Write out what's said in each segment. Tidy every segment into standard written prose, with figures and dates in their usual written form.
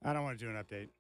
I don't want to do an update.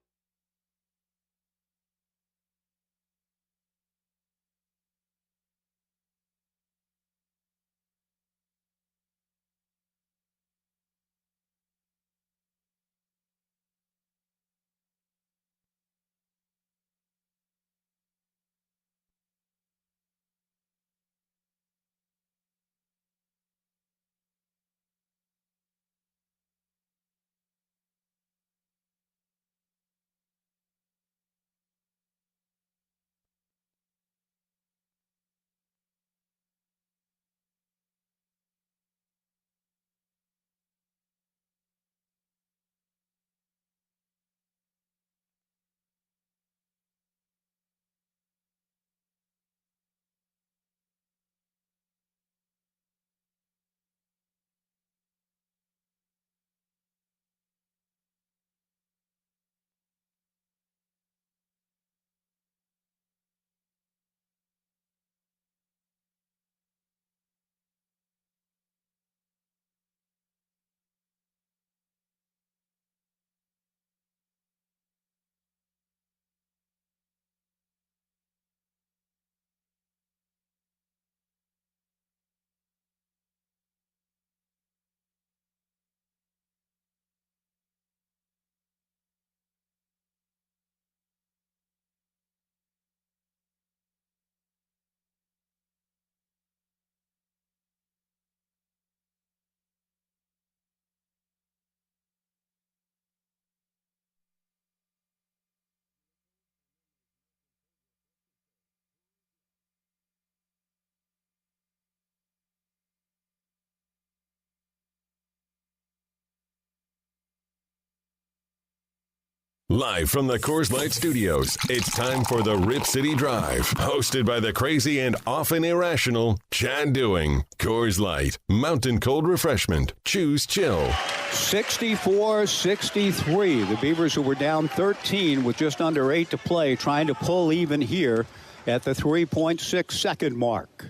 Live from the Coors Light Studios, it's time for the Rip City Drive, hosted by the crazy and often irrational Chad Doing. Coors Light, mountain cold refreshment. Choose chill. 64-63. The Beavers, who were down 13 with just under 8 to play, trying to pull even here at the 3.6 second mark.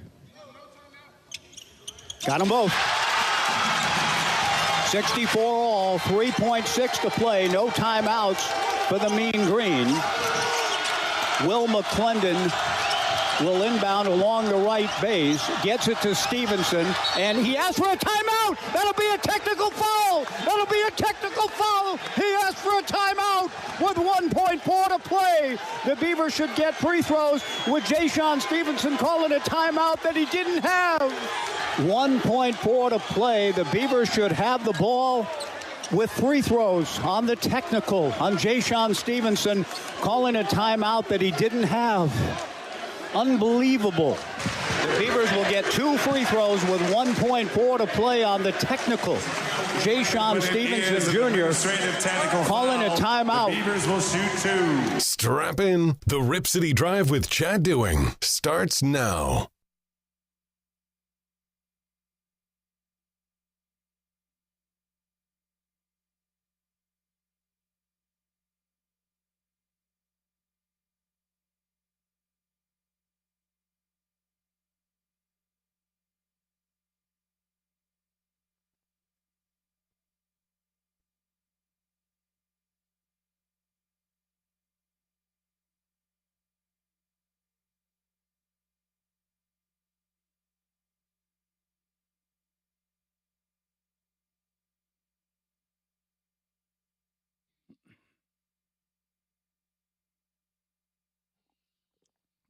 Got them both. 64 all, 3.6 to play, no timeouts for the Mean Green. Will McClendon will inbound along the right base, gets it to Stevenson, and he asks for a timeout. That'll be a technical foul. That'll be a technical foul. He asked for a timeout with 1.4 to play. The Beavers should get free throws with Ja'Shawn Stevenson calling a timeout that he didn't have. 1.4 to play. The Beavers should have the ball with free throws on the technical on Ja'Shawn Stevenson calling a timeout that he didn't have. Unbelievable. The Beavers will get 2 free throws with 1.4 to play on the technical. Ja'Shawn Stevenson Jr. calling a timeout. The Beavers will shoot 2. Strap in. The Rip City Drive with Chad Doing starts now.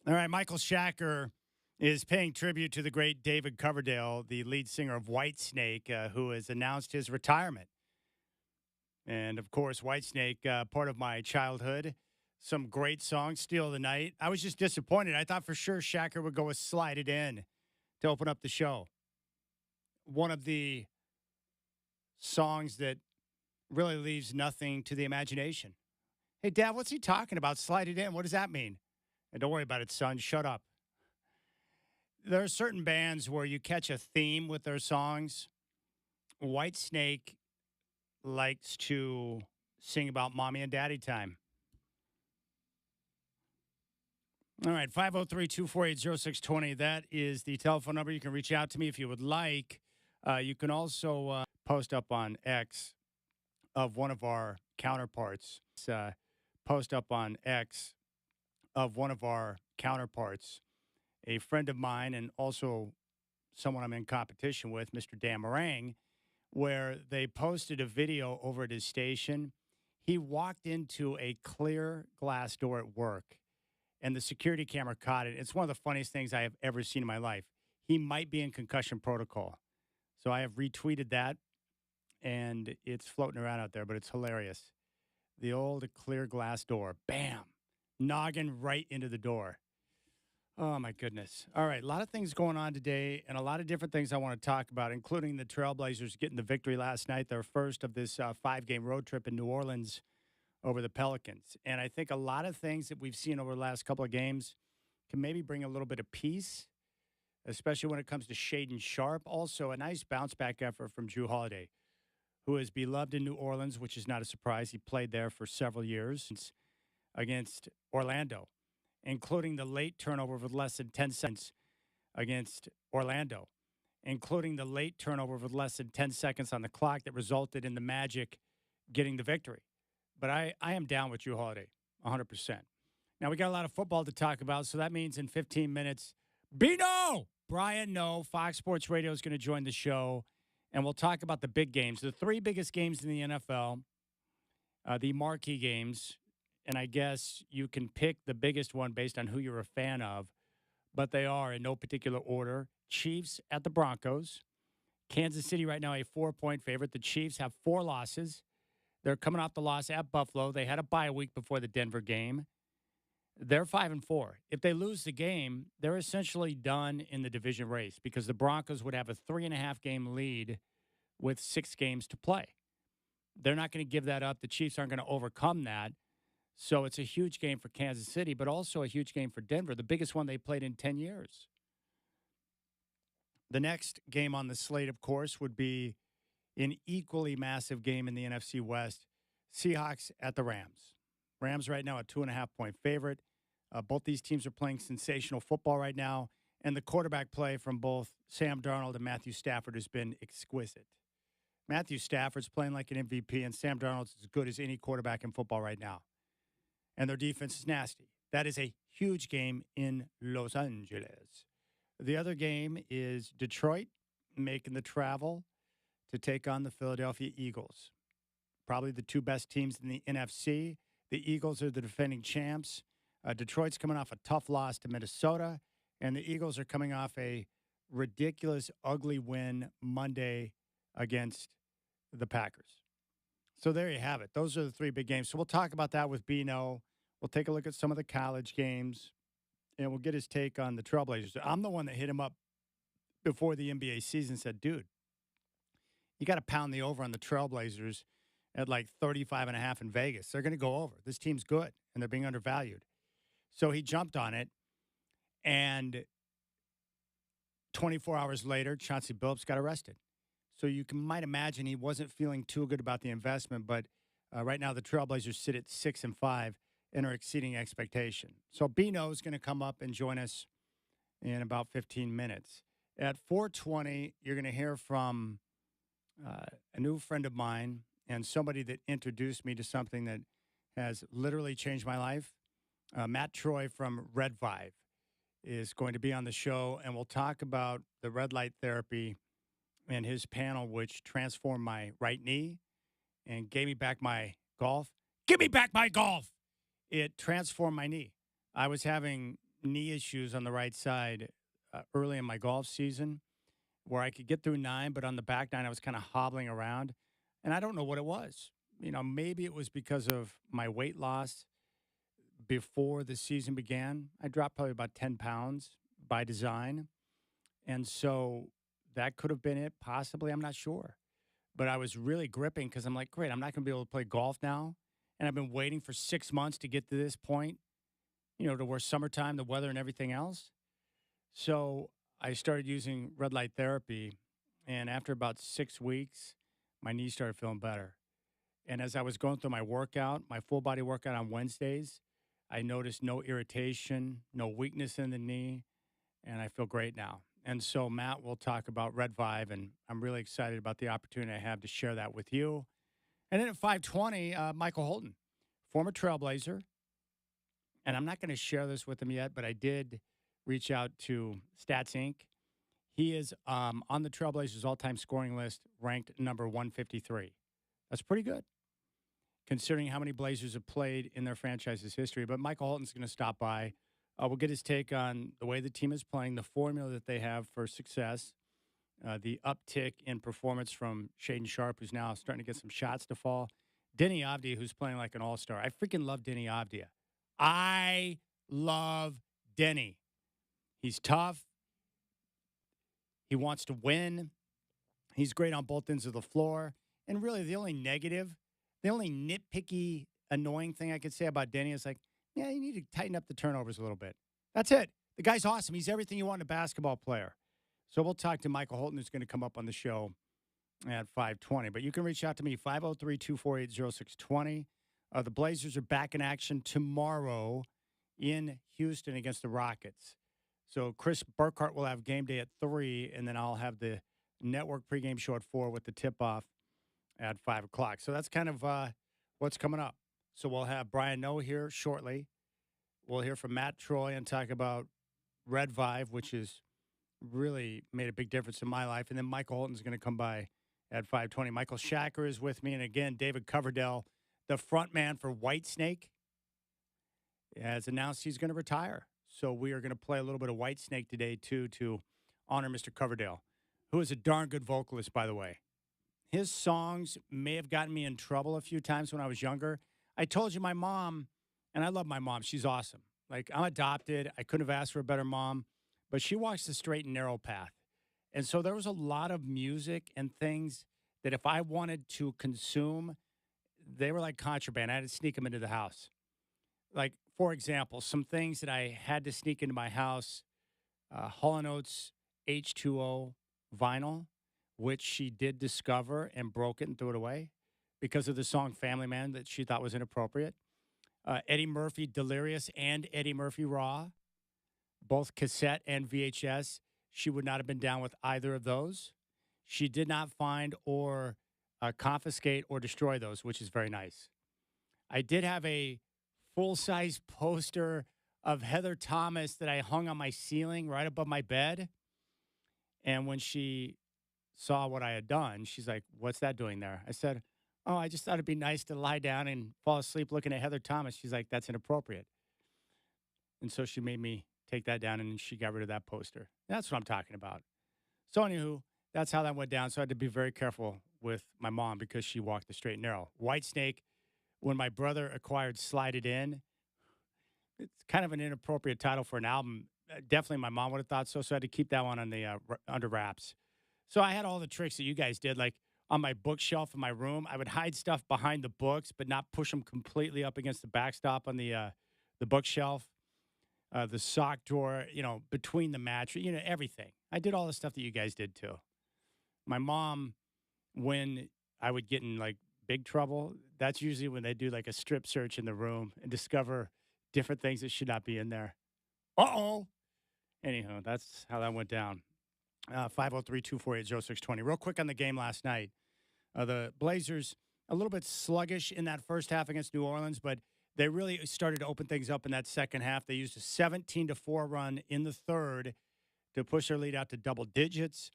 All right, Michael Shacker is paying tribute to the great David Coverdale, the lead singer of Whitesnake, who has announced his retirement. And, of course, Whitesnake, part of my childhood. Some great songs, Steal of the Night. I was just disappointed. I thought for sure Shacker would go with Slide It In to open up the show. One of the songs that really leaves nothing to the imagination. Hey, Dad, what's he talking about? Slide it in. What does that mean? And don't worry about it, son. Shut up. There are certain bands where you catch a theme with their songs. Whitesnake likes to sing about mommy and daddy time. All right, 503-248-0620. That is the telephone number. You can reach out to me if you would like. You can also post up on X of one of our counterparts. Post up on X of one of our counterparts, a friend of mine and also someone I'm in competition with, Mr. Dan Marang, where they posted a video over at his station. He walked into a clear glass door at work, and the security camera caught it. It's one of the funniest things I have ever seen in my life. He might be in concussion protocol. So I have retweeted that, and it's floating around out there, but it's hilarious. The old clear glass door. Bam. Noggin right into the door. Oh, my goodness. All right. A lot of things going on today and a lot of different things I want to talk about, including the Trailblazers getting the victory last night, their first of this 5-game road trip in New Orleans over the Pelicans. And I think a lot of things that we've seen over the last couple of games can maybe bring a little bit of peace, especially when it comes to Shaedon Sharpe. Also, a nice bounce-back effort from Jrue Holiday, who is beloved in New Orleans, which is not a surprise. He played there for several years against Orlando, including the late turnover with less than 10 seconds against Orlando, including the late turnover with less than 10 seconds on the clock that resulted in the Magic getting the victory. But I am down with Jrue Holiday, 100%. Now, we got a lot of football to talk about, so that means in 15 minutes, Brian No, Fox Sports Radio is going to join the show, and we'll talk about the big games, the 3 biggest games in the NFL, the marquee games. And I guess you can pick the biggest one based on who you're a fan of, but they are in no particular order. Chiefs at the Broncos. Kansas City right now a 4-point favorite. The Chiefs have 4 losses. They're coming off the loss at Buffalo. They had a bye week before the Denver game. They're 5-4. If they lose the game, they're essentially done in the division race because the Broncos would have a 3.5-game lead with 6 games to play. They're not going to give that up. The Chiefs aren't going to overcome that. So it's a huge game for Kansas City, but also a huge game for Denver, the biggest one they played in 10 years. The next game on the slate, of course, would be an equally massive game in the NFC West, Seahawks at the Rams. Rams right now a 2.5-point favorite. Both these teams are playing sensational football right now, and the quarterback play from both Sam Darnold and Matthew Stafford has been exquisite. Matthew Stafford's playing like an MVP, and Sam Darnold's as good as any quarterback in football right now. And their defense is nasty. That is a huge game in Los Angeles. The other game is Detroit making the travel to take on the Philadelphia Eagles. Probably the 2 best teams in the NFC. The Eagles are the defending champs. Detroit's coming off a tough loss to Minnesota, and the Eagles are coming off a ridiculous, ugly win Monday against the Packers. So there you have it. Those are the 3 big games. So we'll talk about that with Bino. We'll take a look at some of the college games, and we'll get his take on the Trailblazers. I'm the one that hit him up before the NBA season and said, dude, you got to pound the over on the Trailblazers at like 35.5 in Vegas. They're going to go over. This team's good, and they're being undervalued. So he jumped on it, and 24 hours later, Chauncey Billups got arrested. So you might imagine he wasn't feeling too good about the investment, but right now the Trailblazers sit at 6-5 and are exceeding expectation. So Bino is going to come up and join us in about 15 minutes. At 4:20, you're going to hear from a new friend of mine and somebody that introduced me to something that has literally changed my life. Matt Troy from Red Vive is going to be on the show, and we'll talk about the red light therapy and his panel, which transformed my right knee and gave me back my golf. Give me back my golf! It transformed my knee. I was having knee issues on the right side early in my golf season where I could get through 9, but on the back 9, I was kind of hobbling around. And I don't know what it was. You know, maybe it was because of my weight loss before the season began. I dropped probably about 10 pounds by design. And so that could have been it, possibly. I'm not sure. But I was really gripping because I'm like, great, I'm not going to be able to play golf now. And I've been waiting for 6 months to get to this point, you know, to where summertime, the weather and everything else. So I started using red light therapy. And after about 6 weeks, my knee started feeling better. And as I was going through my workout, my full body workout on Wednesdays, I noticed no irritation, no weakness in the knee, and I feel great now. And so Matt will talk about Red Vive, and I'm really excited about the opportunity I have to share that with you. And then at 5:20, Michael Holton, former Trailblazer, and I'm not going to share this with him yet, but I did reach out to Stats Inc. He is on the Trailblazers all-time scoring list, ranked number 153. That's pretty good, considering how many Blazers have played in their franchise's history. But Michael Holton's going to stop by. We'll get his take on the way the team is playing, the formula that they have for success, the uptick in performance from Shaden Sharp, who's now starting to get some shots to fall. Denny Avdia, who's playing like an all-star. I freaking love Denny Avdia. I love Denny. He's tough. He wants to win. He's great on both ends of the floor. And really, the only negative, the only nitpicky, annoying thing I could say about Denny is like, yeah, you need to tighten up the turnovers a little bit. That's it. The guy's awesome. He's everything you want in a basketball player. So we'll talk to Michael Holton, who's going to come up on the show at 5:20. But you can reach out to me, 503-248-0620. The Blazers are back in action tomorrow in Houston against the Rockets. So Chris Burkhart will have game day at 3, and then I'll have the network pregame show at 4 with the tip-off at 5 o'clock. So that's kind of what's coming up. So we'll have Brian Noe here shortly. We'll hear from Matt Troy and talk about Red Vive, which has really made a big difference in my life. And then Michael Holton's going to come by at 5:20. Michael Shacker is with me. And again, David Coverdale, the front man for Whitesnake, has announced he's going to retire. So we are going to play a little bit of Whitesnake today, too, to honor Mr. Coverdale, who is a darn good vocalist, by the way. His songs may have gotten me in trouble a few times when I was younger. I told you my mom, and I love my mom. She's awesome. Like, I'm adopted. I couldn't have asked for a better mom, but she walks the straight and narrow path. And so there was a lot of music and things that if I wanted to consume, they were like contraband. I had to sneak them into the house. Like, for example, some things that I had to sneak into my house, Hall & Oates H2O vinyl, which she did discover and broke it and threw it away because of the song Family Man that she thought was inappropriate. Eddie Murphy Delirious and Eddie Murphy Raw, both cassette and VHS. She would not have been down with either of those. She did not find or confiscate or destroy those, which is very nice. I did have a full-size poster of Heather Thomas that I hung on my ceiling right above my bed. And when she saw what I had done, she's like, "What's that doing there?" I said, "Oh, I just thought it'd be nice to lie down and fall asleep looking at Heather Thomas." She's like, "That's inappropriate." And so she made me take that down, and she got rid of that poster. That's what I'm talking about. So anywho, that's how that went down. So I had to be very careful with my mom because she walked the straight and narrow. Whitesnake, when my brother acquired Slide It In, it's kind of an inappropriate title for an album. Definitely my mom would have thought so, so I had to keep that one on the under wraps. So I had all the tricks that you guys did, like on my bookshelf in my room. I would hide stuff behind the books, but not push them completely up against the backstop on the bookshelf. The sock drawer, between the mattress, everything. I did all the stuff that you guys did too. My mom, when I would get in like big trouble, that's usually when they do like a strip search in the room and discover different things that should not be in there. Uh-oh. Anyhow, that's how that went down. 503-248-0620. Real quick on the game last night. The Blazers, a little bit sluggish in that first half against New Orleans, but they really started to open things up in that second half. They used a 17-4 run in the third to push their lead out to double digits.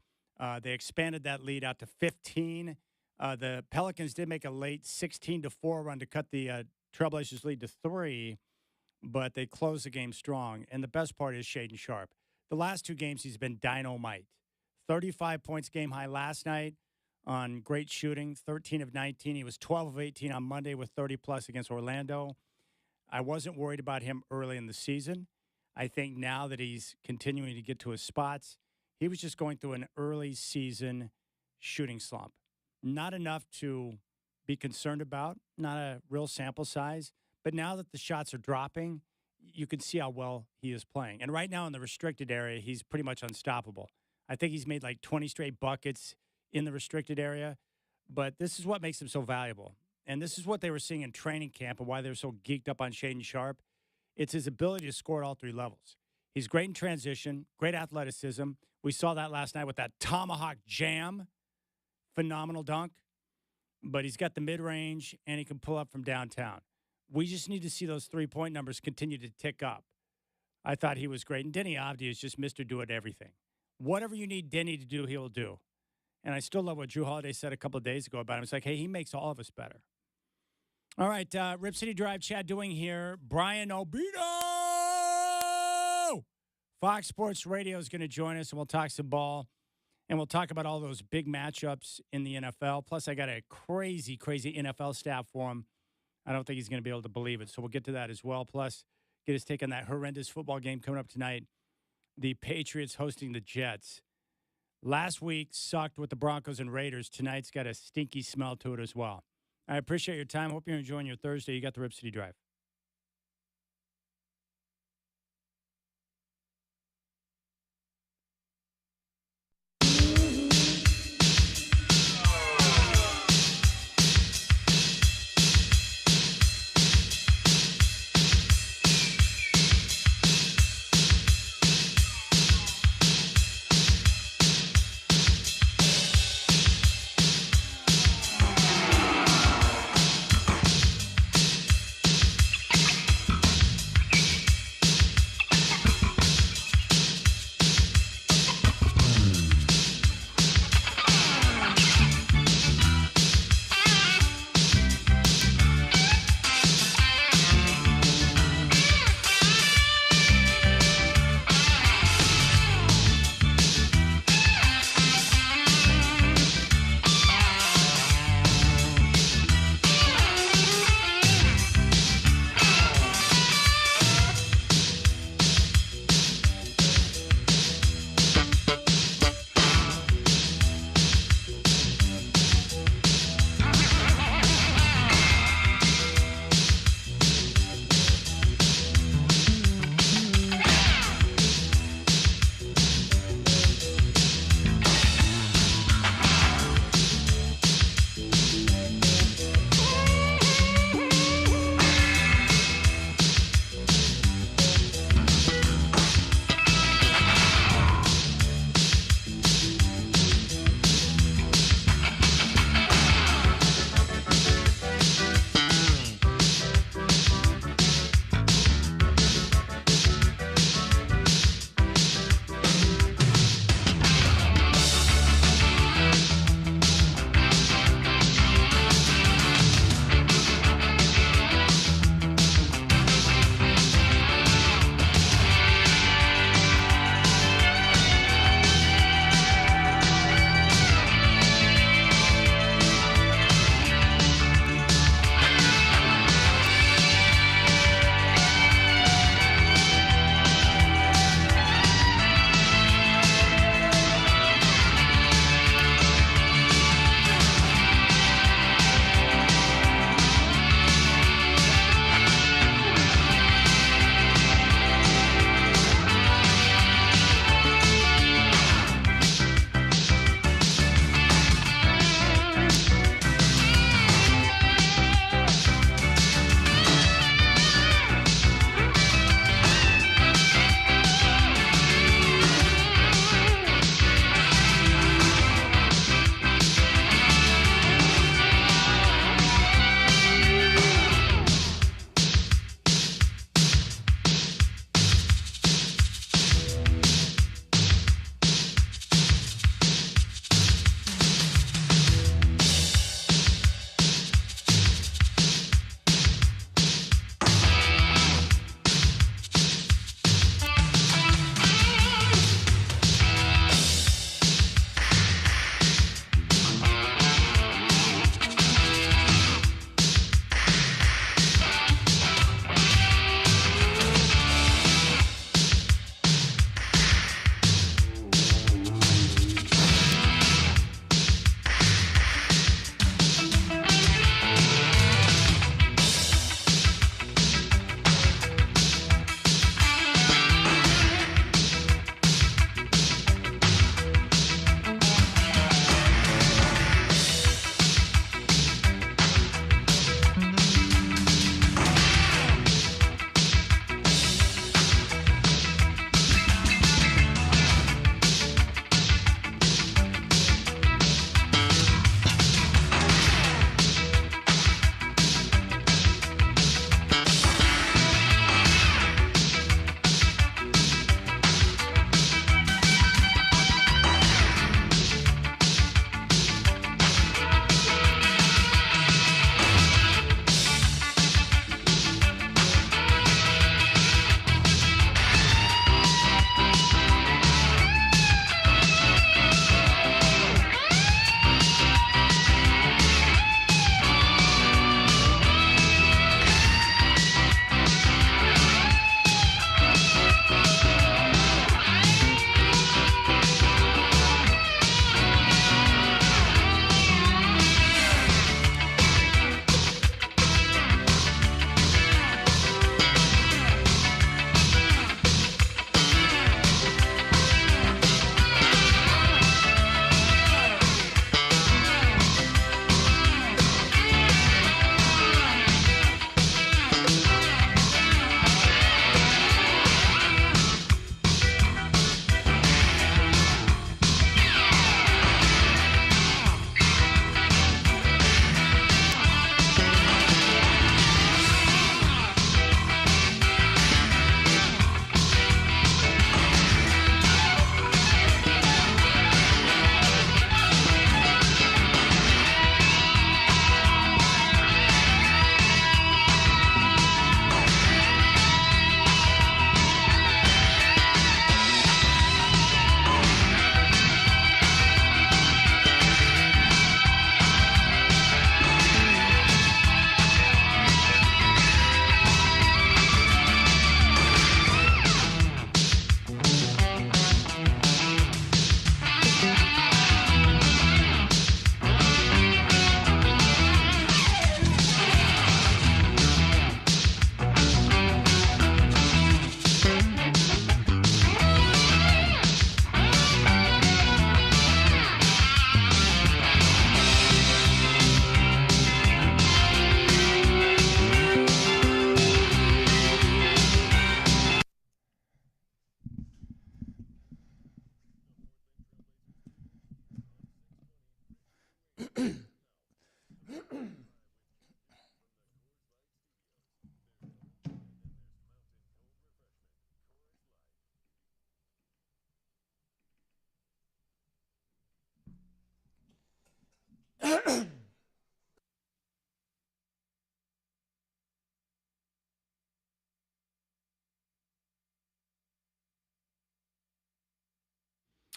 They expanded that lead out to 15. The Pelicans did make a late 16-4 run to cut the Trailblazers' lead to 3, but they closed the game strong. And the best part is Shaden Sharp. The last two games, he's been dynamite. 35 points game high last night on great shooting, 13 of 19. He was 12 of 18 on Monday with 30-plus against Orlando. I wasn't worried about him early in the season. I think now that he's continuing to get to his spots, he was just going through an early season shooting slump. Not enough to be concerned about, not a real sample size. But now that the shots are dropping, you can see how well he is playing. And right now in the restricted area, he's pretty much unstoppable. I think he's made like 20 straight buckets in the restricted area. But this is what makes him so valuable. And this is what they were seeing in training camp and why they were so geeked up on Shaden Sharp. It's his ability to score at all three levels. He's great in transition, great athleticism. We saw that last night with that tomahawk jam. Phenomenal dunk. but he's got the mid-range, and he can pull up from downtown. We just need to see those three-point numbers continue to tick up. I thought he was great. And Denny Avdia is just Mr. Do-It-Everything. Whatever you need Denny to do, he'll do. And I still love what Drew Holiday said a couple of days ago about him. It's like, hey, he makes all of us better. All right, Rip City Drive, Chad Doing here. Brian Obito! Fox Sports Radio is going to join us, and we'll talk some ball. And we'll talk about all those big matchups in the NFL. Plus, I got a crazy, crazy NFL staff for him. I don't think he's going to be able to believe it. So we'll get to that as well. Plus, get his take on that horrendous football game coming up tonight. The Patriots hosting the Jets. Last week sucked with the Broncos and Raiders. Tonight's got a stinky smell to it as well. I appreciate your time. Hope you're enjoying your Thursday. You got the Rip City Drive.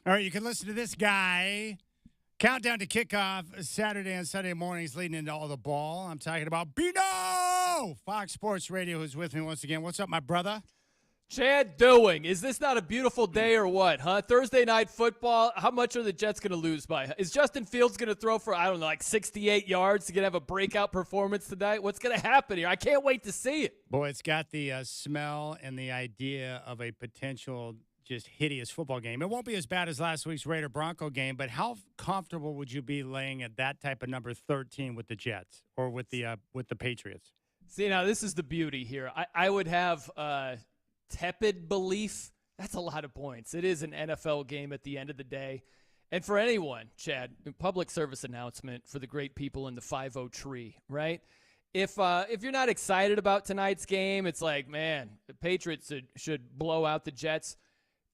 All right, you can listen to this guy. Countdown to kickoff Saturday and Sunday mornings leading into all the ball. I'm talking about Bino, Fox Sports Radio, who's with me once again. What's up, my brother? Chad Doing, is this not a beautiful day or what, huh? Thursday night football, how much are the Jets going to lose by? Is Justin Fields going to throw for, I don't know, like 68 yards to get have a breakout performance tonight? What's going to happen here? I can't wait to see it. Boy, it's got the smell and the idea of a potential just hideous football game. It won't be as bad as last week's Raider-Bronco game, but how comfortable would you be laying at that type of number 13 with the Jets or with the Patriots? See, now this is the beauty here. I would have tepid belief. That's a lot of points. It is an NFL game at the end of the day. And for anyone, Chad, public service announcement for the great people in the 5-0 tree, right? If you're not excited about tonight's game, it's like, man, the Patriots should blow out the Jets.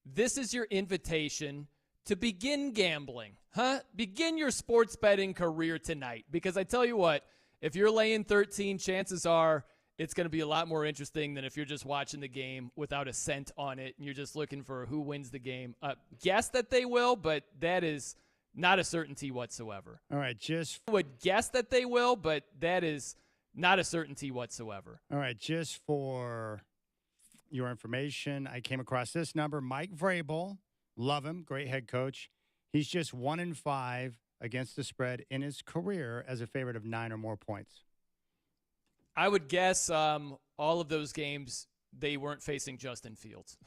This is your invitation to begin gambling, huh? Begin your sports betting career tonight. Because I tell you what, if you're laying 13, chances are it's going to be a lot more interesting than if you're just watching the game without a cent on it and you're just looking for who wins the game. Guess that they will, but that is not a certainty whatsoever. All right, I would guess that they will, but that is not a certainty whatsoever. All right, just for your information, I came across this number. Mike Vrabel, love him, great head coach. He's just 1-5 against the spread in his career as a favorite of 9 or more points. I would guess all of those games, they weren't facing Justin Fields.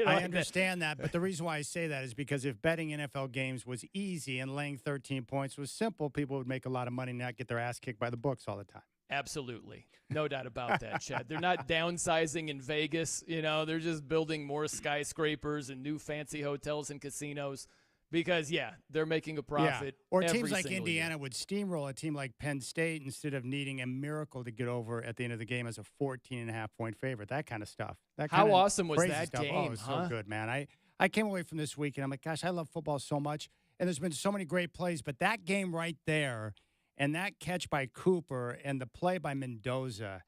I understand that, but the reason why I say that is because if betting NFL games was easy and laying 13 points was simple, people would make a lot of money and not get their ass kicked by the books all the time. Absolutely. No doubt about that, Chad. They're not downsizing in Vegas. They're just building more skyscrapers and new fancy hotels and casinos because, they're making a profit. Yeah. Or every teams like single Indiana year. would steamroll a team like Penn State instead of needing a miracle to get over at the end of the game as a 14.5-point favorite. That kind of stuff. How awesome was crazy that stuff. game, Oh, it was so good, man. I came away from this week, and I'm like, gosh, I love football so much. And there's been so many great plays, but that game right there and that catch by Cooper and the play by Mendoza,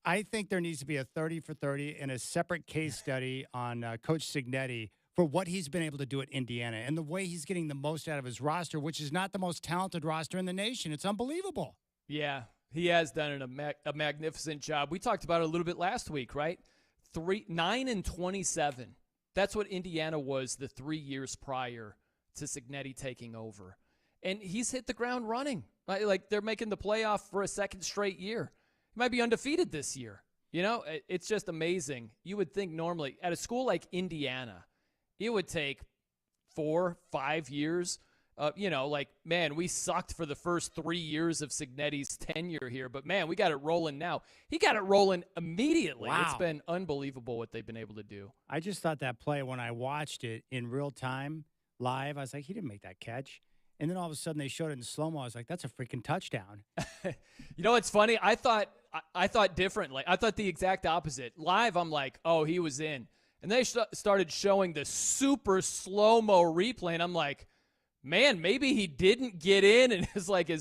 I think there needs to be a 30 for 30 and a separate case study on Coach Cignetti for what he's been able to do at Indiana and the way he's getting the most out of his roster, which is not the most talented roster in the nation. It's unbelievable. Yeah, he has done a magnificent job. We talked about it a little bit last week, right? 9-27. That's what Indiana was the 3 years prior to Cignetti taking over. And he's hit the ground running. Like they're making the playoff for a second straight year. He might be undefeated this year. It's just amazing. You would think normally at a school like Indiana, it would take 4-5 years. Man, we sucked for the first 3 years of Cignetti's tenure here, but man, we got it rolling now. He got it rolling immediately. Wow. It's been unbelievable what they've been able to do. I just thought that play when I watched it in real time, live, I was like, he didn't make that catch. And then all of a sudden they showed it in slow-mo. I was like, that's a freaking touchdown. It's funny. I thought differently. I thought the exact opposite. Live, I'm like, oh, he was in. And they started showing the super slow-mo replay, and I'm like, man, maybe he didn't get in. And it's like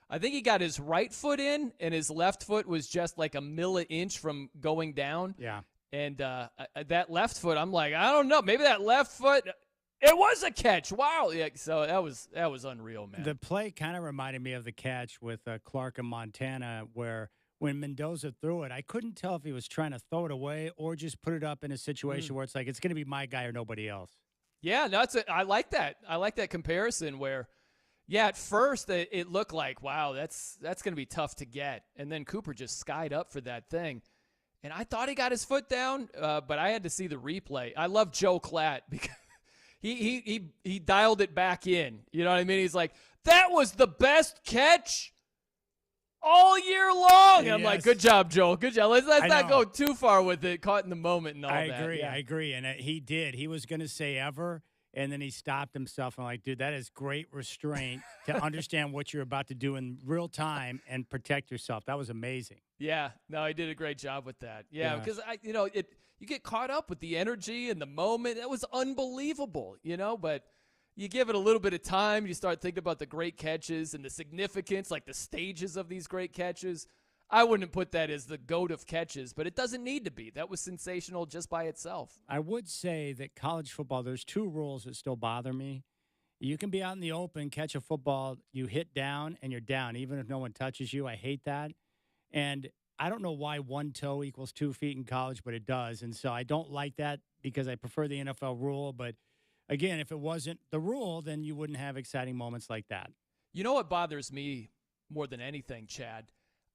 I think he got his right foot in, and his left foot was just like a milli-inch from going down. Yeah. And that left foot, I'm like, I don't know. Maybe that left foot – it was a catch. Wow. Yeah, so that was unreal, man. The play kind of reminded me of the catch with Clark in Montana where when Mendoza threw it, I couldn't tell if he was trying to throw it away or just put it up in a situation where it's like it's going to be my guy or nobody else. Yeah, no, I like that. I like that comparison where, at first it looked like, wow, that's going to be tough to get. And then Cooper just skied up for that thing. And I thought he got his foot down, but I had to see the replay. I love Joe Klatt because He dialed it back in. You know what I mean? He's like, that was the best catch all year long. And I'm like, good job, Joel. Good job. Let's not go too far with it. Caught in the moment and all that. I agree. And he did. He was going to say ever, and then he stopped himself. I'm like, dude, that is great restraint to understand what you're about to do in real time and protect yourself. That was amazing. Yeah. No, he did a great job with that. Yeah, because you get caught up with the energy and the moment. It was unbelievable, but you give it a little bit of time. You start thinking about the great catches and the significance, like the stages of these great catches. I wouldn't put that as the GOAT of catches, but it doesn't need to be. That was sensational just by itself. I would say that college football, there's two rules that still bother me. You can be out in the open, catch a football, you hit down, and you're down, even if no one touches you. I hate that. And I don't know why one toe equals 2 feet in college, but it does. And so I don't like that because I prefer the NFL rule. But again, if it wasn't the rule, then you wouldn't have exciting moments like that. You know what bothers me more than anything, Chad?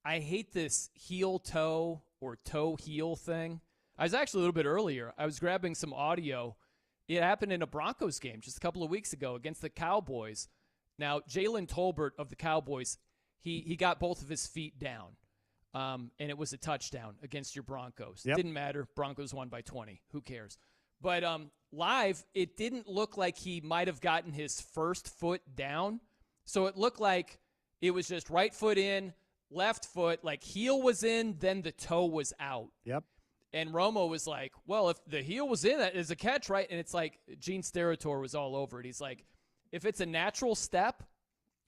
I hate this heel-toe or toe-heel thing. I was actually a little bit earlier. I was grabbing some audio. It happened in a Broncos game just a couple of weeks ago against the Cowboys. Now, Jalen Tolbert of the Cowboys, he got both of his feet down, and it was a touchdown against your Broncos. Yep. Didn't matter. Broncos won by 20. Who cares? But live, it didn't look like he might have gotten his first foot down. So it looked like it was just right foot in, left foot, like heel was in, then the toe was out. Yep. And Romo was like, well, if the heel was in, that is a catch, right? And it's like Gene Steratore was all over it. He's like, if it's a natural step,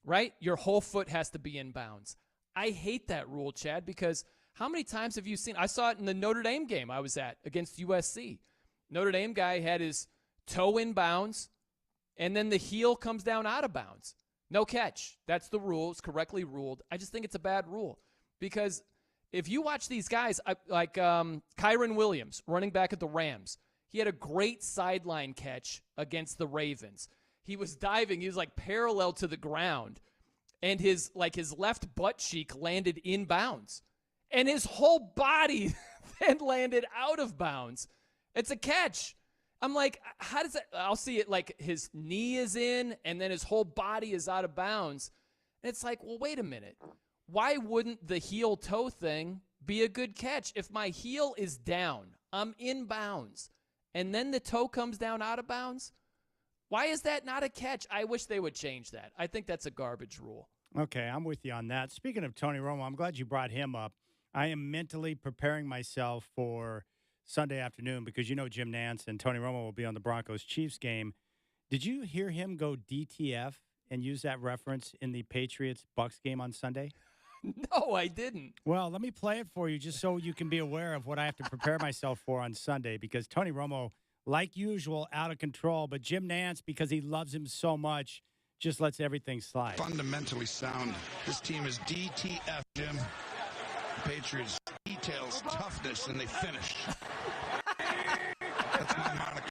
right, your whole foot has to be in bounds. I hate that rule, Chad, because how many times have you seen? I saw it in the Notre Dame game I was at against USC. Notre Dame guy had his toe in bounds, and then the heel comes down out of bounds. No catch. That's the rule. It's correctly ruled. I just think it's a bad rule because if you watch these guys, like Kyron Williams, running back at the Rams, he had a great sideline catch against the Ravens. He was diving. He was like parallel to the ground, and his left butt cheek landed in bounds, and his whole body then landed out of bounds. It's a catch. I'm like, how does that? I'll see it like his knee is in and then his whole body is out of bounds. And it's like, well, wait a minute. Why wouldn't the heel toe thing be a good catch? If my heel is down, I'm in bounds, and then the toe comes down out of bounds, why is that not a catch? I wish they would change that. I think that's a garbage rule. Okay, I'm with you on that. Speaking of Tony Romo, I'm glad you brought him up. I am mentally preparing myself for Sunday afternoon because you know Jim Nantz and Tony Romo will be on the Broncos-Chiefs game. Did you hear him go DTF and use that reference in the Patriots-Bucks game on Sunday? No, I didn't. Well, let me play it for you just so you can be aware of what I have to prepare myself for on Sunday because Tony Romo, like usual, out of control, but Jim Nantz, because he loves him so much, just lets everything slide. Fundamentally sound. This team is DTF, Jim. Patriots details toughness and they finish. That's my moniker.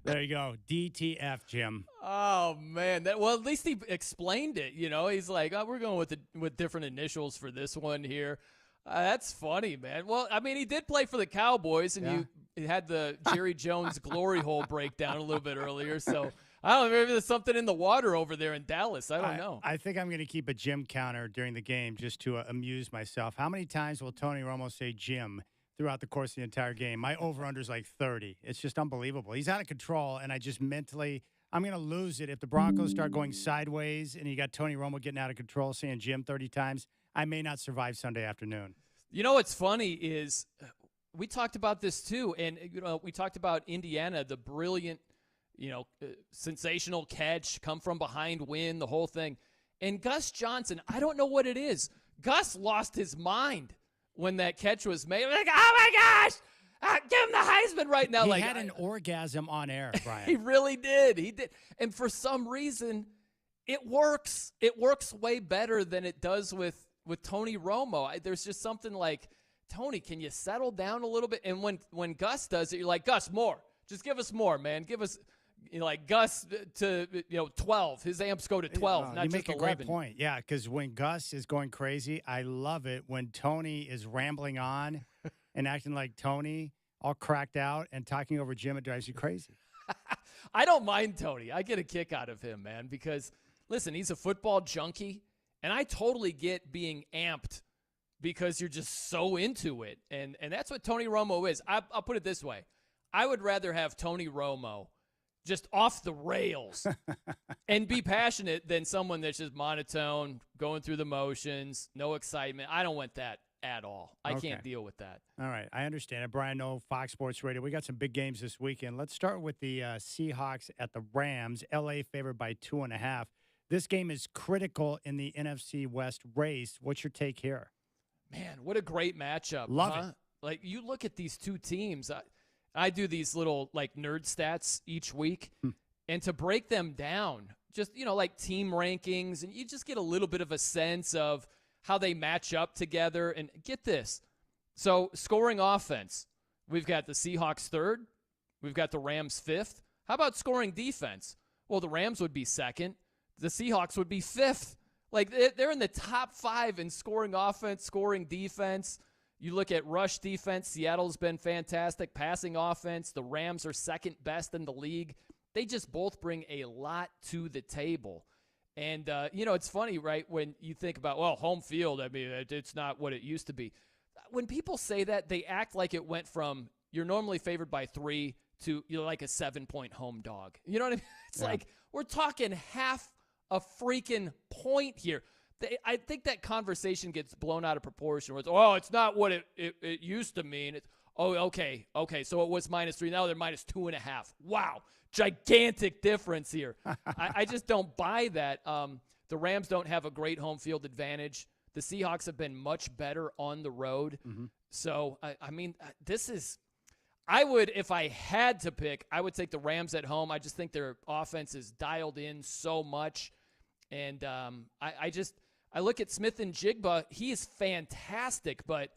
There you go. DTF, Jim. Oh, man. Well, at least he explained it. You know, he's like, oh, we're going with different initials for this one here. That's funny, man. Well, I mean, he did play for the Cowboys, and you had the Jerry Jones glory hole breakdown a little bit earlier. So, I don't know, maybe there's something in the water over there in Dallas. I don't know. I think I'm going to keep a Jim counter during the game just to amuse myself. How many times will Tony Romo say Jim throughout the course of the entire game? My over-under is like 30. It's just unbelievable. He's out of control, and I just mentally – I'm going to lose it. If the Broncos start going sideways and you got Tony Romo getting out of control saying Jim 30 times, I may not survive Sunday afternoon. You know what's funny is we talked about this too, and we talked about Indiana, the brilliant, sensational catch, come from behind, win, the whole thing. And Gus Johnson, I don't know what it is. Gus lost his mind when that catch was made. Like, oh my gosh! Give him the Heisman right now. He had an orgasm on air, Brian. He really did. He did. And for some reason, it works. It works way better than it does with Tony Romo. There's just something like, Tony, can you settle down a little bit? And when Gus does it, you're like, Gus, more. Just give us more, man. Give us, Gus to 12. His amps go to 12, not you just make 11. a great point. Yeah, because when Gus is going crazy, I love it. When Tony is rambling on and acting like Tony, all cracked out and talking over Jim, it drives you crazy. I don't mind Tony. I get a kick out of him, man, because, listen, he's a football junkie, and I totally get being amped because you're just so into it. And that's what Tony Romo is. I'll put it this way. I would rather have Tony Romo just off the rails and be passionate than someone that's just monotone, going through the motions, no excitement. I don't want that at all. I can't deal with that. All right. I understand it. Brian Noe, Fox Sports Radio. We got some big games this weekend. Let's start with the Seahawks at the Rams. L.A. favored by 2.5. This game is critical in the NFC West race. What's your take here? Man, what a great matchup. Love it. Like, you look at these two teams. I do these little, like, nerd stats each week. And to break them down, just, like team rankings, and you just get a little bit of a sense of how they match up together. And get this. So, scoring offense, we've got the Seahawks third. We've got the Rams fifth. How about scoring defense? Well, the Rams would be second. The Seahawks would be fifth. Like, they're in the top 5 in scoring offense, scoring defense. You look at rush defense, Seattle's been fantastic. Passing offense, the Rams are second best in the league. They just both bring a lot to the table. And, it's funny, right, when you think about, well, home field, I mean, it's not what it used to be. When people say that, they act like it went from you're normally favored by 3 to you're like a 7-point home dog. You know what I mean? It's like we're talking half a freaking point here. I think that conversation gets blown out of proportion. Where it's not what it used to mean. It's, okay. So it was -3. Now they're -2.5. Wow, gigantic difference here. I just don't buy that. The Rams don't have a great home field advantage. The Seahawks have been much better on the road. So, I mean, this is – I would, if I had to pick, I would take the Rams at home. I just think their offense is dialed in so much. And I look at Smith and Jigba. He is fantastic, but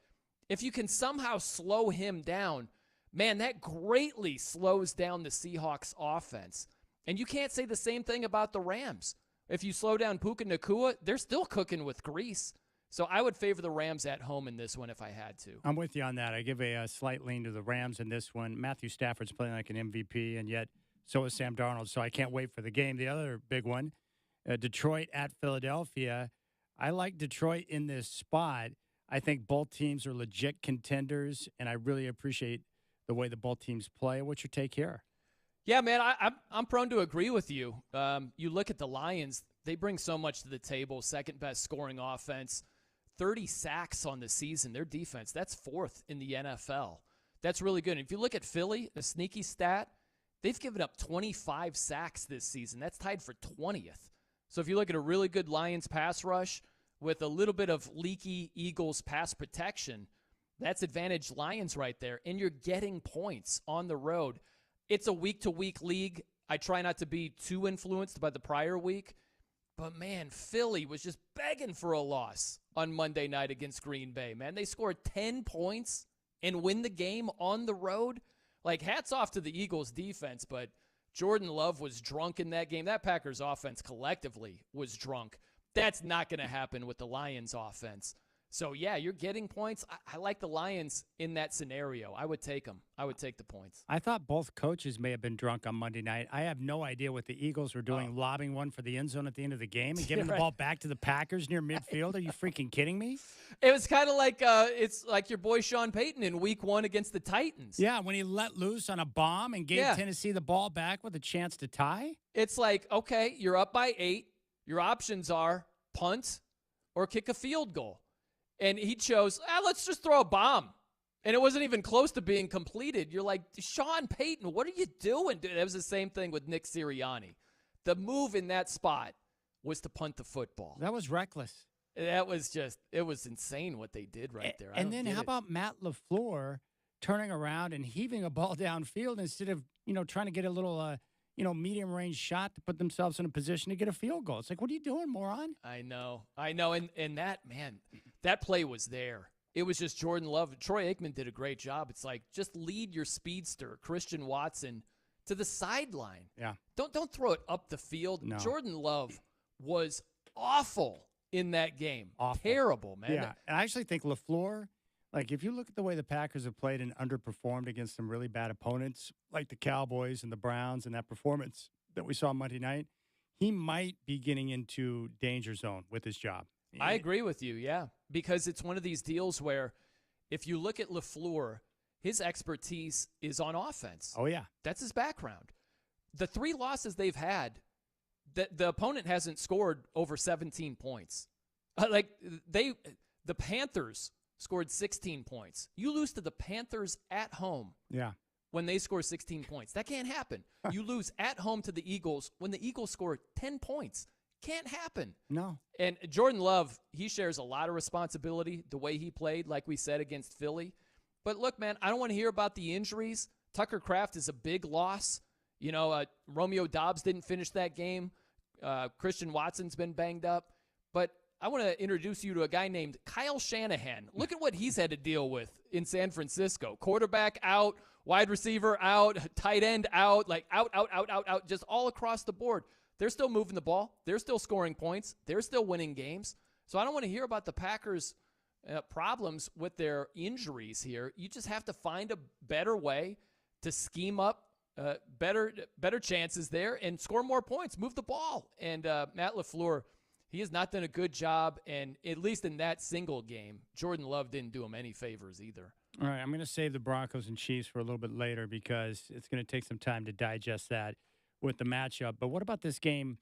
if you can somehow slow him down, man, that greatly slows down the Seahawks offense. And you can't say the same thing about the Rams. If you slow down Puka Nacua, they're still cooking with grease. So I would favor the Rams at home in this one if I had to. I'm with you on that. I give a slight lean to the Rams in this one. Matthew Stafford's playing like an MVP, and yet so is Sam Darnold. So I can't wait for the game. The other big one, Detroit at Philadelphia. I like Detroit in this spot. I think both teams are legit contenders, and I really appreciate the way that both teams play. What's your take here? Yeah, man, I'm prone to agree with you. You look at the Lions, they bring so much to the table, second best scoring offense, 30 sacks on the season. Their defense, that's 4th in the NFL. That's really good. And if you look at Philly, a sneaky stat, they've given up 25 sacks this season. That's tied for 20th. So if you look at a really good Lions pass rush with a little bit of leaky Eagles pass protection, that's advantage Lions right there. And you're getting points on the road. It's a week-to-week league. I try not to be too influenced by the prior week. But, man, Philly was just begging for a loss on Monday night against Green Bay, man. They scored 10 points and win the game on the road. Like, hats off to the Eagles' defense, but Jordan Love was drunk in that game. That Packers offense collectively was drunk. That's not going to happen with the Lions offense. So, yeah, you're getting points. I like the Lions in that scenario. I would take them. I would take the points. I thought both coaches may have been drunk on Monday night. I have no idea what the Eagles were doing, lobbing one for the end zone at the end of the game and giving the ball back to the Packers near midfield. Are you freaking kidding me? It was kind of like it's like your boy Sean Payton in week 1 against the Titans. Yeah, when he let loose on a bomb and gave Tennessee the ball back with a chance to tie. It's like, okay, you're up by 8. Your options are punt or kick a field goal. And he chose, let's just throw a bomb. And it wasn't even close to being completed. You're like, Sean Payton, what are you doing? Dude, it was the same thing with Nick Sirianni. The move in that spot was to punt the football. That was reckless. That was it was insane what they did right there. And then how about Matt LaFleur turning around and heaving a ball downfield instead of, trying to get a little, medium range shot to put themselves in a position to get a field goal? It's like, what are you doing, moron? I know. And that, man, that play was there. It was just Jordan Love. Troy Aikman did a great job. It's like, just lead your speedster, Christian Watson, to the sideline. Yeah. Don't throw it up the field. No. Jordan Love was awful in that game. Awful. Terrible, man. Yeah, and I actually think LaFleur, like, if you look at the way the Packers have played and underperformed against some really bad opponents, like the Cowboys and the Browns, and that performance that we saw Monday night, he might be getting into danger zone with his job. I agree with you, yeah, because it's one of these deals where if you look at LaFleur, his expertise is on offense. Oh, yeah. That's his background. The 3 losses they've had, the opponent hasn't scored over 17 points. The Panthers scored 16 points. You lose to the Panthers at home. Yeah. When they score 16 points. That can't happen. You lose at home to the Eagles when the Eagles score 10 points. Can't happen. No. And Jordan Love, he shares a lot of responsibility, the way he played, like we said, against Philly. But look, man, I don't want to hear about the injuries. Tucker Kraft is a big loss. Romeo Dobbs didn't finish that game. Christian Watson's been banged up. But I want to introduce you to a guy named Kyle Shanahan. Look at what he's had to deal with in San Francisco. Quarterback out, wide receiver out, tight end out, like out, just all across the board. They're still moving the ball. They're still scoring points. They're still winning games. So I don't want to hear about the Packers' problems with their injuries here. You just have to find a better way to scheme up better chances there and score more points, move the ball. And Matt LaFleur, he has not done a good job, and at least in that single game, Jordan Love didn't do him any favors either. All right, I'm going to save the Broncos and Chiefs for a little bit later because it's going to take some time to digest that with the matchup. But what about this game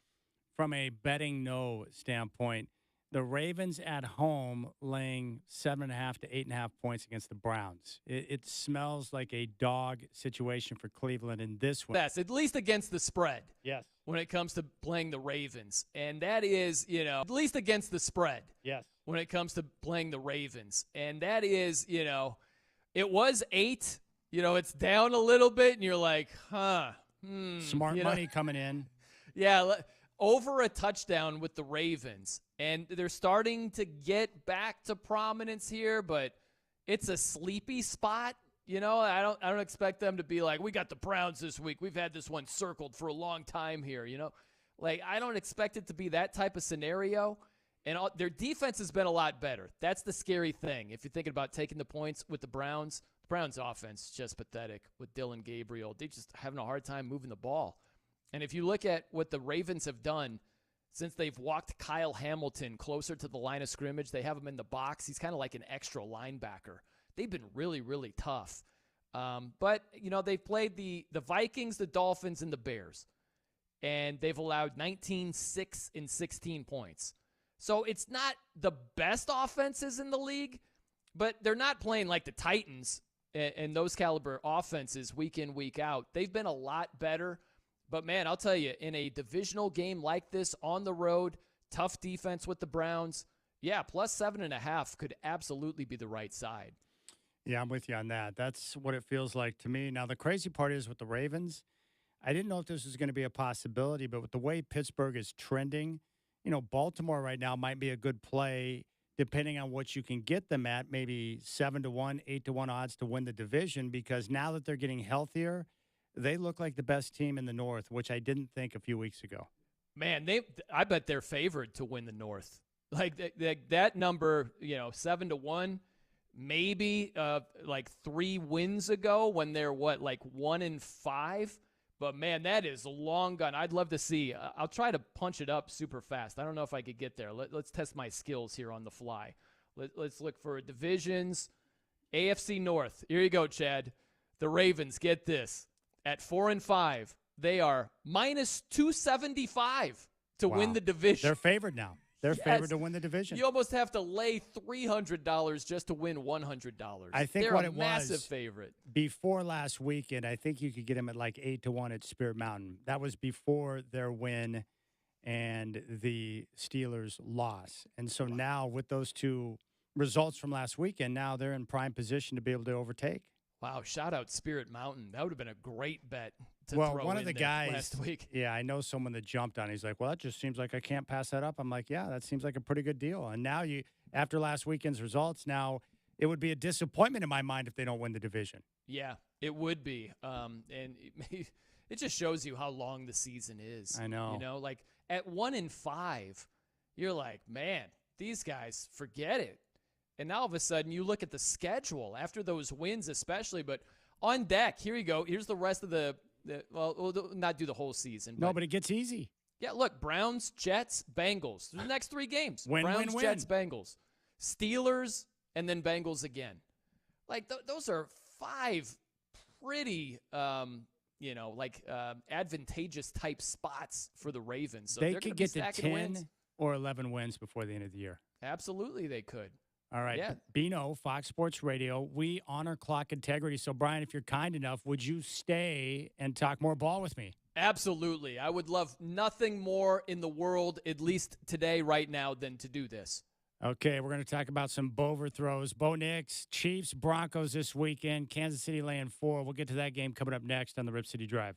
from a betting no standpoint? The Ravens at home laying 7.5 to 8.5 points against the Browns. It smells like a dog situation for Cleveland in this one. Yes, at least against the spread. Yes. When it comes to playing the Ravens. And that is, at least against the spread. Yes. When it comes to playing the Ravens. And that is, it was 8. It's down a little bit, and you're like, Smart money coming in. Yeah, over a touchdown with the Ravens. And they're starting to get back to prominence here, but it's a sleepy spot. I don't expect them to be like, we got the Browns this week. We've had this one circled for a long time here, I don't expect it to be that type of scenario. And their defense has been a lot better. That's the scary thing. If you're thinking about taking the points with the Browns offense is just pathetic with Dylan Gabriel. They're just having a hard time moving the ball. And if you look at what the Ravens have done since they've walked Kyle Hamilton closer to the line of scrimmage, they have him in the box. He's kind of like an extra linebacker. They've been really, really tough. But, they've played the Vikings, the Dolphins, and the Bears. And they've allowed 19, 6, and 16 points. So it's not the best offenses in the league, but they're not playing like the Titans and those caliber offenses week in, week out. They've been a lot better. But, man, I'll tell you, in a divisional game like this on the road, tough defense with the Browns, yeah, plus 7.5 could absolutely be the right side. Yeah, I'm with you on that. That's what it feels like to me. Now, the crazy part is with the Ravens, I didn't know if this was going to be a possibility, but with the way Pittsburgh is trending, Baltimore right now might be a good play depending on what you can get them at, maybe 7-1, 8-1 odds to win the division, because now that they're getting healthier, they look like the best team in the North, which I didn't think a few weeks ago. Man, I bet they're favored to win the North. Like that number, 7-1, maybe like 3 wins ago when they're 1-5. But man, that is a long gun. I'd love to see. I'll try to punch it up super fast. I don't know if I could get there. Let's test my skills here on the fly. Let's look for divisions. AFC North. Here you go, Chad. The Ravens, get this. At 4-5, they are minus 275 to win the division. They're favored now. They're favored to win the division. You almost have to lay $300 just to win $100. I think they're what a it massive was favorite. Before last weekend, I think you could get them at like 8-1 at Spirit Mountain. That was before their win and the Steelers' loss. And so now with those two results from last weekend, now they're in prime position to be able to overtake. Wow, shout out Spirit Mountain. That would have been a great bet to well, throw one in of the there guys last week. Yeah, I know someone that jumped on. He's like, well, that just seems like I can't pass that up. I'm like, yeah, that seems like a pretty good deal. And now after last weekend's results, now it would be a disappointment in my mind if they don't win the division. Yeah, it would be. And it just shows you how long the season is. I know. Like at 1-5, you're like, man, these guys, forget it. And now all of a sudden you look at the schedule after those wins especially, but on deck, here you go. Here's the rest of well, we'll not do the whole season. No, but it gets easy. Yeah, look, Browns, Jets, Bengals. The next 3 games. Browns, win. Jets, Bengals. Steelers, and then Bengals again. Like those are 5 pretty, advantageous type spots for the Ravens. So they they're could get to 10 wins. or 11 wins before the end of the year. Absolutely, they could. All right. Yeah. Bino, Fox Sports Radio. We honor clock integrity. So, Brian, if you're kind enough, would you stay and talk more ball with me? Absolutely. I would love nothing more in the world, at least today, right now, than to do this. Okay, we're going to talk about some overthrows. Bo Nix, Chiefs, Broncos this weekend. Kansas City laying 4. We'll get to that game coming up next on the Rip City Drive.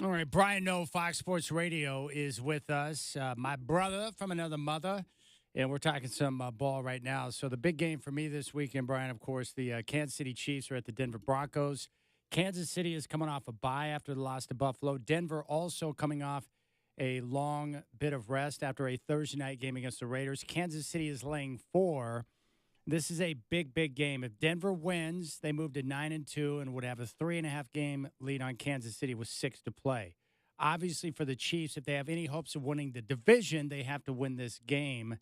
All right, Brian No, Fox Sports Radio is with us. My brother from another mother, and we're talking some ball right now. So the big game for me this weekend, Brian, of course, the Kansas City Chiefs are at the Denver Broncos. Kansas City is coming off a bye after the loss to Buffalo. Denver also coming off a long bit of rest after a Thursday night game against the Raiders. Kansas City is laying 4. This is a big, big game. If Denver wins, they move to 9-2 and would have a 3.5 game lead on Kansas City with 6 to play. Obviously, for the Chiefs, if they have any hopes of winning the division, they have to win this game.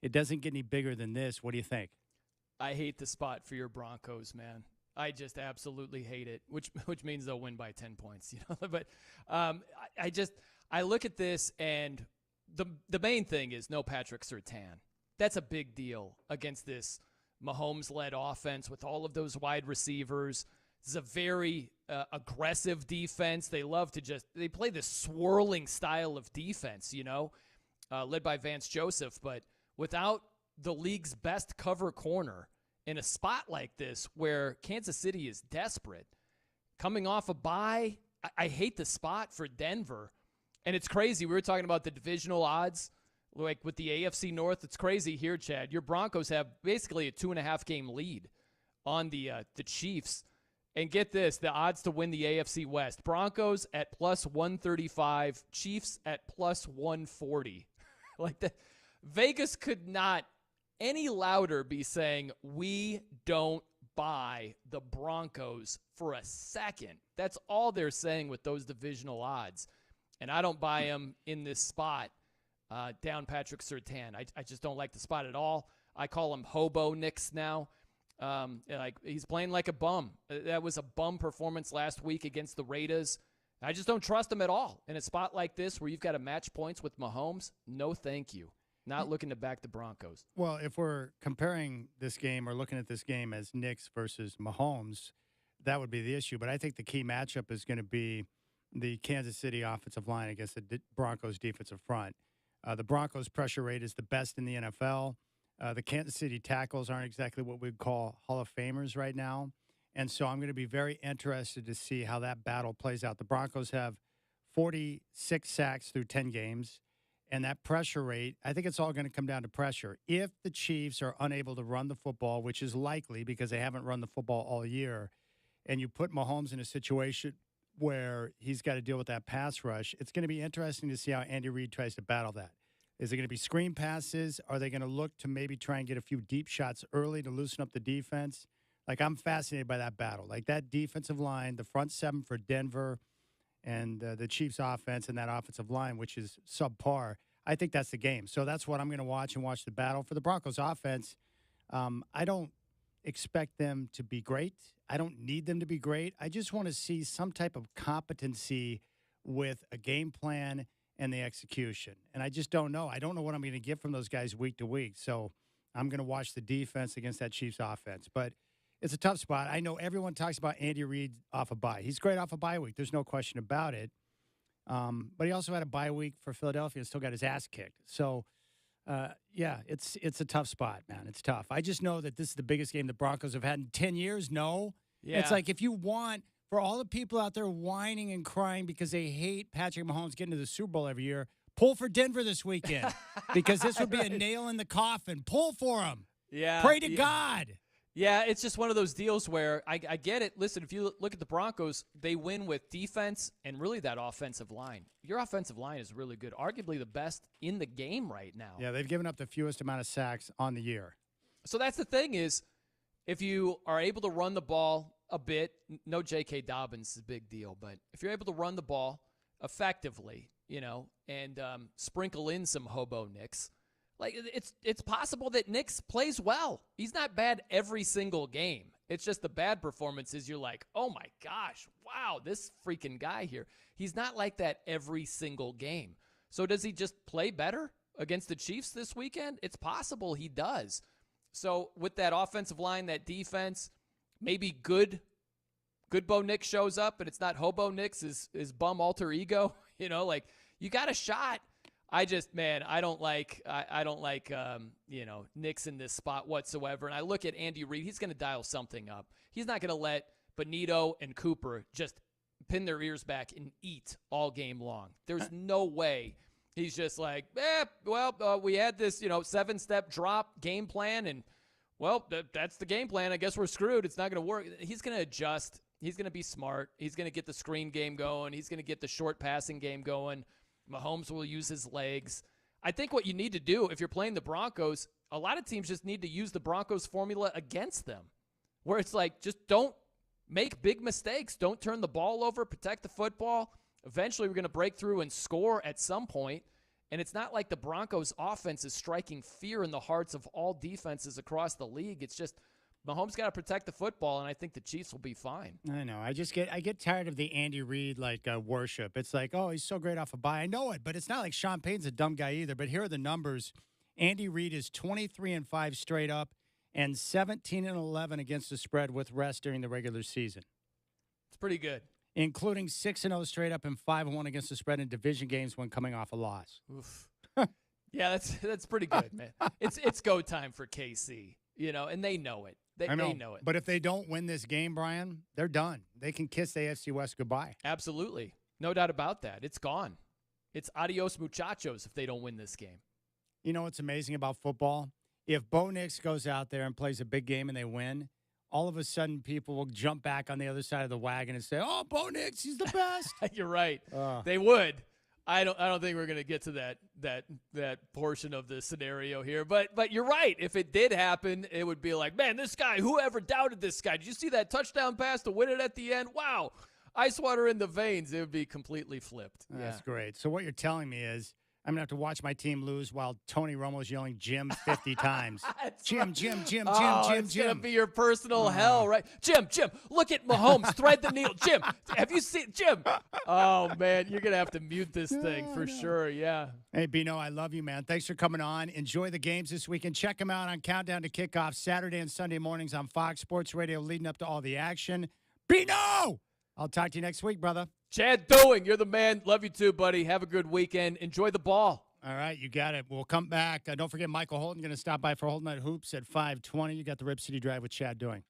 It doesn't get any bigger than this. What do you think? I hate the spot for your Broncos, man. I just absolutely hate it, which means they'll win by 10 points. But I look at this, and the main thing is no Patrick Surtain. That's a big deal against this Mahomes-led offense with all of those wide receivers. This is a very aggressive defense. They love to they play this swirling style of defense, led by Vance Joseph. But without the league's best cover corner in a spot like this where Kansas City is desperate, coming off a bye, I hate the spot for Denver. And it's crazy. We were talking about the divisional odds. Like with the AFC North, it's crazy here, Chad. Your Broncos have basically a 2.5 game lead on the Chiefs. And get this, the odds to win the AFC West. Broncos at plus 135, Chiefs at plus 140. Vegas could not any louder be saying, we don't buy the Broncos for a second. That's all they're saying with those divisional odds. And I don't buy them in this spot. Down Patrick Surtain. I just don't like the spot at all. I call him Hobo Nix now. He's playing like a bum. That was a bum performance last week against the Raiders. I just don't trust him at all. In a spot like this where you've got to match points with Mahomes, no thank you. Not looking to back the Broncos. Well, if we're comparing this game or looking at this game as Knicks versus Mahomes, that would be the issue. But I think the key matchup is going to be the Kansas City offensive line against the Broncos defensive front. The Broncos' pressure rate is the best in the NFL. The Kansas City tackles aren't exactly what we'd call Hall of Famers right now. And so I'm going to be very interested to see how that battle plays out. The Broncos have 46 sacks through 10 games. And that pressure rate, I think it's all going to come down to pressure. If the Chiefs are unable to run the football, which is likely because they haven't run the football all year, and you put Mahomes in a situation where he's got to deal with that pass rush, it's going to be interesting to see how Andy Reid tries to battle that. Is it going to be screen passes? Are they going to look to maybe try and get a few deep shots early to loosen up the defense? I'm fascinated by that battle. That defensive line, the front seven for Denver and the Chiefs offense and that offensive line, which is subpar, I think that's the game. So that's what I'm going to watch the battle. For the Broncos offense, I don't expect them to be great. I don't need them to be great. I just want to see some type of competency with a game plan and the execution. And I just don't know. I don't know what I'm going to get from those guys week to week. So I'm going to watch the defense against that Chiefs offense. But it's a tough spot. I know everyone talks about Andy Reid off a bye. He's great off a bye week. There's no question about it. But he also had a bye week for Philadelphia and still got his ass kicked. So, it's a tough spot, man. It's tough. I just know that this is the biggest game the Broncos have had in 10 years. No. Yeah. It's like if you want, for all the people out there whining and crying because they hate Patrick Mahomes getting to the Super Bowl every year, pull for Denver this weekend because this would be a nail in the coffin. Pull for him. Yeah. Pray to God. Yeah, it's just one of those deals where I get it. Listen, if you look at the Broncos, they win with defense and really that offensive line. Your offensive line is really good, arguably the best in the game right now. Yeah, they've given up the fewest amount of sacks on the year. So that's the thing is, if you are able to run the ball a bit, no J.K. Dobbins is a big deal, but if you're able to run the ball effectively, and sprinkle in some hobo Knicks, it's possible that Knicks plays well. He's not bad every single game. It's just the bad performances. You're like, oh my gosh, wow, this freaking guy here. He's not like that every single game. So does he just play better against the Chiefs this weekend? It's possible he does. So with that offensive line, that defense, maybe good Bo Nick shows up, and it's not hobo Nick's his bum alter ego. You got a shot. I don't like Knicks in this spot whatsoever. And I look at Andy Reid, he's going to dial something up. He's not going to let Benito and Cooper just pin their ears back and eat all game long. There's no way he's just like, we had this, 7-step drop game plan, and, that's the game plan. I guess we're screwed. It's not going to work. He's going to adjust. He's going to be smart. He's going to get the screen game going. He's going to get the short passing game going. Mahomes will use his legs. I think what you need to do if you're playing the Broncos, a lot of teams just need to use the Broncos formula against them, where it's like, just don't make big mistakes. Don't turn the ball over. Protect the football. Eventually, we're going to break through and score at some point. And it's not like the Broncos' offense is striking fear in the hearts of all defenses across the league. It's just Mahomes got to protect the football, and I think the Chiefs will be fine. I know. I get tired of the Andy Reid worship. It's like, oh, he's so great off a bye. I know it, but it's not like Sean Payton's a dumb guy either. But here are the numbers. Andy Reid is 23-5 straight up and 17-11 against the spread with rest during the regular season. It's pretty good. Including 6-0 straight up and 5-1 against the spread in division games when coming off a loss. Oof. Yeah, that's pretty good, man. It's go time for KC, and they know it. They know it. But if they don't win this game, Brian, they're done. They can kiss the AFC West goodbye. Absolutely. No doubt about that. It's gone. It's adios muchachos if they don't win this game. You know what's amazing about football? If Bo Nix goes out there and plays a big game and they win, all of a sudden people will jump back on the other side of the wagon and say, oh, Bo Nix, he's the best. You're right. They would. I don't think we're going to get to that portion of the scenario here. But you're right. If it did happen, it would be like, man, this guy, whoever doubted this guy? Did you see that touchdown pass to win it at the end? Wow. Ice water in the veins. It would be completely flipped. That's great. So what you're telling me is I'm going to have to watch my team lose while Tony Romo's yelling Jim 50 times. Jim. It's going to be your personal hell, right? Jim, look at Mahomes. Thread the needle. Jim, have you seen Jim? Oh, man, you're going to have to mute this thing for sure, yeah. Hey, Bino, I love you, man. Thanks for coming on. Enjoy the games this weekend. Check them out on Countdown to Kickoff Saturday and Sunday mornings on Fox Sports Radio leading up to all the action. Bino! I'll talk to you next week, brother. Chad Doing, you're the man. Love you too, buddy. Have a good weekend. Enjoy the ball. All right, you got it. We'll come back. Don't forget, Michael Holton going to stop by for Holton Night Hoops at 5:20. You got the Rip City Drive with Chad Doing.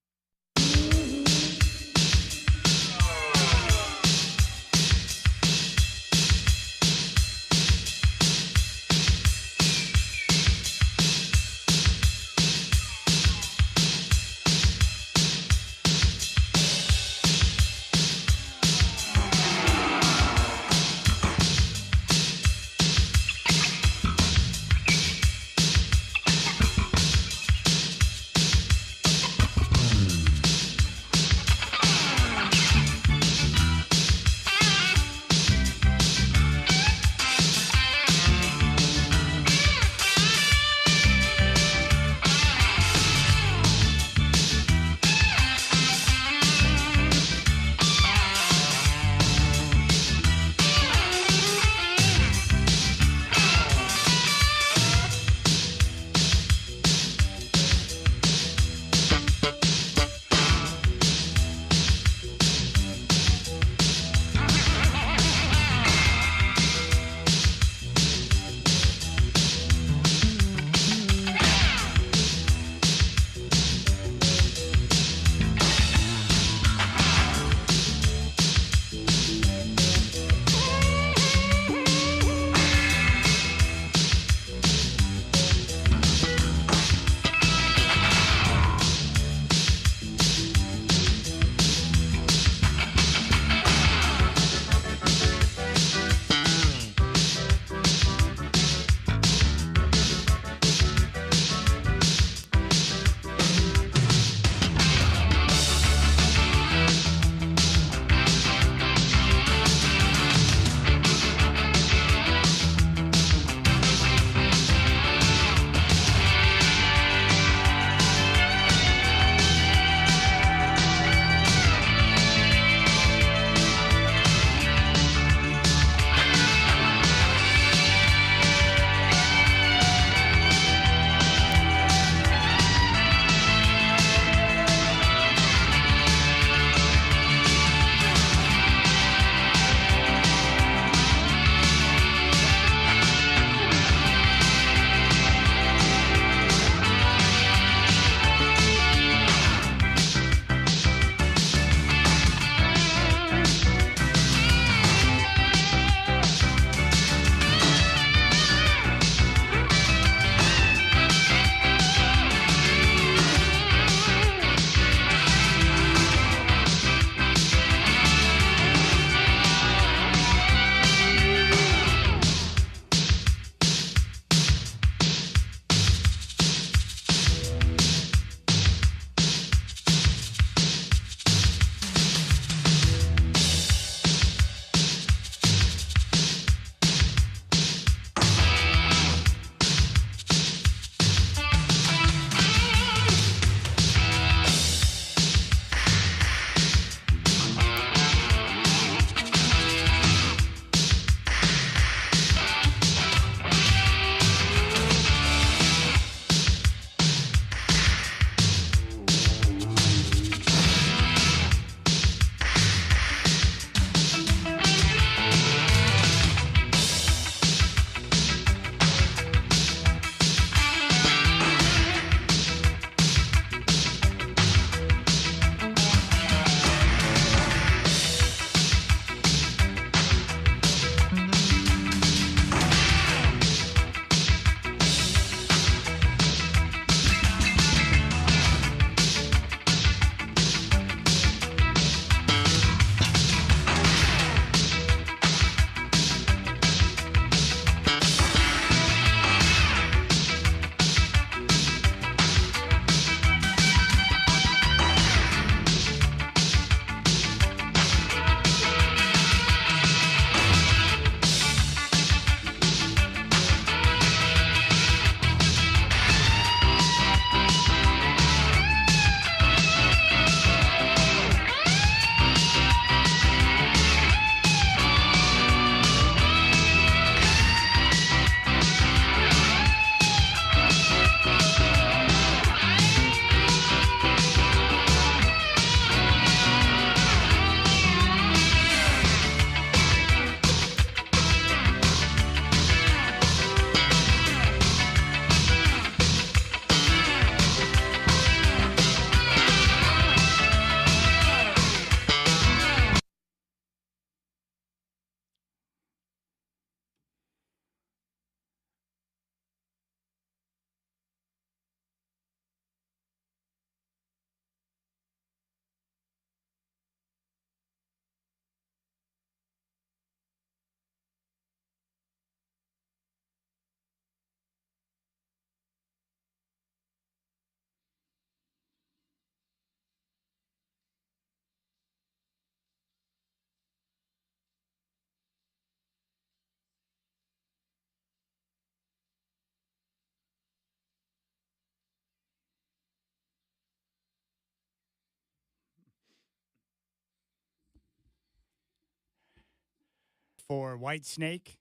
for White Snake.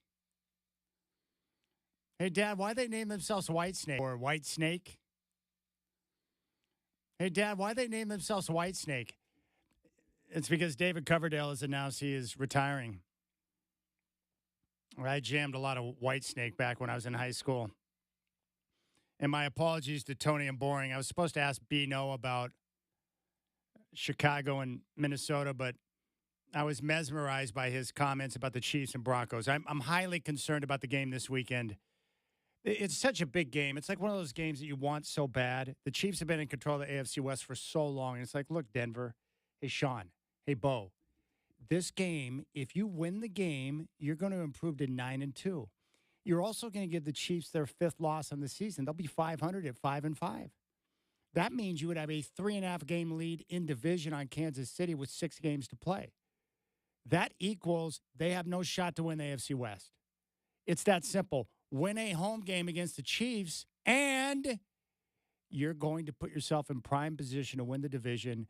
Hey, Dad, why they name themselves White Snake? Or White Snake? Hey, Dad, why they name themselves White Snake? It's because David Coverdale has announced he is retiring. I jammed a lot of White Snake back when I was in high school. And my apologies to Tony and Boring. I was supposed to ask Bino about Chicago and Minnesota, but I was mesmerized by his comments about the Chiefs and Broncos. I'm highly concerned about the game this weekend. It's such a big game. It's like one of those games that you want so bad. The Chiefs have been in control of the AFC West for so long. And it's like, look, Denver. Hey, Sean. Hey, Bo. This game, if you win the game, you're going to improve to 9-2. You're also going to give the Chiefs their 5th loss on the season. They'll be 500 at 5-5. That means you would have a 3.5 game lead in division on Kansas City with 6 games to play. That equals they have no shot to win the AFC West. It's that simple. Win a home game against the Chiefs, and you're going to put yourself in prime position to win the division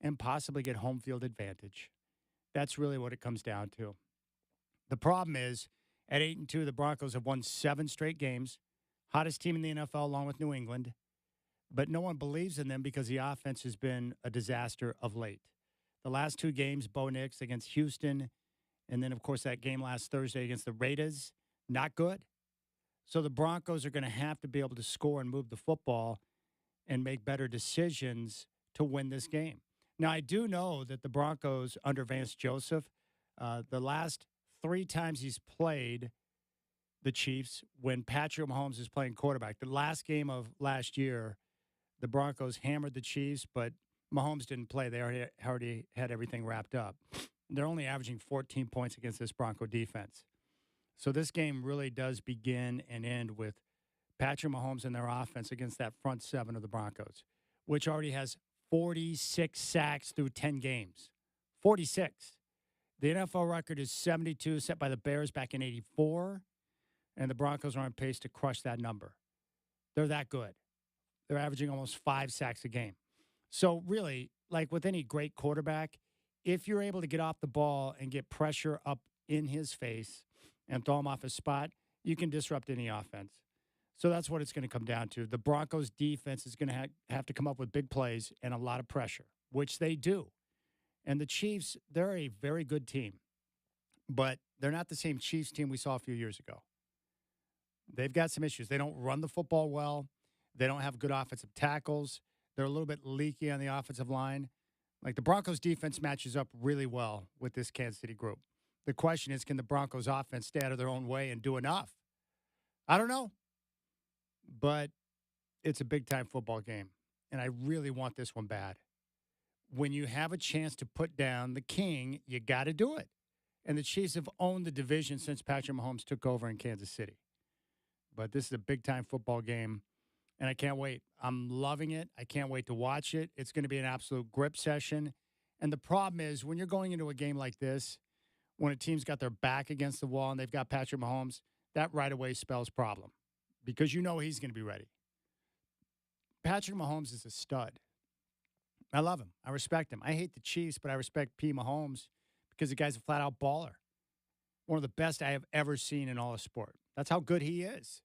and possibly get home field advantage. That's really what it comes down to. The problem is, at 8-2, the Broncos have won 7 straight games, hottest team in the NFL along with New England, but no one believes in them because the offense has been a disaster of late. The last 2 games, Bo Nix against Houston, and then, of course, that game last Thursday against the Raiders, not good. So the Broncos are going to have to be able to score and move the football and make better decisions to win this game. Now, I do know that the Broncos under Vance Joseph, the last 3 times he's played the Chiefs, when Patrick Mahomes is playing quarterback, the last game of last year, the Broncos hammered the Chiefs, but Mahomes didn't play. They already had everything wrapped up. They're only averaging 14 points against this Bronco defense. So this game really does begin and end with Patrick Mahomes and their offense against that front 7 of the Broncos, which already has 46 sacks through 10 games. 46. The NFL record is 72, set by the Bears back in 84, and the Broncos are on pace to crush that number. They're that good. They're averaging almost 5 sacks a game. So really, like with any great quarterback, if you're able to get off the ball and get pressure up in his face and throw him off his spot, you can disrupt any offense. So that's what it's going to come down to. The Broncos defense is going to have to come up with big plays and a lot of pressure, which they do. And the Chiefs, they're a very good team, but they're not the same Chiefs team we saw a few years ago. They've got some issues. They don't run the football well. They don't have good offensive tackles. They're a little bit leaky on the offensive line. Like the Broncos defense matches up really well with this Kansas City group. The question is, can the Broncos offense stay out of their own way and do enough? I don't know. But it's a big-time football game, and I really want this one bad. When you have a chance to put down the king, you got to do it. And the Chiefs have owned the division since Patrick Mahomes took over in Kansas City. But this is a big-time football game, and I can't wait. I'm loving it. I can't wait to watch it. It's going to be an absolute grip session. And the problem is, when you're going into a game like this, when a team's got their back against the wall and they've got Patrick Mahomes, that right away spells problem because you know he's going to be ready. Patrick Mahomes is a stud. I love him. I respect him. I hate the Chiefs, but I respect P. Mahomes because the guy's a flat-out baller. One of the best I have ever seen in all of sport. That's how good he is.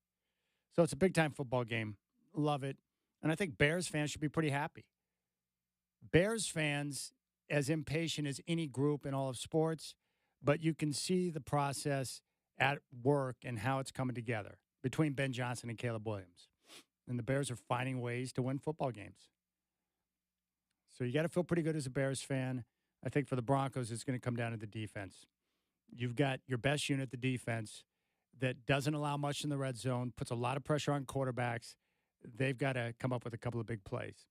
So it's a big-time football game. Love it. And I think Bears fans should be pretty happy. Bears fans, as impatient as any group in all of sports, but you can see the process at work and how it's coming together between Ben Johnson and Caleb Williams. And the Bears are finding ways to win football games. So you got to feel pretty good as a Bears fan. I think for the Broncos, it's going to come down to the defense. You've got your best unit, the defense, that doesn't allow much in the red zone, puts a lot of pressure on quarterbacks. They've got to come up with a couple of big plays.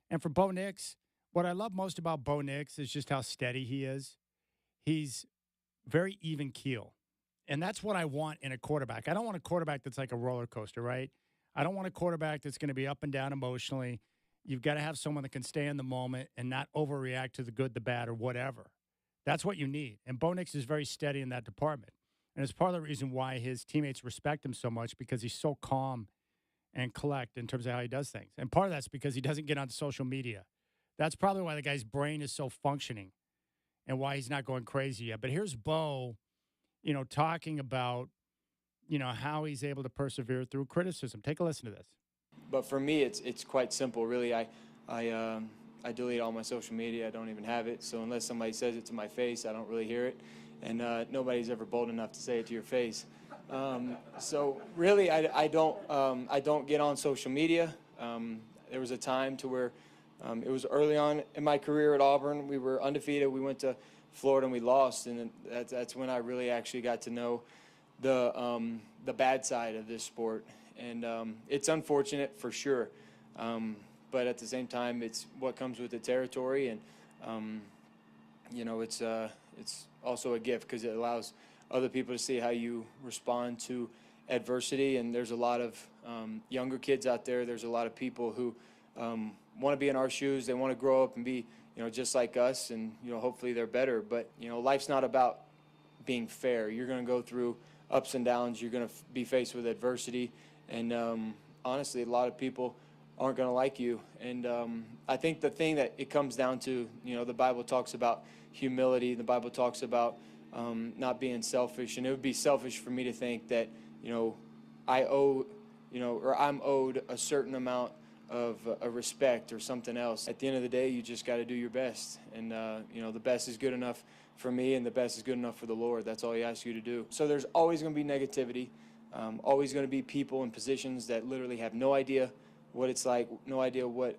And for Bo Nix, what I love most about Bo Nix is just how steady he is. He's very even keel. And that's what I want in a quarterback. I don't want a quarterback that's like a roller coaster, right? I don't want a quarterback that's going to be up and down emotionally. You've got to have someone that can stay in the moment and not overreact to the good, the bad, or whatever. That's what you need. And Bo Nix is very steady in that department. And it's part of the reason why his teammates respect him so much because he's so calm and collect in terms of how he does things. And part of that's because he doesn't get on social media. That's probably why the guy's brain is so functioning and why he's not going crazy yet. But here's Bo. talking about, how he's able to persevere through criticism. Take a listen to this. But for me, it's quite simple, really. I delete all my social media. I don't even have it. So unless somebody says it to my face, I don't really hear it. And nobody's ever bold enough to say it to your face. So really, I don't get on social media. There was a time to where it was early on in my career at Auburn. We were undefeated. We went to Florida and we lost, and that's when I really actually got to know the bad side of this sport. And it's unfortunate for sure, but at the same time, it's what comes with the territory, and it's also a gift because it allows other people to see how you respond to adversity. And there's a lot of younger kids out there. There's a lot of people who want to be in our shoes. They want to grow up and be, just like us, and hopefully they're better. But life's not about being fair. You're going to go through ups and downs. You're going to be faced with adversity, and honestly, a lot of people aren't going to like you. And I think the thing that it comes down to, the Bible talks about humility. The Bible talks about not being selfish, and it would be selfish for me to think that I owe, or I'm owed a certain amount of a respect or something else. At the end of the day, you just got to do your best, and the best is good enough for me, and the best is good enough for the Lord. That's all He asks you to do. So there's always going to be negativity, always going to be people in positions that literally have no idea what it's like, no idea what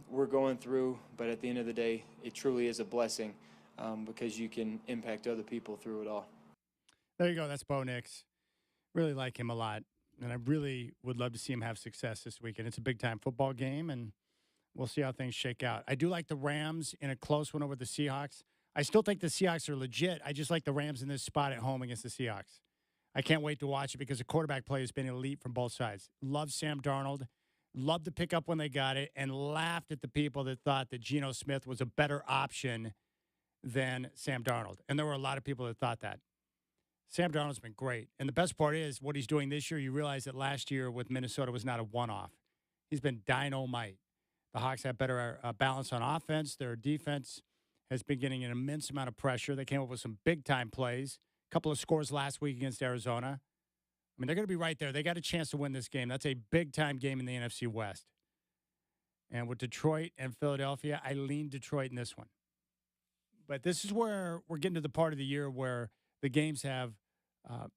we're going through. But at the end of the day, it truly is a blessing because you can impact other people through it all. There you go. That's Bo Nix. Really like him a lot. And I really would love to see him have success this weekend. It's a big-time football game, and we'll see how things shake out. I do like the Rams in a close one over the Seahawks. I still think the Seahawks are legit. I just like the Rams in this spot at home against the Seahawks. I can't wait to watch it because the quarterback play has been elite from both sides. Love Sam Darnold. Loved to pick up when they got it, and laughed at the people that thought that Geno Smith was a better option than Sam Darnold. And there were a lot of people that thought that. Sam Darnold's been great. And the best part is what he's doing this year. You realize that last year with Minnesota was not a one-off. He's been dynamite. The Hawks have better balance on offense. Their defense has been getting an immense amount of pressure. They came up with some big-time plays. A couple of scores last week against Arizona. I mean, they're going to be right there. They got a chance to win this game. That's a big-time game in the NFC West. And with Detroit and Philadelphia, I lean Detroit in this one. But this is where we're getting to the part of the year where the games have a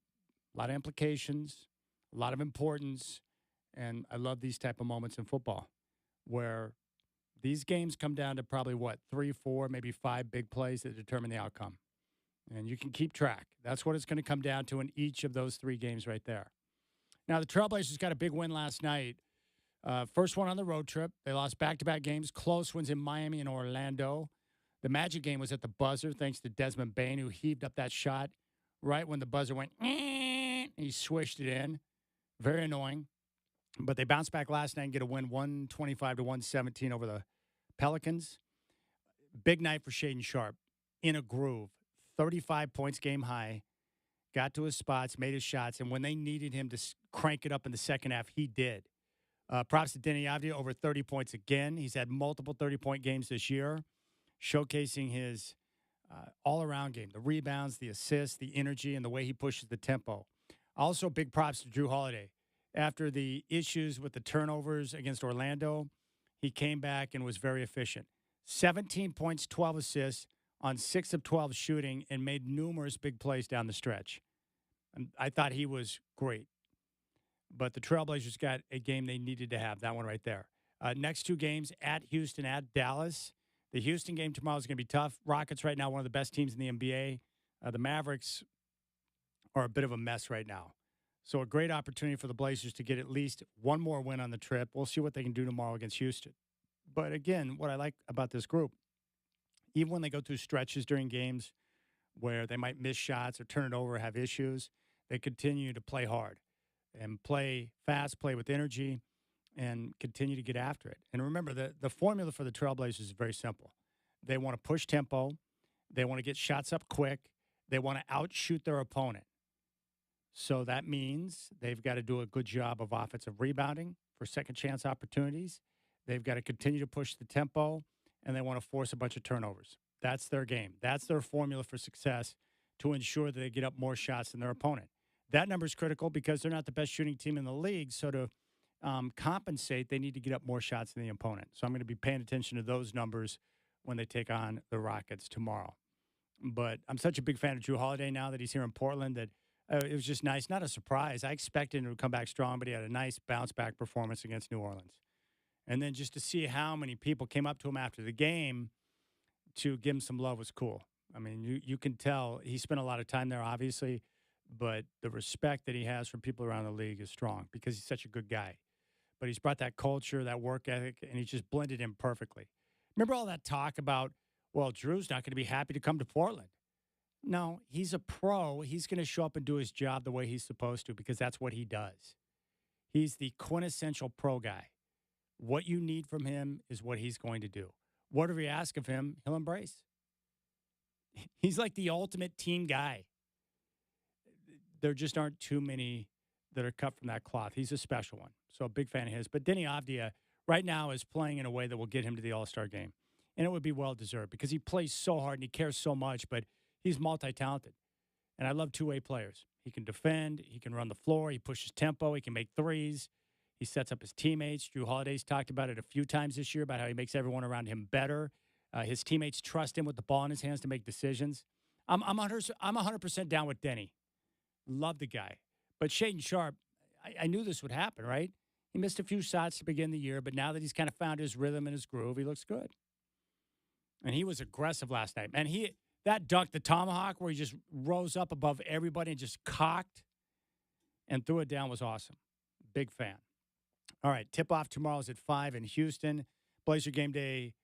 lot of implications, a lot of importance, and I love these type of moments in football where these games come down to probably, 3, 4, maybe 5 big plays that determine the outcome. And you can keep track. That's what it's going to come down to in each of those 3 games right there. Now, the Trailblazers got a big win last night. First one on the road trip. They lost back-to-back games, close ones in Miami and Orlando. The Magic game was at the buzzer thanks to Desmond Bane, who heaved up that shot right when the buzzer went, and he swished it in. Very annoying. But they bounced back last night and get a win 125-117 over the Pelicans. Big night for Shaden Sharp. In a groove. 35 points game high. Got to his spots, made his shots, and when they needed him to crank it up in the second half, he did. Props to Denny Avdia, over 30 points again. He's had multiple 30-point games this year, showcasing his all-around game, the rebounds, the assists, the energy, and the way he pushes the tempo. Also, big props to Drew Holiday. After the issues with the turnovers against Orlando, he came back and was very efficient. 17 points, 12 assists on 6 of 12 shooting, and made numerous big plays down the stretch. And I thought he was great. But the Trailblazers got a game they needed to have, that one right there. Next 2 games, at Houston, at Dallas. The Houston game tomorrow is going to be tough. Rockets right now, one of the best teams in the NBA. The Mavericks are a bit of a mess right now. So a great opportunity for the Blazers to get at least one more win on the trip. We'll see what they can do tomorrow against Houston. But again, what I like about this group, even when they go through stretches during games where they might miss shots or turn it over or have issues, they continue to play hard and play fast, play with energy, and continue to get after it. And remember, the formula for the Trailblazers is very simple. They want to push tempo. They want to get shots up quick. They want to outshoot their opponent. So that means they've got to do a good job of offensive rebounding for second chance opportunities. They've got to continue to push the tempo, and they want to force a bunch of turnovers. That's their game. That's their formula for success to ensure that they get up more shots than their opponent. That number is critical because they're not the best shooting team in the league. So to compensate, they need to get up more shots than the opponent. So I'm going to be paying attention to those numbers when they take on the Rockets tomorrow. But I'm such a big fan of Drew Holiday now that he's here in Portland that it was just nice. Not a surprise. I expected him to come back strong, but he had a nice bounce-back performance against New Orleans. And then just to see how many people came up to him after the game to give him some love was cool. I mean, you can tell he spent a lot of time there, obviously, but the respect that he has from people around the league is strong because he's such a good guy. But he's brought that culture, that work ethic, and he just blended in perfectly. Remember all that talk about, well, Drew's not going to be happy to come to Portland. No, he's a pro. He's going to show up and do his job the way he's supposed to because that's what he does. He's the quintessential pro guy. What you need from him is what he's going to do. Whatever you ask of him, he'll embrace. He's like the ultimate team guy. There just aren't too many that are cut from that cloth. He's a special one. So a big fan of his. But Denny Avdia right now is playing in a way that will get him to the All-Star game. And it would be well-deserved because he plays so hard and he cares so much, but he's multi-talented. And I love two-way players. He can defend. He can run the floor. He pushes tempo. He can make threes. He sets up his teammates. Drew Holiday's talked about it a few times this year about how he makes everyone around him better. His teammates trust him with the ball in his hands to make decisions. I'm 100% down with Denny. Love the guy. But Shaedon Sharpe, I knew this would happen, right? He missed a few shots to begin the year, but now that he's kind of found his rhythm and his groove, he looks good. And he was aggressive last night. Man, that dunk, the tomahawk, where he just rose up above everybody and just cocked and threw it down was awesome. Big fan. All right, tip-off tomorrow is at 5 in Houston. Blazer Game Day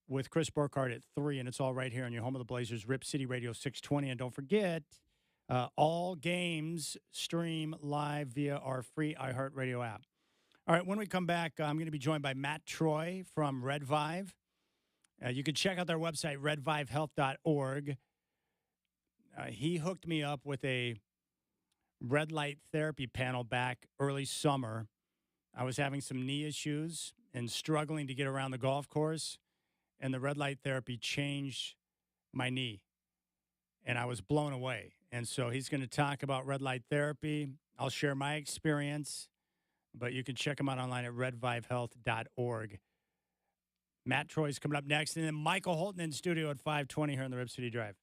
with Chris Burkhardt at 3, and it's all right here on your home of the Blazers, Rip City Radio 620. And don't forget, all games stream live via our free iHeartRadio app. All right, when we come back, I'm going to be joined by Matt Troy from Red Vive. You can check out their website, redvivehealth.org. He hooked me up with a red light therapy panel back early summer. I was having some knee issues and struggling to get around the golf course, and the red light therapy changed my knee, and I was blown away. And so he's going to talk about red light therapy. I'll share my experience, but you can check him out online at redvivehealth.org. Matt Troy's coming up next, and then Michael Holton in studio at 5:20 here on the Rip City Drive.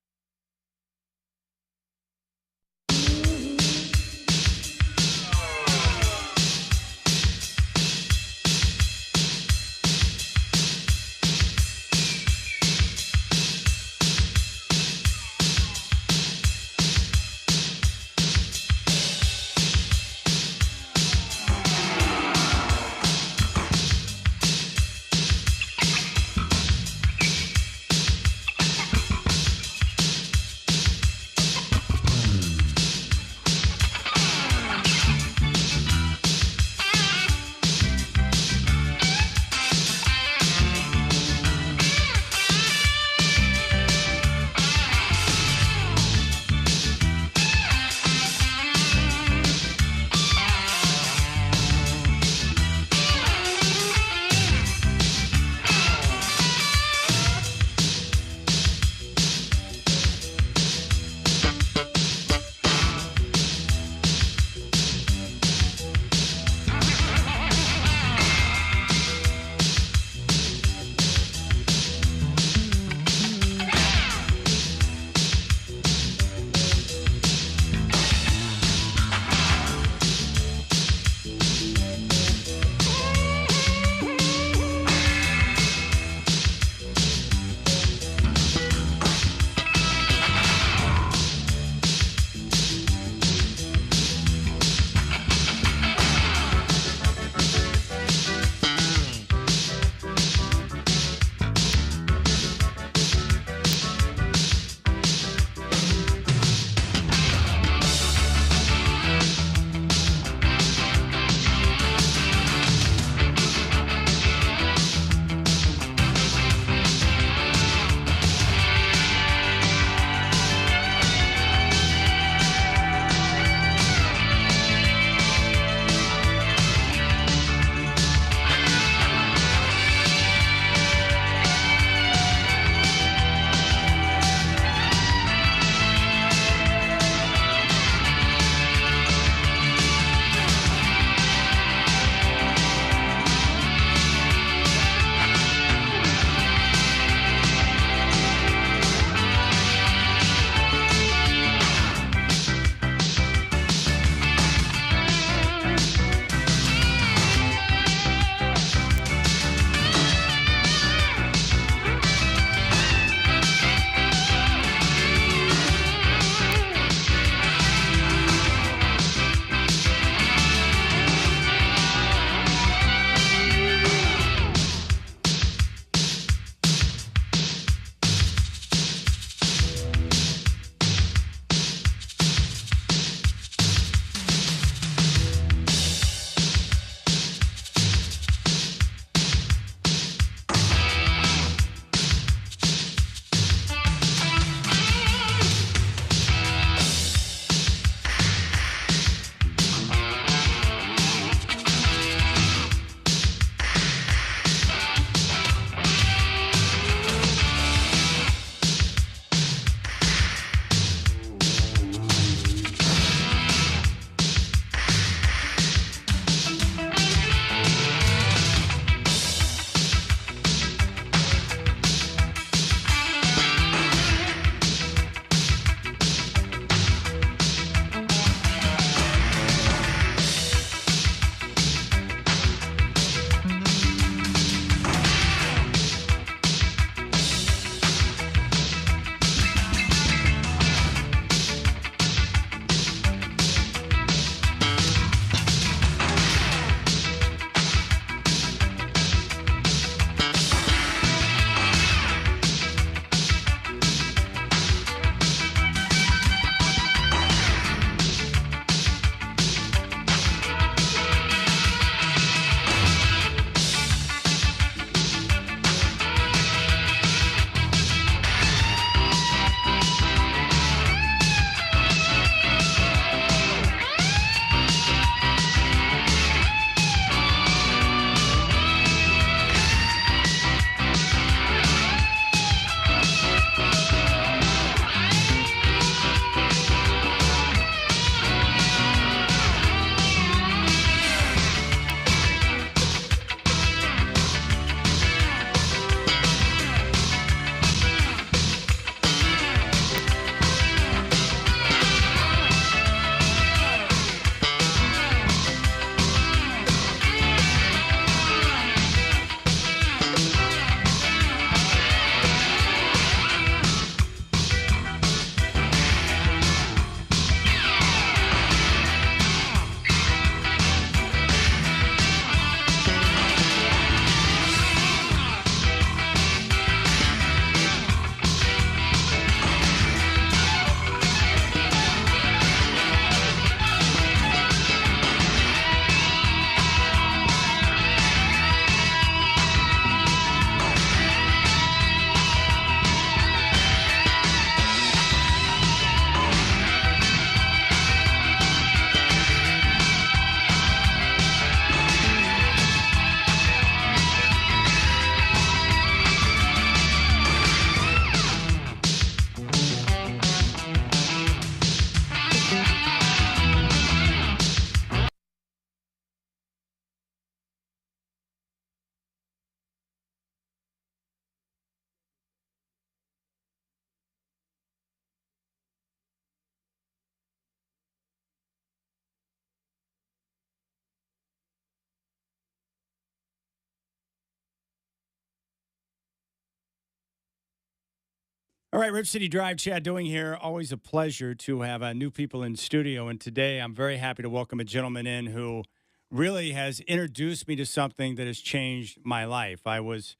All right, Rip City Drive, Chad Doing here. Always a pleasure to have new people in studio. And today I'm very happy to welcome a gentleman in who really has introduced me to something that has changed my life. I was,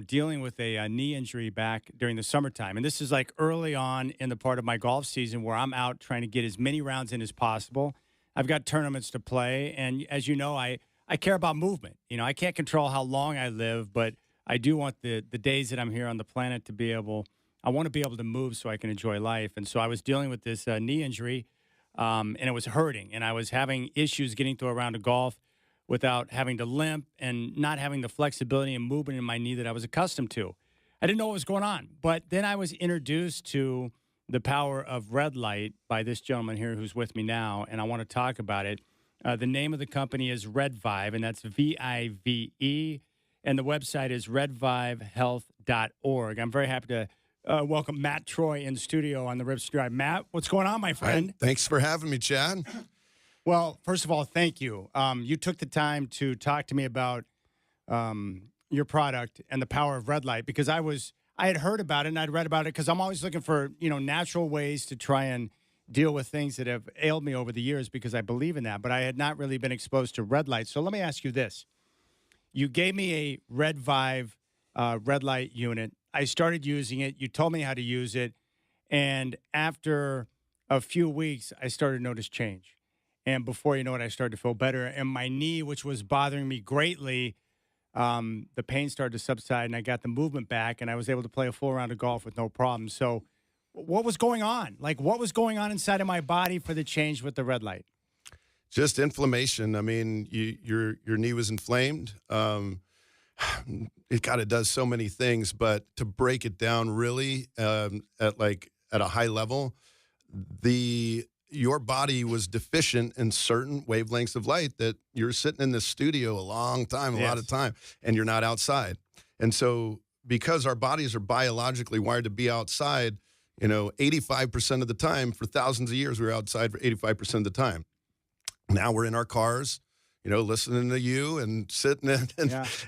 dealing with a knee injury back during the summertime. And this is like early on in the part of my golf season where I'm out trying to get as many rounds in as possible. I've got tournaments to play. And as you know, I care about movement. I can't control how long I live, but I do want the days that I'm here on the planet to be able – I want to be able to move so I can enjoy life. And so I was dealing with this knee injury, and it was hurting. And I was having issues getting through a round of golf without having to limp and not having the flexibility and movement in my knee that I was accustomed to. I didn't know what was going on. But then I was introduced to the power of red light by this gentleman here who's with me now, and I want to talk about it. The name of the company is RedVive, and that's VIVE, and the website is redvivehealth.org. I'm very happy to welcome Matt Troy in studio on the Rip City Drive. Matt, what's going on, my friend? Right. Thanks for having me, Chad. Well, first of all, thank you. You took the time to talk to me about your product and the power of red light because I had heard about it and I'd read about it because I'm always looking for natural ways to try and deal with things that have ailed me over the years because I believe in that. But I had not really been exposed to red light. So let me ask you this: you gave me a RedVive red light unit. I started using it. You told me how to use it. And after a few weeks, I started to notice change. And before you know it, I started to feel better. And my knee, which was bothering me greatly, the pain started to subside and I got the movement back and I was able to play a full round of golf with no problem. So what was going on? Like, what was going on inside of my body for the change with the red light? Just inflammation. I mean, your knee was inflamed. It does so many things, but to break it down really at a high level, your body was deficient in certain wavelengths of light that you're sitting in the studio a long time, a lot of time, and you're not outside. And so because our bodies are biologically wired to be outside, 85% of the time for thousands of years, we were outside for 85% of the time. Now we're in our cars, listening to you and sitting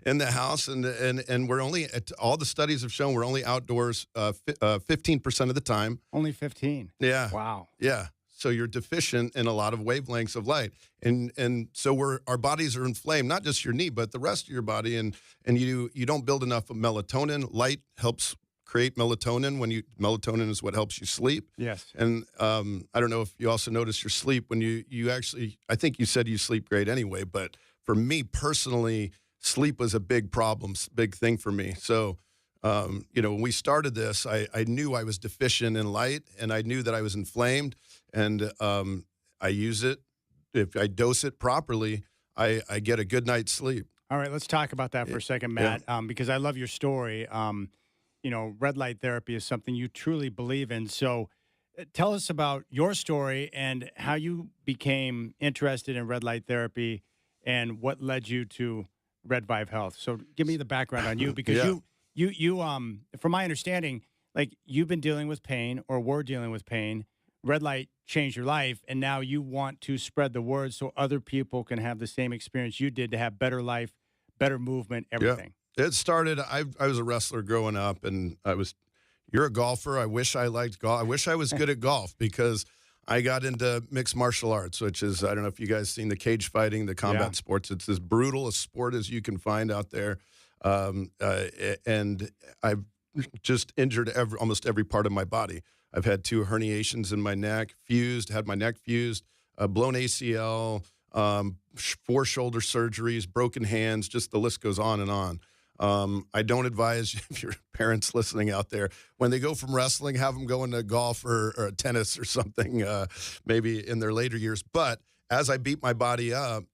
in the house. And we're only, all the studies have shown we're only outdoors 15% of the time. Only 15? Yeah. Wow. Yeah. So you're deficient in a lot of wavelengths of light. And so our bodies are inflamed, not just your knee, but the rest of your body. And you don't build enough of melatonin. Light helps create melatonin. Melatonin is what helps you sleep. Yes. And I don't know if you also notice your sleep when you actually, I think you said you sleep great anyway, but for me personally, sleep was a big problem, big thing for me. So, when we started this, I knew I was deficient in light and I knew that I was inflamed and I use it. If I dose it properly, I get a good night's sleep. All right, let's talk about that for a second, Matt, because I love your story. Red light therapy is something you truly believe in. So tell us about your story and how you became interested in red light therapy and what led you to RedVive Health. So give me the background on you because you from my understanding, like you've been dealing with pain or were dealing with pain. Red light changed your life, and now you want to spread the word so other people can have the same experience you did to have better life, better movement, everything. It started, I was a wrestler growing up, and you're a golfer. I wish I liked golf. I wish I was good at golf because I got into mixed martial arts, which is, I don't know if you guys seen the cage fighting, the combat sports. It's as brutal a sport as you can find out there. And I've just injured almost every part of my body. I've had 2 herniations in my neck, had my neck fused, blown ACL, 4 shoulder surgeries, broken hands, just the list goes on and on. I don't advise if your parents listening out there, when they go from wrestling, have them go into golf or tennis or something, maybe in their later years. But as I beat my body up,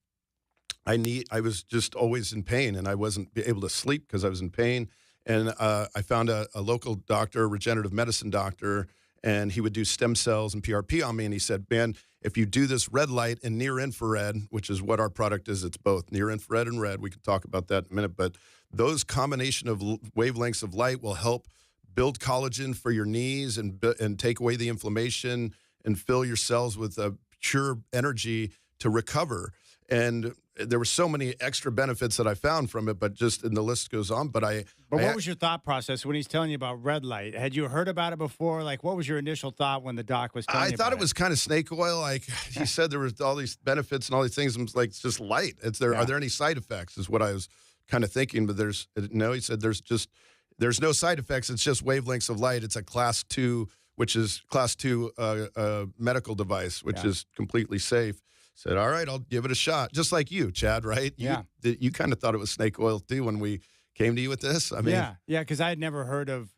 I was just always in pain, and I wasn't able to sleep because I was in pain. And I found a local doctor, a regenerative medicine doctor, and he would do stem cells and PRP on me. And he said, man, if you do this red light and near infrared, which is what our product is, it's both near infrared and red. We can talk about that in a minute. But those combination of wavelengths of light will help build collagen for your knees and take away the inflammation and fill your cells with pure energy to recover. And there were so many extra benefits that I found from it, but just and the list goes on. But what was your thought process when he's telling you about red light? Had you heard about it before? Like, what was your initial thought when the doc was telling you about it? I thought it was kind of snake oil. Like he said, there was all these benefits and all these things. I was like, it's just light. Are there any side effects? Is what I was kind of thinking. But no. He said there's no side effects. It's just wavelengths of light. It's a class 2, which is class 2 medical device, which is completely safe. Said, all right, I'll give it a shot. Just like you, Chad, right? Yeah. You kind of thought it was snake oil too when we came to you with this. I mean, yeah, because I had never heard of,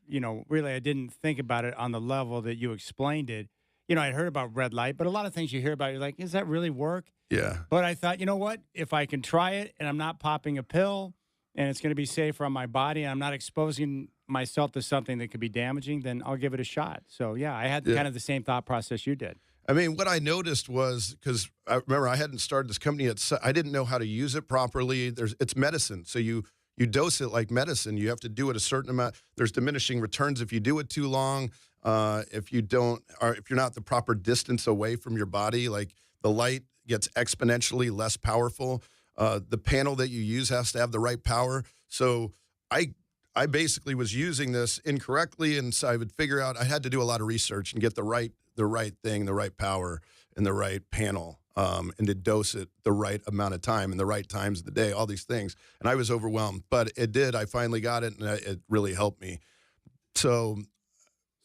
really I didn't think about it on the level that you explained it. I'd heard about red light, but a lot of things you hear about, you're like, does that really work? Yeah. But I thought, you know what? If I can try it and I'm not popping a pill and it's going to be safer on my body and I'm not exposing myself to something that could be damaging, then I'll give it a shot. So, yeah, I had kind of the same thought process you did. I mean, what I noticed was, because I remember I hadn't started this company yet, so I didn't know how to use it properly. It's medicine, so you dose it like medicine. You have to do it a certain amount. There's diminishing returns if you do it too long. If you're not the proper distance away from your body, like the light gets exponentially less powerful. The panel that you use has to have the right power. So I basically was using this incorrectly, and so I would figure out I had to do a lot of research and get the right thing, the right power, and the right panel, and to dose it the right amount of time and the right times of the day, all these things. And I was overwhelmed, but it did. I finally got it, and it really helped me. So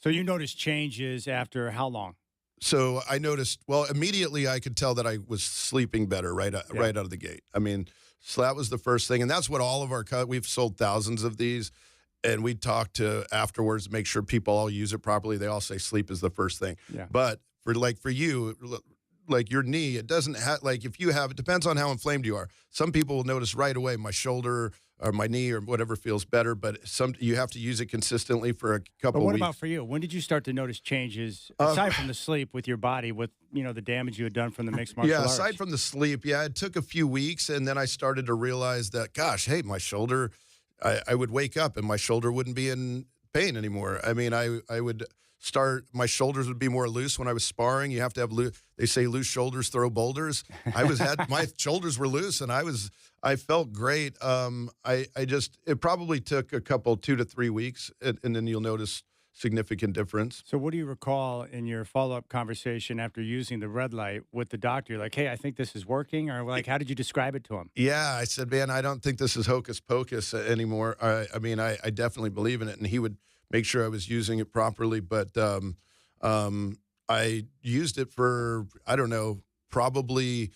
you noticed changes after how long? So I noticed, well, immediately I could tell that I was sleeping better right out of the gate. I mean, so that was the first thing. And that's what all of we've sold thousands of these. And we talk to afterwards to make sure people all use it properly. They all say sleep is the first thing. Yeah. But for you, like your knee, it doesn't have, like if you have, it depends on how inflamed you are. Some people will notice right away my shoulder or my knee or whatever feels better, but you have to use it consistently for a couple of weeks. But what about for you? When did you start to notice changes, aside from the sleep with your body, with the damage you had done from the mixed martial arts? Yeah, aside from the sleep, it took a few weeks, and then I started to realize that, gosh, hey, my shoulder, I would wake up and my shoulder wouldn't be in pain anymore. I mean, I would start, my shoulders would be more loose when I was sparring. You have to have they say loose shoulders throw boulders. My shoulders were loose, and I felt great. It probably took a couple, 2 to 3 weeks, and then you'll notice significant difference. So what do you recall in your follow-up conversation after using the red light with the doctor? You're like, hey, I think this is working, or like, how did you describe it to him? Yeah, I said, man, I don't think this is hocus pocus anymore. I mean, I definitely believe in it, and he would make sure I was using it properly. But I used it for, I don't know, probably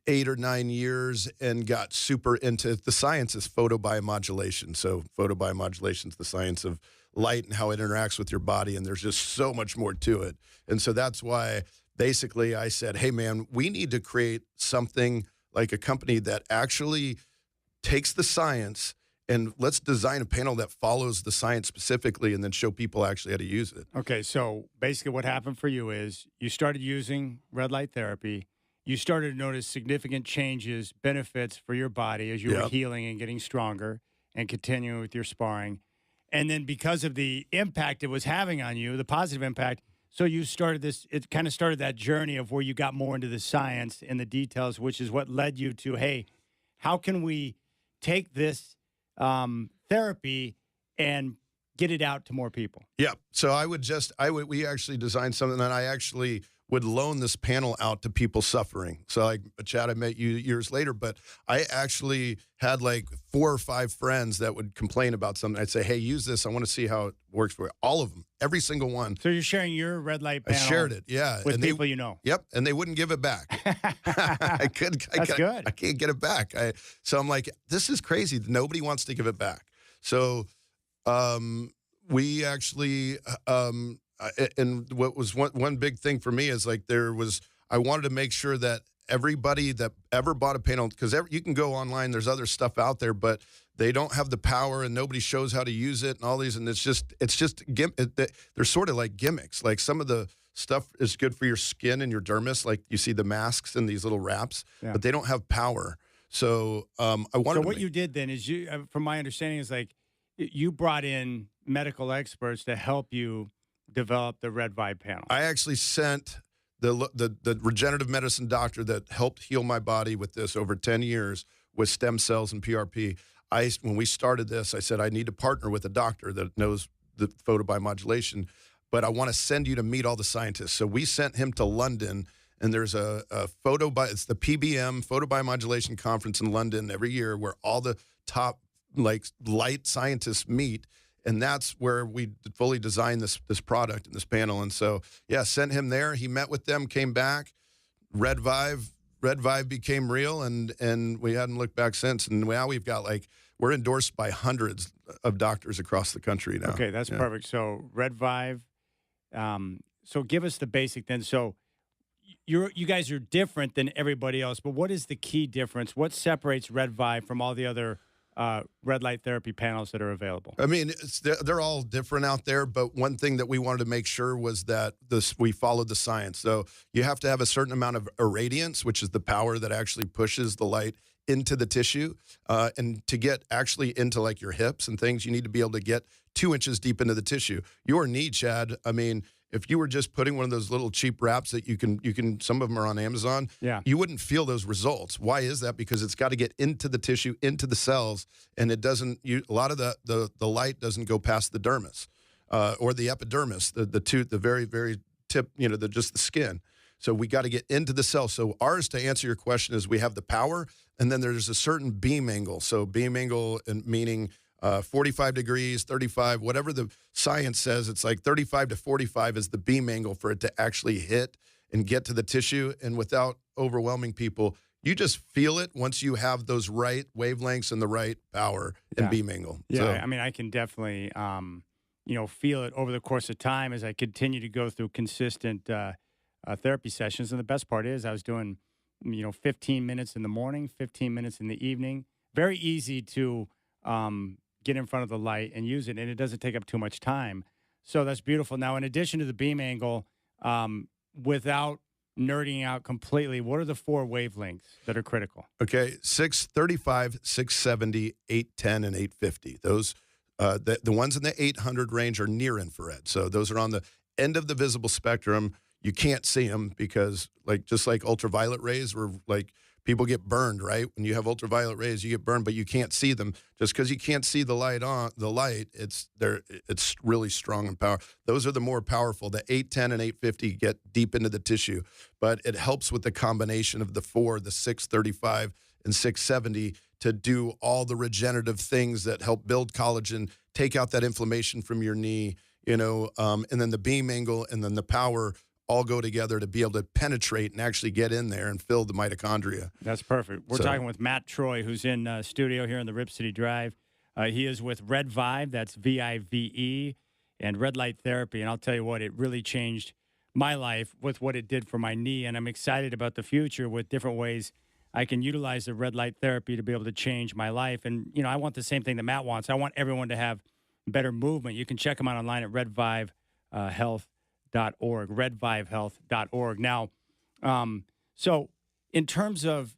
8 or 9 years, and got super into the science is photobiomodulation. So photobiomodulation is the science of light and how it interacts with your body, and there's just so much more to it. And so that's why basically I said, hey, man, we need to create something like a company that actually takes the science, and let's design a panel that follows the science specifically and then show people actually how to use it. Okay, so basically what happened for you is you started using red light therapy. You started to notice significant changes, benefits for your body as you were healing and getting stronger and continuing with your sparring. And then because of the impact it was having on you, the positive impact, so you started it kind of started that journey of where you got more into the science and the details, which is what led you to, hey, how can we take this therapy and get it out to more people? Yeah. So we actually designed something that I actually would loan this panel out to people suffering. So like, Chad, I met you years later, but I actually had like 4 or 5 friends that would complain about something. I'd say, hey, use this. I want to see how it works for you. All of them, every single one. So you're sharing your red light panel. I shared it, yeah. With people you know. Yep, and they wouldn't give it back. That's good. I can't get it back. So I'm like, this is crazy. Nobody wants to give it back. So we actually... and what was one big thing for me is like I wanted to make sure that everybody that ever bought a panel, because you can go online, there's other stuff out there, but they don't have the power and nobody shows how to use it and all these, and they're sort of like gimmicks. Like some of the stuff is good for your skin and your dermis, like you see the masks and these little wraps, but they don't have power. So I wanted. So what you did then is from my understanding, is like you brought in medical experts to help you develop the red vibe panel. I actually sent the regenerative medicine doctor that helped heal my body with this over 10 years with stem cells and PRP. When we started this, I said, I need to partner with a doctor that knows the photobiomodulation, but I want to send you to meet all the scientists. So we sent him to London, and there's it's the PBM, Photobiomodulation Conference in London every year where all the top light scientists meet. And that's where we fully designed this product and this panel. And so, yeah, sent him there. He met with them, came back. Red Vive became real, and we hadn't looked back since. And now we've got we're endorsed by hundreds of doctors across the country now. Okay, that's perfect. So Red Vive. So give us the basic then. So you guys are different than everybody else, but what is the key difference? What separates Red Vive from all the other red light therapy panels that are available? I mean, they're all different out there, but one thing that we wanted to make sure was that we followed the science. So you have to have a certain amount of irradiance, which is the power that actually pushes the light into the tissue. And to get actually into your hips and things, you need to be able to get 2 inches deep into the tissue. Your knee, Chad, I mean, if you were just putting one of those little cheap wraps that you can, some of them are on Amazon, you wouldn't feel those results. Why is that? Because it's got to get into the tissue, into the cells, and it doesn't. A lot of the light doesn't go past the dermis or the epidermis, the very very tip, just the skin. So we got to get into the cell. So ours, to answer your question, is we have the power, and then there's a certain beam angle. So beam angle meaning 45 degrees, 35, whatever the science says, it's 35 to 45 is the beam angle for it to actually hit and get to the tissue. And without overwhelming people, you just feel it once you have those right wavelengths and the right power and beam angle. Yeah, So, I mean, I can definitely, feel it over the course of time as I continue to go through consistent therapy sessions. And the best part is I was doing, 15 minutes in the morning, 15 minutes in the evening. Very easy to get in front of the light and use it, and it doesn't take up too much time. So that's beautiful. Now, in addition to the beam angle, without nerding out completely, what are the 4 wavelengths that are critical? okay, 635, 670, 810, and 850. Those, the ones in the 800 range are near infrared. So those are on the end of the visible spectrum. You can't see them because, just like ultraviolet rays, where people get burned, right? When you have ultraviolet rays, you get burned, but you can't see them. Just because you can't see the light, it's really strong and powerful. Those are the more powerful. The 810 and 850 get deep into the tissue, but it helps with the combination of the 4, the 635 and 670, to do all the regenerative things that help build collagen, take out that inflammation from your knee, and then the beam angle and then the power all go together to be able to penetrate and actually get in there and fill the mitochondria. That's perfect. We're talking with Matt Troy, who's in studio here in the Rip City Drive. He is with Red Vive, that's VIVE, and Red Light Therapy. And I'll tell you what, it really changed my life with what it did for my knee. And I'm excited about the future with different ways I can utilize the Red Light Therapy to be able to change my life. And, I want the same thing that Matt wants. I want everyone to have better movement. You can check them out online at redvivehealth.org, redvivehealth.org. Now, so in terms of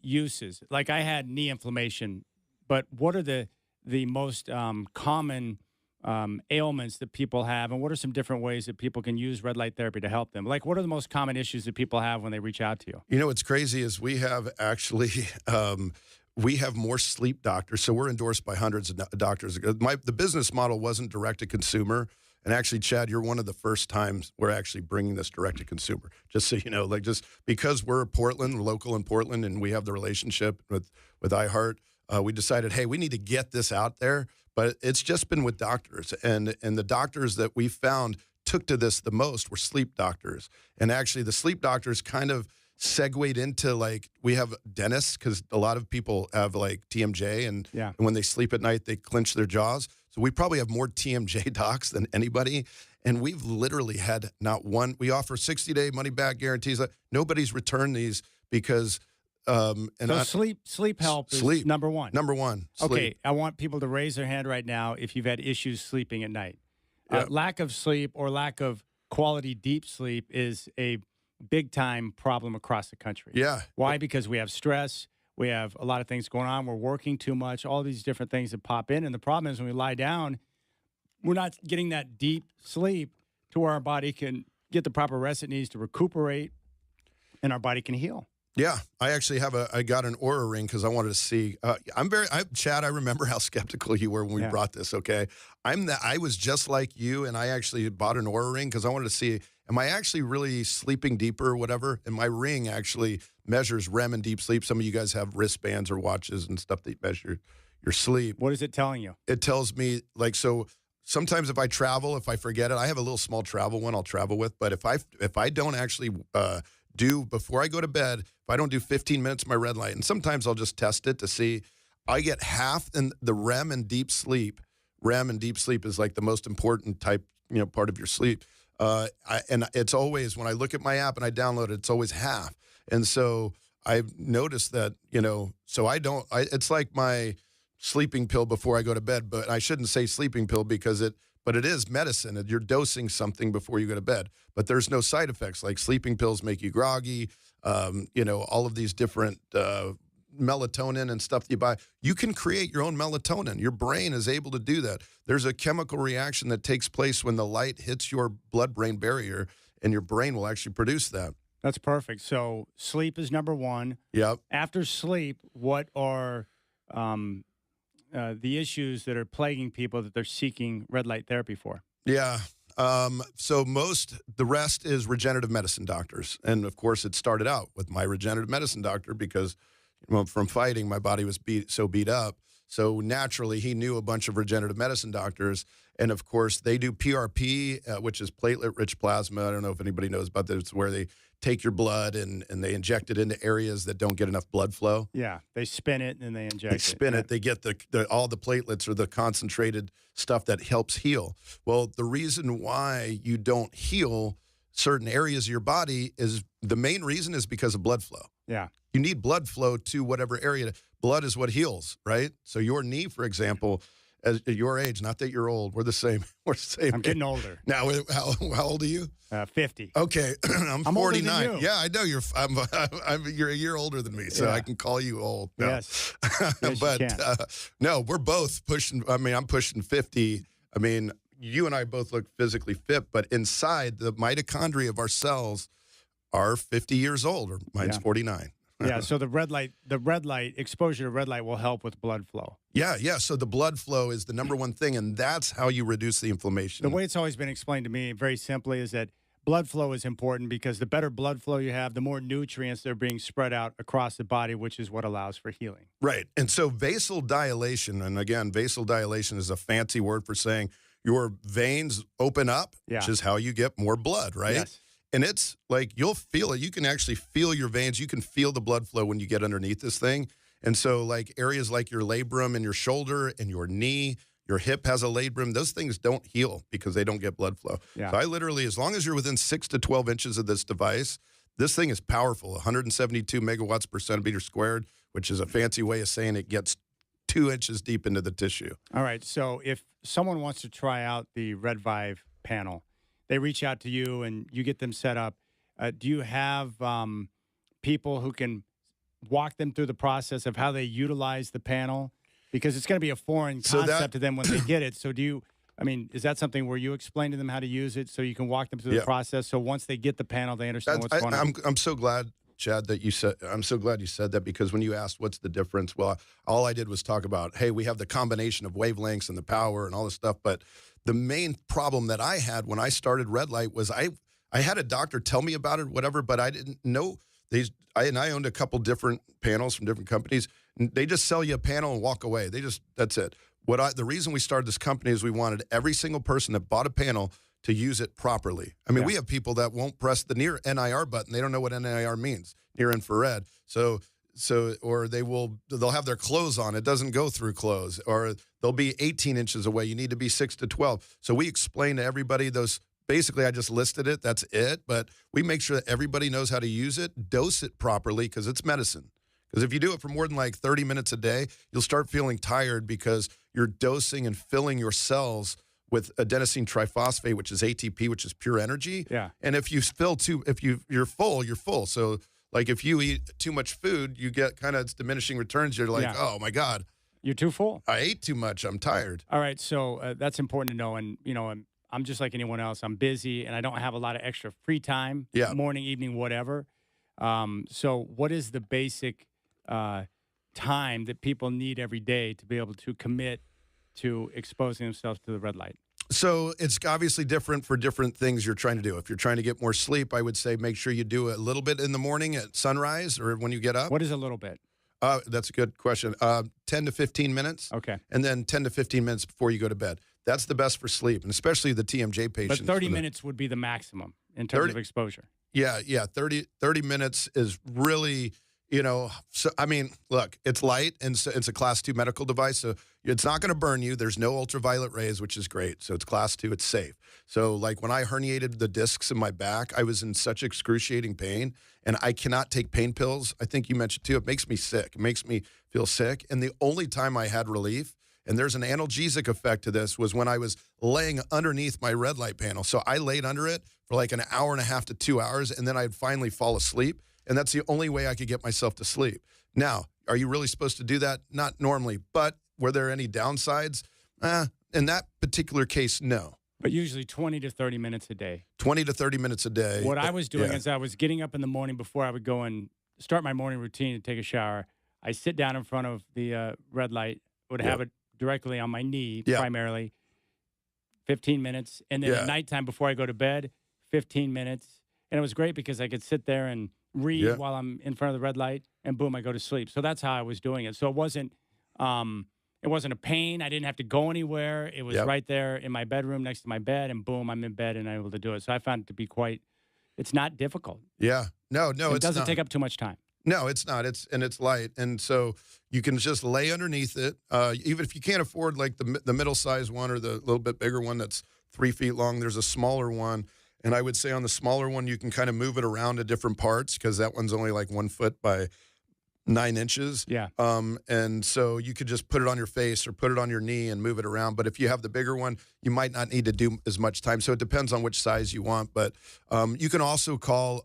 uses, I had knee inflammation, but what are the most common ailments that people have, and what are some different ways that people can use red light therapy to help them? What are the most common issues that people have when they reach out to you? What's crazy is we have actually we have more sleep doctors. So we're endorsed by hundreds of doctors. The business model wasn't direct to consumer. And actually, Chad, you're one of the first times we're actually bringing this direct to consumer. Just so you know, just because we're local in Portland, and we have the relationship with iHeart, we decided, hey, we need to get this out there. But it's just been with doctors, and the doctors that we found took to this the most were sleep doctors. And actually, the sleep doctors kind of segued into we have dentists, because a lot of people have TMJ, and when they sleep at night, they clench their jaws. So we probably have more TMJ docs than anybody. And we've literally had not one. We offer 60-day money-back guarantees. Nobody's returned these because sleep help is number one. Number one. Sleep. Okay, I want people to raise their hand right now if you've had issues sleeping at night. Lack of sleep or lack of quality deep sleep is a big-time problem across the country. Yeah. Why? Because we have stress. We have a lot of things going on. We're working too much, all these different things that pop in. And the problem is when we lie down, we're not getting that deep sleep to where our body can get the proper rest it needs to recuperate, and our body can heal. Yeah, I actually I got an Aura ring because I wanted to see. Chad, I remember how skeptical you were when we brought this. Okay, I was just like you, and I actually bought an Aura ring because I wanted to see, am I actually really sleeping deeper or whatever? And my ring actually measures REM and deep sleep. Some of you guys have wristbands or watches and stuff that measure your sleep. What is it telling you? It tells me, like, so sometimes if I travel, if I forget it, I have a little small travel one I'll travel with. But if I don't actually before I go to bed, if I don't do 15 minutes of my red light, and sometimes I'll just test it to see, I get half in the REM and deep sleep. REM and deep sleep is like the most important part of your sleep. And it's always, when I look at my app and I download it, it's always half. And so I've noticed that, so it's like my sleeping pill before I go to bed, but I shouldn't say sleeping pill because it is medicine. You're dosing something before you go to bed, but there's no side effects. Like sleeping pills make you groggy, all of these different melatonin and stuff that you buy. You can create your own melatonin. Your brain is able to do that. There's a chemical reaction that takes place when the light hits your blood-brain barrier, and your brain will actually produce that. That's perfect. So sleep is number one. Yep. After sleep, what are the issues that are plaguing people that they're seeking red light therapy for? Yeah. So the rest is regenerative medicine doctors. And of course, it started out with my regenerative medicine doctor because from fighting, my body was beat up. So naturally, he knew a bunch of regenerative medicine doctors. And of course, they do PRP, which is platelet-rich plasma. I don't know if anybody knows about this. It's where they take your blood and they inject it into areas that don't get enough blood flow. Yeah, they spin it and then they inject it. They spin it. They get all the platelets or the concentrated stuff that helps heal. Well, the reason why you don't heal certain areas of your body is the main reason is because of blood flow. Yeah. You need blood flow to whatever area. Blood is what heals, right? So your knee, for example, at your age, not that you're old, we're the same. We're the same. I'm getting older. Now, how old are you? 50. Okay, I'm 49. Older than you. Yeah, I know you're a year older than me, so I can call you old. No. Yes. But no, we're both pushing. I mean, I'm pushing 50. I mean, you and I both look physically fit, but inside the mitochondria of our cells are 50 years old, or mine's 49. Yeah, so the red light exposure to red light will help with blood flow. Yeah. So the blood flow is the number one thing, and that's how you reduce the inflammation. The way it's always been explained to me, very simply, is that blood flow is important because the better blood flow you have, the more nutrients that are being spread out across the body, which is what allows for healing. Right. And so vasodilation, and again, vasodilation is a fancy word for saying your veins open up, which is how you get more blood, right? Yes. And it's like you'll feel it. You can actually feel your veins. You can feel the blood flow when you get underneath this thing. And so like areas like your labrum and your shoulder and your knee, your hip has a labrum. Those things don't heal because they don't get blood flow. Yeah. So I literally, as long as you're within 6 to 12 inches of this device, this thing is powerful, 172 megawatts per centimeter squared, which is a fancy way of saying it gets 2 inches deep into the tissue. All right. So if someone wants to try out the Red Vive panel, they reach out to you and you get them set up. Do you have people who can walk them through the process of how they utilize the panel? Because it's going to be a foreign concept to them when they get it. So is that something where you explain to them how to use it so you can walk them through the process so once they get the panel, they understand what's going on? I'm so glad, Chad, that you said that because when you asked what's the difference, well, all I did was talk about, hey, we have the combination of wavelengths and the power and all this stuff, but the main problem that I had when I started Red Light was I had a doctor tell me about it, whatever, but I didn't know these. I owned a couple different panels from different companies. And they just sell you a panel and walk away. That's it. The reason we started this company is we wanted every single person that bought a panel to use it properly. I mean, we have people that won't press the near NIR button. They don't know what NIR means, near infrared. Or they'll have their clothes on. It doesn't go through clothes. Or they'll be 18 inches away. You need to be 6 to 12. So we explain to everybody those. Basically, I just listed it. That's it. But we make sure that everybody knows how to use it, dose it properly, because it's medicine. Because if you do it for more than like 30 minutes a day, you'll start feeling tired because you're dosing and filling your cells with adenosine triphosphate, which is ATP, which is pure energy. Yeah. And if you you're full, you're full. So like if you eat too much food, you get kind of diminishing returns. You're like, oh my God, you're too full. I ate too much. I'm tired. All right. So that's important to know. And, I'm just like anyone else. I'm busy, and I don't have a lot of extra free time, Yeah. morning, evening, whatever. So what is the basic time that people need every day to be able to commit to exposing themselves to the red light? So it's obviously different for different things you're trying to do. If you're trying to get more sleep, I would say make sure you do a little bit in the morning at sunrise or when you get up. What is a little bit? That's a good question. 10 to 15 minutes. Okay. And then 10 to 15 minutes before you go to bed. That's the best for sleep, and especially the TMJ patients. But 30 minutes would be the maximum in terms of exposure. Yeah. 30 minutes is really, so, I mean, look, it's light, and so it's a Class 2 medical device, so it's not going to burn you. There's no ultraviolet rays, which is great. So it's Class 2, it's safe. So, like, when I herniated the discs in my back, I was in such excruciating pain, and I cannot take pain pills. I think you mentioned, too, it makes me sick. It makes me feel sick, and the only time I had relief, and there's an analgesic effect to this, was when I was laying underneath my red light panel. So I laid under it for like an hour and a half to 2 hours, and then I'd finally fall asleep. And that's the only way I could get myself to sleep. Now, are you really supposed to do that? Not normally. But were there any downsides? In that particular case, no. But usually 20 to 30 minutes a day. 20 to 30 minutes a day. What I was doing is I was getting up in the morning before I would go and start my morning routine and take a shower. I sit down in front of the red light, would have it directly on my knee primarily, 15 minutes. And then at nighttime before I go to bed, 15 minutes. And it was great because I could sit there and read while I'm in front of the red light, and boom, I go to sleep. So that's how I was doing it. So it wasn't a pain. I didn't have to go anywhere. It was right there in my bedroom next to my bed, and boom, I'm in bed and I'm able to do it. So I found it to be it's not difficult. Yeah. No, it doesn't take up too much time. No, it's not. It's light, and so you can just lay underneath it. Even if you can't afford like the middle-sized one or the little bit bigger one that's 3 feet long, there's a smaller one. And I would say on the smaller one, you can kind of move it around to different parts because that one's only like 1 foot by 9 inches. Yeah. And so you could just put it on your face or put it on your knee and move it around. But if you have the bigger one, you might not need to do as much time. So it depends on which size you want. But you can also call.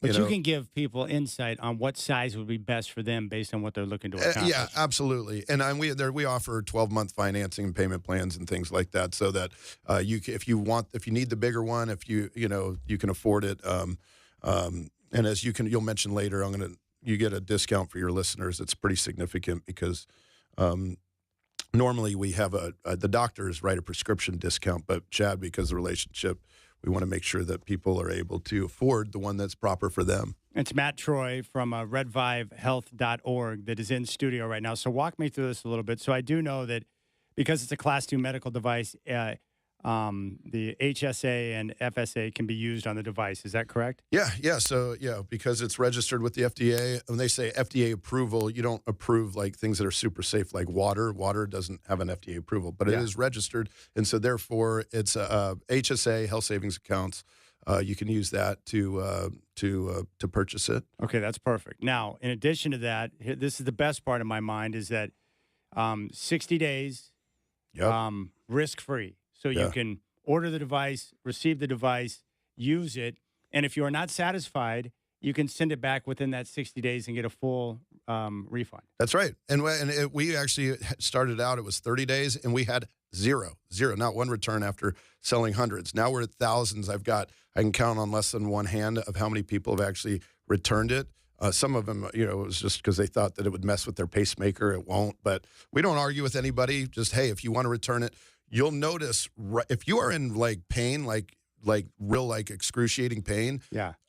You can give people insight on what size would be best for them based on what they're looking to accomplish. Yeah, absolutely. And we offer 12-month financing and payment plans and things like that, so that if you need the bigger one, if you can afford it. And as you'll mention later, you get a discount for your listeners. It's pretty significant because normally we have the doctors write a prescription discount, but Chad, because of the relationship, we want to make sure that people are able to afford the one that's proper for them. It's Matt Troy from redvivehealth.org that is in studio right now. So walk me through this a little bit. So I do know that because it's a Class 2 medical device, the HSA and FSA can be used on the device. Is that correct? Yeah. So, because it's registered with the FDA, when they say FDA approval, you don't approve like things that are super safe, like water. Water doesn't have an FDA approval, but it is registered. And so therefore it's HSA, health savings accounts. You can use that to purchase it. Okay, that's perfect. Now, in addition to that, this is the best part of my mind is that 60 days risk-free. So you can order the device, receive the device, use it, and if you are not satisfied, you can send it back within that 60 days and get a full refund. That's right. And we actually started out, it was 30 days, and we had zero, not one return after selling hundreds. Now we're at thousands. I can count on less than one hand of how many people have actually returned it. Some of them, it was just because they thought that it would mess with their pacemaker. It won't. But we don't argue with anybody. Just, hey, if you want to return it, you'll notice if you are in like pain, like real like excruciating pain,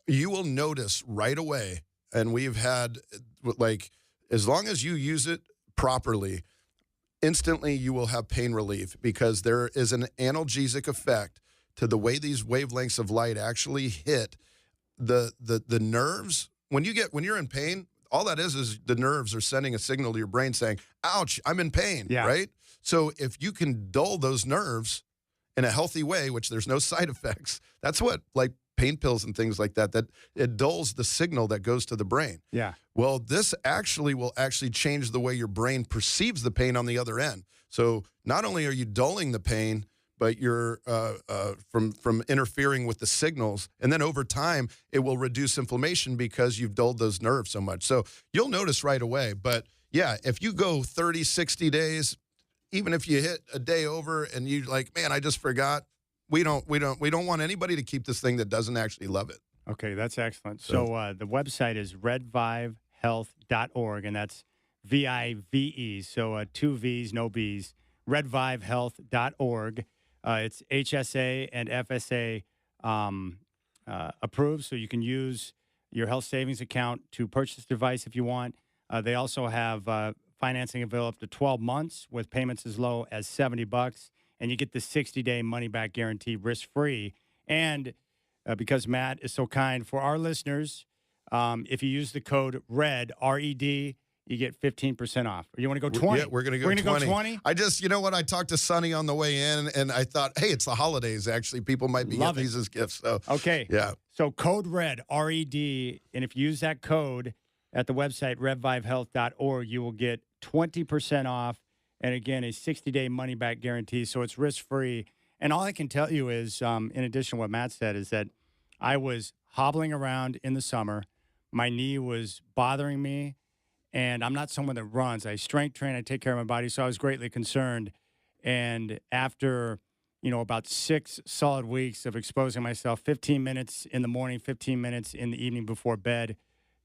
you will notice right away. And we've had like, as long as you use it properly, instantly you will have pain relief because there is an analgesic effect to the way these wavelengths of light actually hit the nerves. When you're in pain, all that is the nerves are sending a signal to your brain saying, ouch, I'm in pain, right? So if you can dull those nerves in a healthy way, which there's no side effects, that's what like pain pills and things like that it dulls the signal that goes to the brain. Yeah. Well, this will change the way your brain perceives the pain on the other end. So not only are you dulling the pain, but you're from interfering with the signals. And then over time, it will reduce inflammation because you've dulled those nerves so much. So you'll notice right away. But yeah, if you go 30, 60 days, even if you hit a day over and you like, man, I just forgot, we don't want anybody to keep this thing that doesn't actually love it. Okay, that's excellent. So the website is redvivehealth.org, and that's VIVE. So 2 V's, no B's. Redvivehealth.org. It's HSA and FSA approved, so you can use your health savings account to purchase the device if you want. They also have financing available up to 12 months with payments as low as $70, and you get the 60-day money-back guarantee risk-free. And because Matt is so kind, for our listeners, if you use the code RED, R-E-D, you get 15% off. Or you want to go 20? Yeah, we're going to go 20. I just, you know what? I talked to Sonny on the way in, and I thought, hey, it's the holidays, actually. People might be getting these as gifts. So okay. Yeah. So code RED, R-E-D, and if you use that code at the website, redvivehealth.org, you will get 20% off. And again, a 60-day money-back guarantee. So it's risk-free. And all I can tell you is, in addition to what Matt said, is that I was hobbling around in the summer. My knee was bothering me. And I'm not someone that runs. I strength train. I take care of my body. So I was greatly concerned. And after, about 6 solid weeks of exposing myself, 15 minutes in the morning, 15 minutes in the evening before bed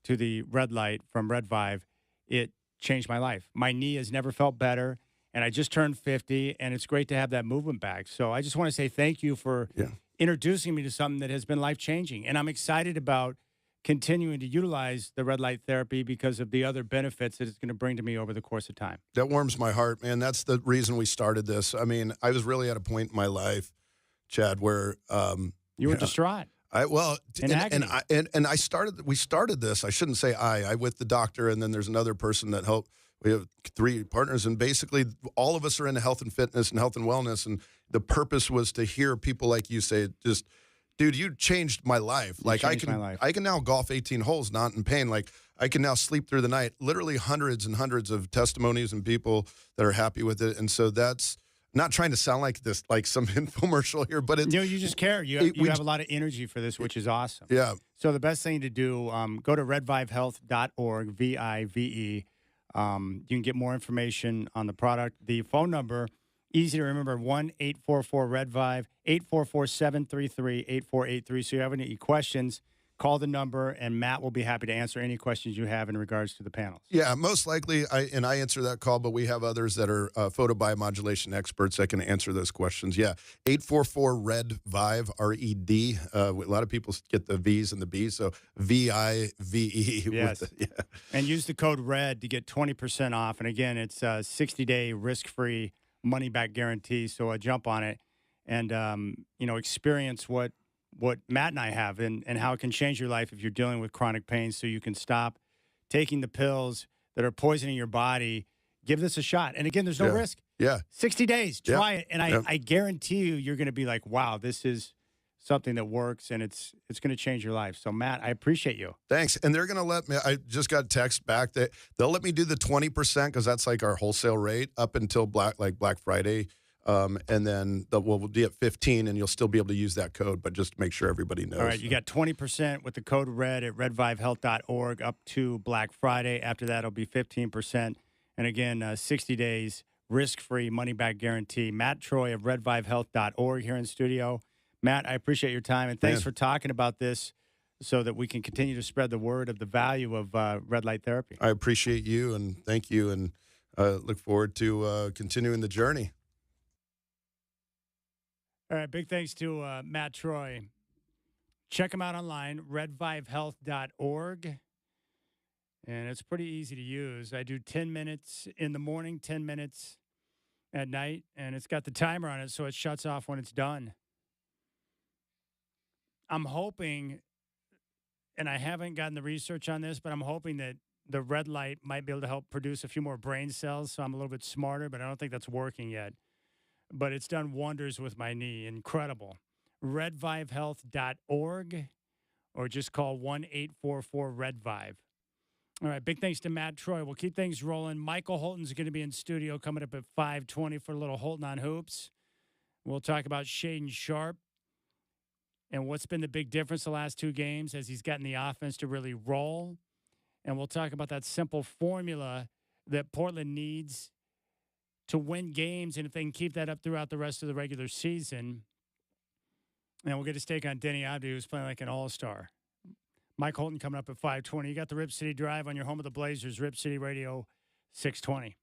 to the red light from Redvive, it changed my life. My knee has never felt better. And I just turned 50, and it's great to have that movement back. So I just want to say thank you for introducing me to something that has been life-changing. And I'm excited about continuing to utilize the red light therapy because of the other benefits that it's going to bring to me over the course of time. That warms my heart, man. That's the reason we started this. I mean, I was really at a point in my life, Chad, where you were distraught. We started this. I shouldn't say I with the doctor, and then there's another person that helped. We have 3 partners, and basically all of us are into health and fitness and health and wellness. And the purpose was to hear people like you say, just, dude, you changed my life. Like I can now golf 18 holes, not in pain. Like I can now sleep through the night. Literally hundreds and hundreds of testimonies and people that are happy with it. And so that's not trying to sound like this, like some infomercial here, but it's, you just care. You have a lot of energy for this, which is awesome. Yeah. So the best thing to do, go to redvivehealth.org, VIVE. You can get more information on the product. The phone number, easy to remember, 1-844-REDVIVE, 844-733-8483. So if you have any questions, call the number, and Matt will be happy to answer any questions you have in regards to the panels. Yeah, most likely, I answer that call, but we have others that are photobiomodulation experts that can answer those questions. Yeah, 844-RED-VIVE, R-E-D. A lot of people get the V's and the B's, so V-I-V-E. Yes, and use the code RED to get 20% off. And again, it's a 60-day risk-free money-back guarantee, so jump on it and, experience what Matt and I have and how it can change your life if you're dealing with chronic pain, so you can stop taking the pills that are poisoning your body. Give this a shot. And again, there's no risk. Yeah. 60 days. Try it. And I guarantee you're going to be like, wow, this is something that works, and it's going to change your life. So, Matt, I appreciate you. Thanks. And they're going to let me, I just got a text back that they'll let me do the 20% because that's like our wholesale rate up until Black Friday. And then we'll be at 15, and you'll still be able to use that code, but just make sure everybody knows. All right, you got 20% with the code RED at redvivehealth.org up to Black Friday. After that, it'll be 15%. And again, 60 days, risk-free, money-back guarantee. Matt Troy of redvivehealth.org here in studio. Matt, I appreciate your time, and thanks for talking about this so that we can continue to spread the word of the value of red light therapy. I appreciate you, and thank you, and look forward to continuing the journey. All right, big thanks to Matt Troy. Check him out online, redvivehealth.org. And it's pretty easy to use. I do 10 minutes in the morning, 10 minutes at night, and it's got the timer on it, so it shuts off when it's done. I'm hoping, and I haven't gotten the research on this, but I'm hoping that the red light might be able to help produce a few more brain cells so I'm a little bit smarter, but I don't think that's working yet. But it's done wonders with my knee. Incredible. redvivehealth.org, or just call 1-844-REDVIVE. All right, big thanks to Matt Troy. We'll keep things rolling. Michael Holton's going to be in studio coming up at 5:20 for a little Holton on Hoops. We'll talk about Shaden Sharp and what's been the big difference the last 2 games as he's gotten the offense to really roll. And we'll talk about that simple formula that Portland needs to win games, and if they can keep that up throughout the rest of the regular season, And we'll get a stake on Denny Abdi, who's playing like an all-star. Mike Holton coming up at 5:20. You got the Rip City Drive on your home of the Blazers, Rip City Radio 620.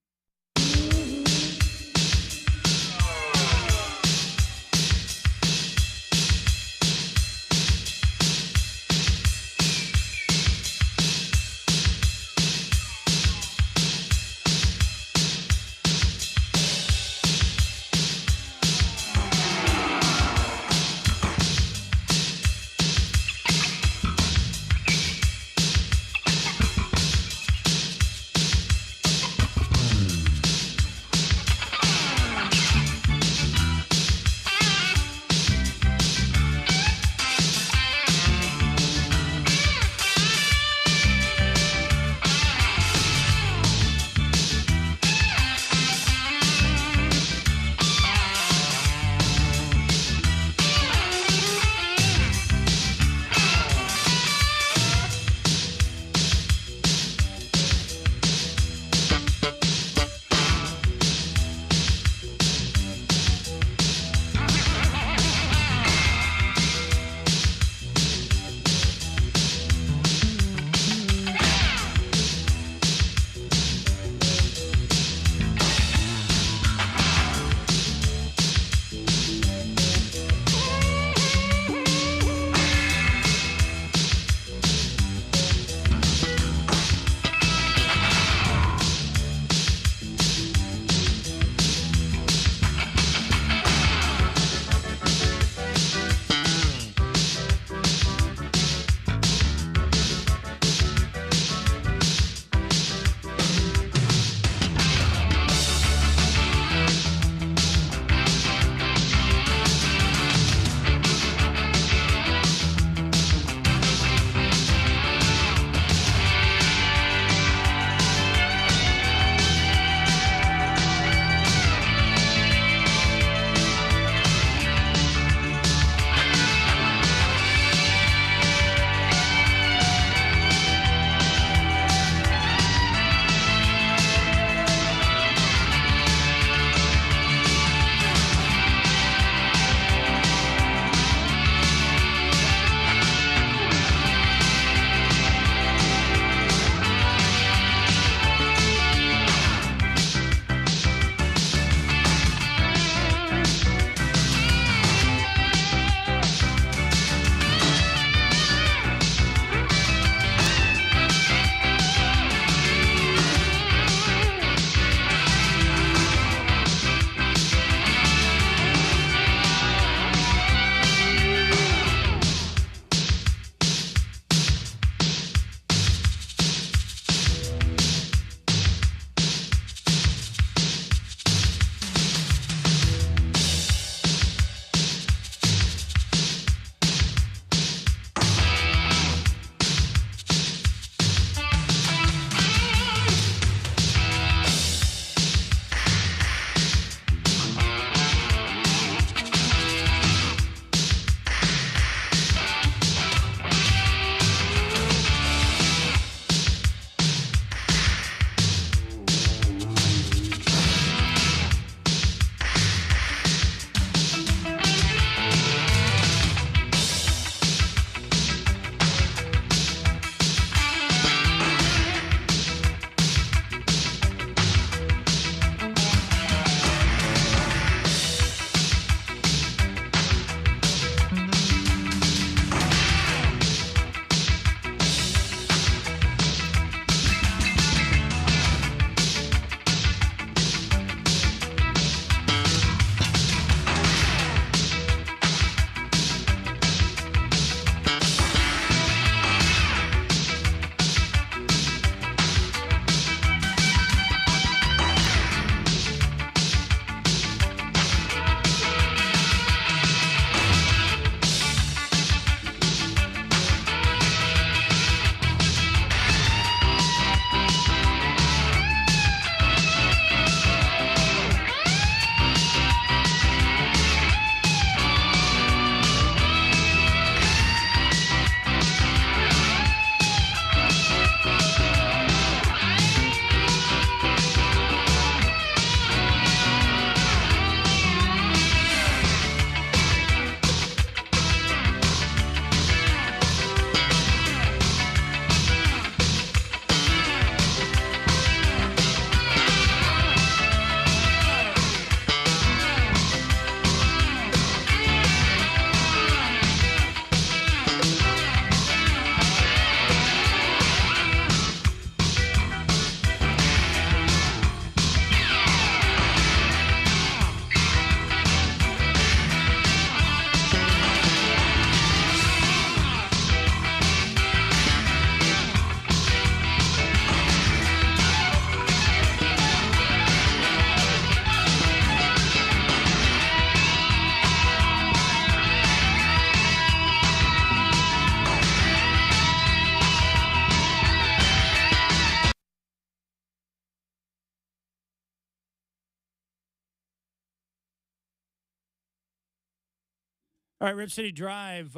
All right, Rip City Drive.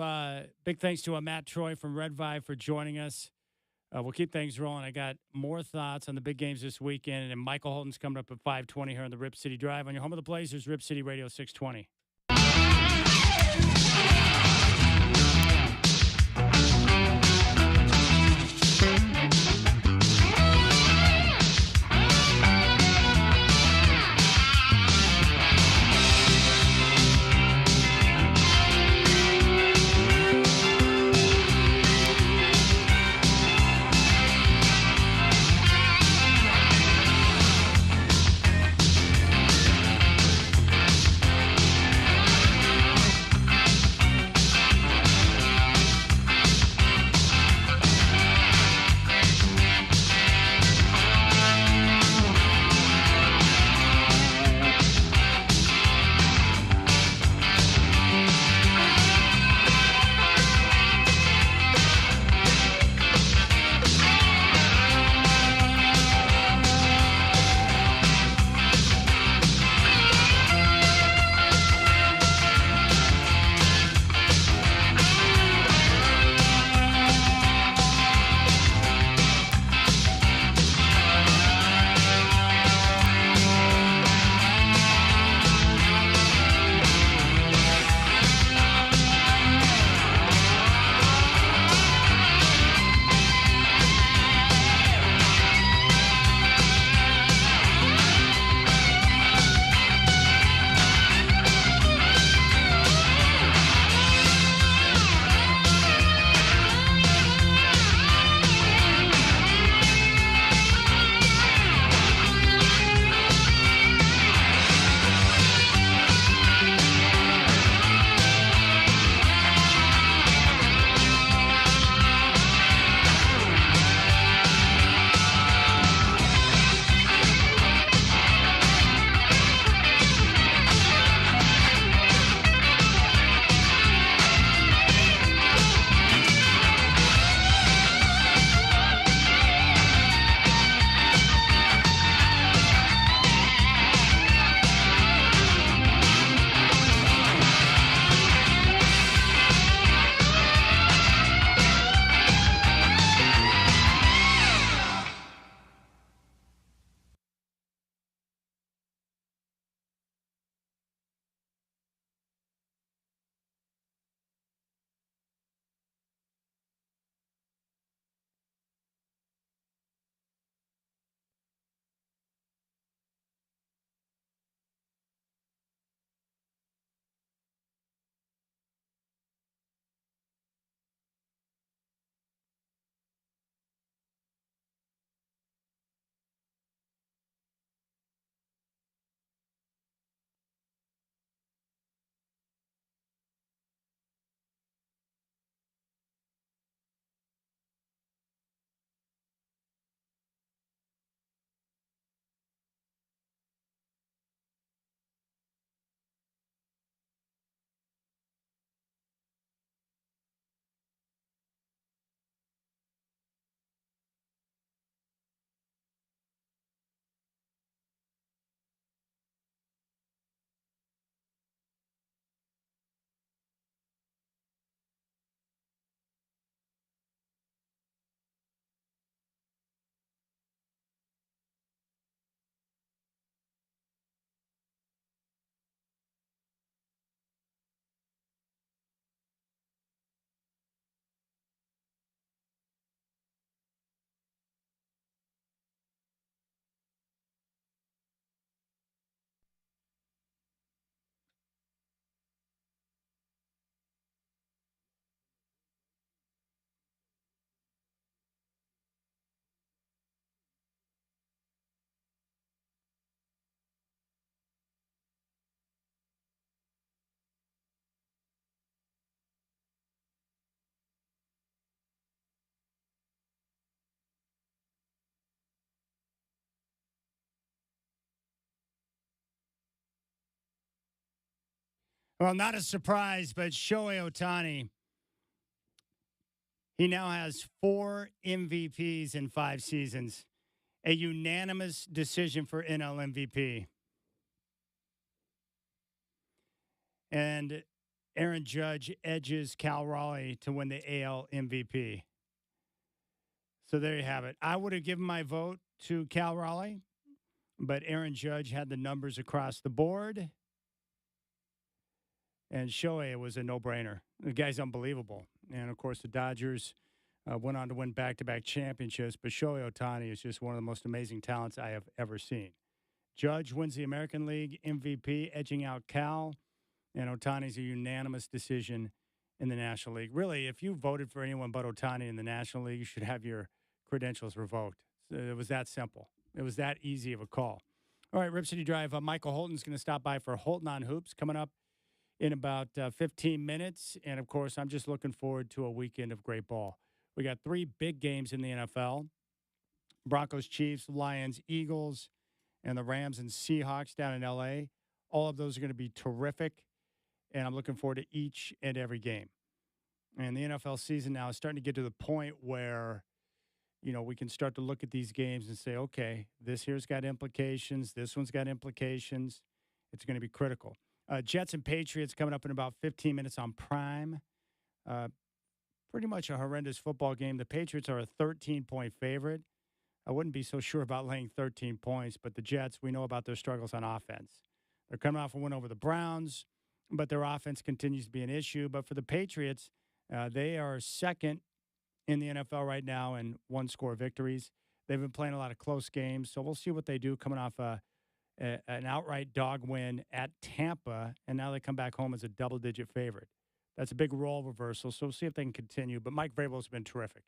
Big thanks to Matt Troy from Red Vibe for joining us. We'll keep things rolling. I got more thoughts on the big games this weekend, and Michael Holton's coming up at 5:20 here on the Rip City Drive on your home of the Blazers, Rip City Radio 620. Well, not a surprise, but Shohei Ohtani, he now has 4 MVPs in 5 seasons, a unanimous decision for NL MVP. And Aaron Judge edges Cal Raleigh to win the AL MVP. So there you have it. I would have given my vote to Cal Raleigh, but Aaron Judge had the numbers across the board. And Shohei was a no-brainer. The guy's unbelievable. And, of course, the Dodgers went on to win back-to-back championships, but Shohei Ohtani is just one of the most amazing talents I have ever seen. Judge wins the American League MVP, edging out Cal, and Ohtani's a unanimous decision in the National League. Really, if you voted for anyone but Ohtani in the National League, you should have your credentials revoked. So it was that simple. It was that easy of a call. All right, Rip City Drive. Michael Holton's going to stop by for Holton on Hoops coming up in about 15 minutes. And, of course, I'm just looking forward to a weekend of great ball. We got 3 big games in the NFL. Broncos, Chiefs, Lions, Eagles, and the Rams and Seahawks down in L.A. All of those are going to be terrific, and I'm looking forward to each and every game. And the NFL season now is starting to get to the point where, you know, we can start to look at these games and say, okay, this here's got implications. This one's got implications. It's going to be critical. Jets and Patriots coming up in about 15 minutes on Prime. Pretty much a horrendous football game. The Patriots are a 13-point favorite. I wouldn't be so sure about laying 13 points, but the Jets, we know about their struggles on offense. They're coming off a win over the Browns, but their offense continues to be an issue. But for the Patriots, they are second in the NFL right now in one-score victories. They've been playing a lot of close games, so we'll see what they do coming off an outright dog win at Tampa, and now they come back home as a double-digit favorite. That's a big role reversal, so we'll see if they can continue. But Mike Vrabel's been terrific,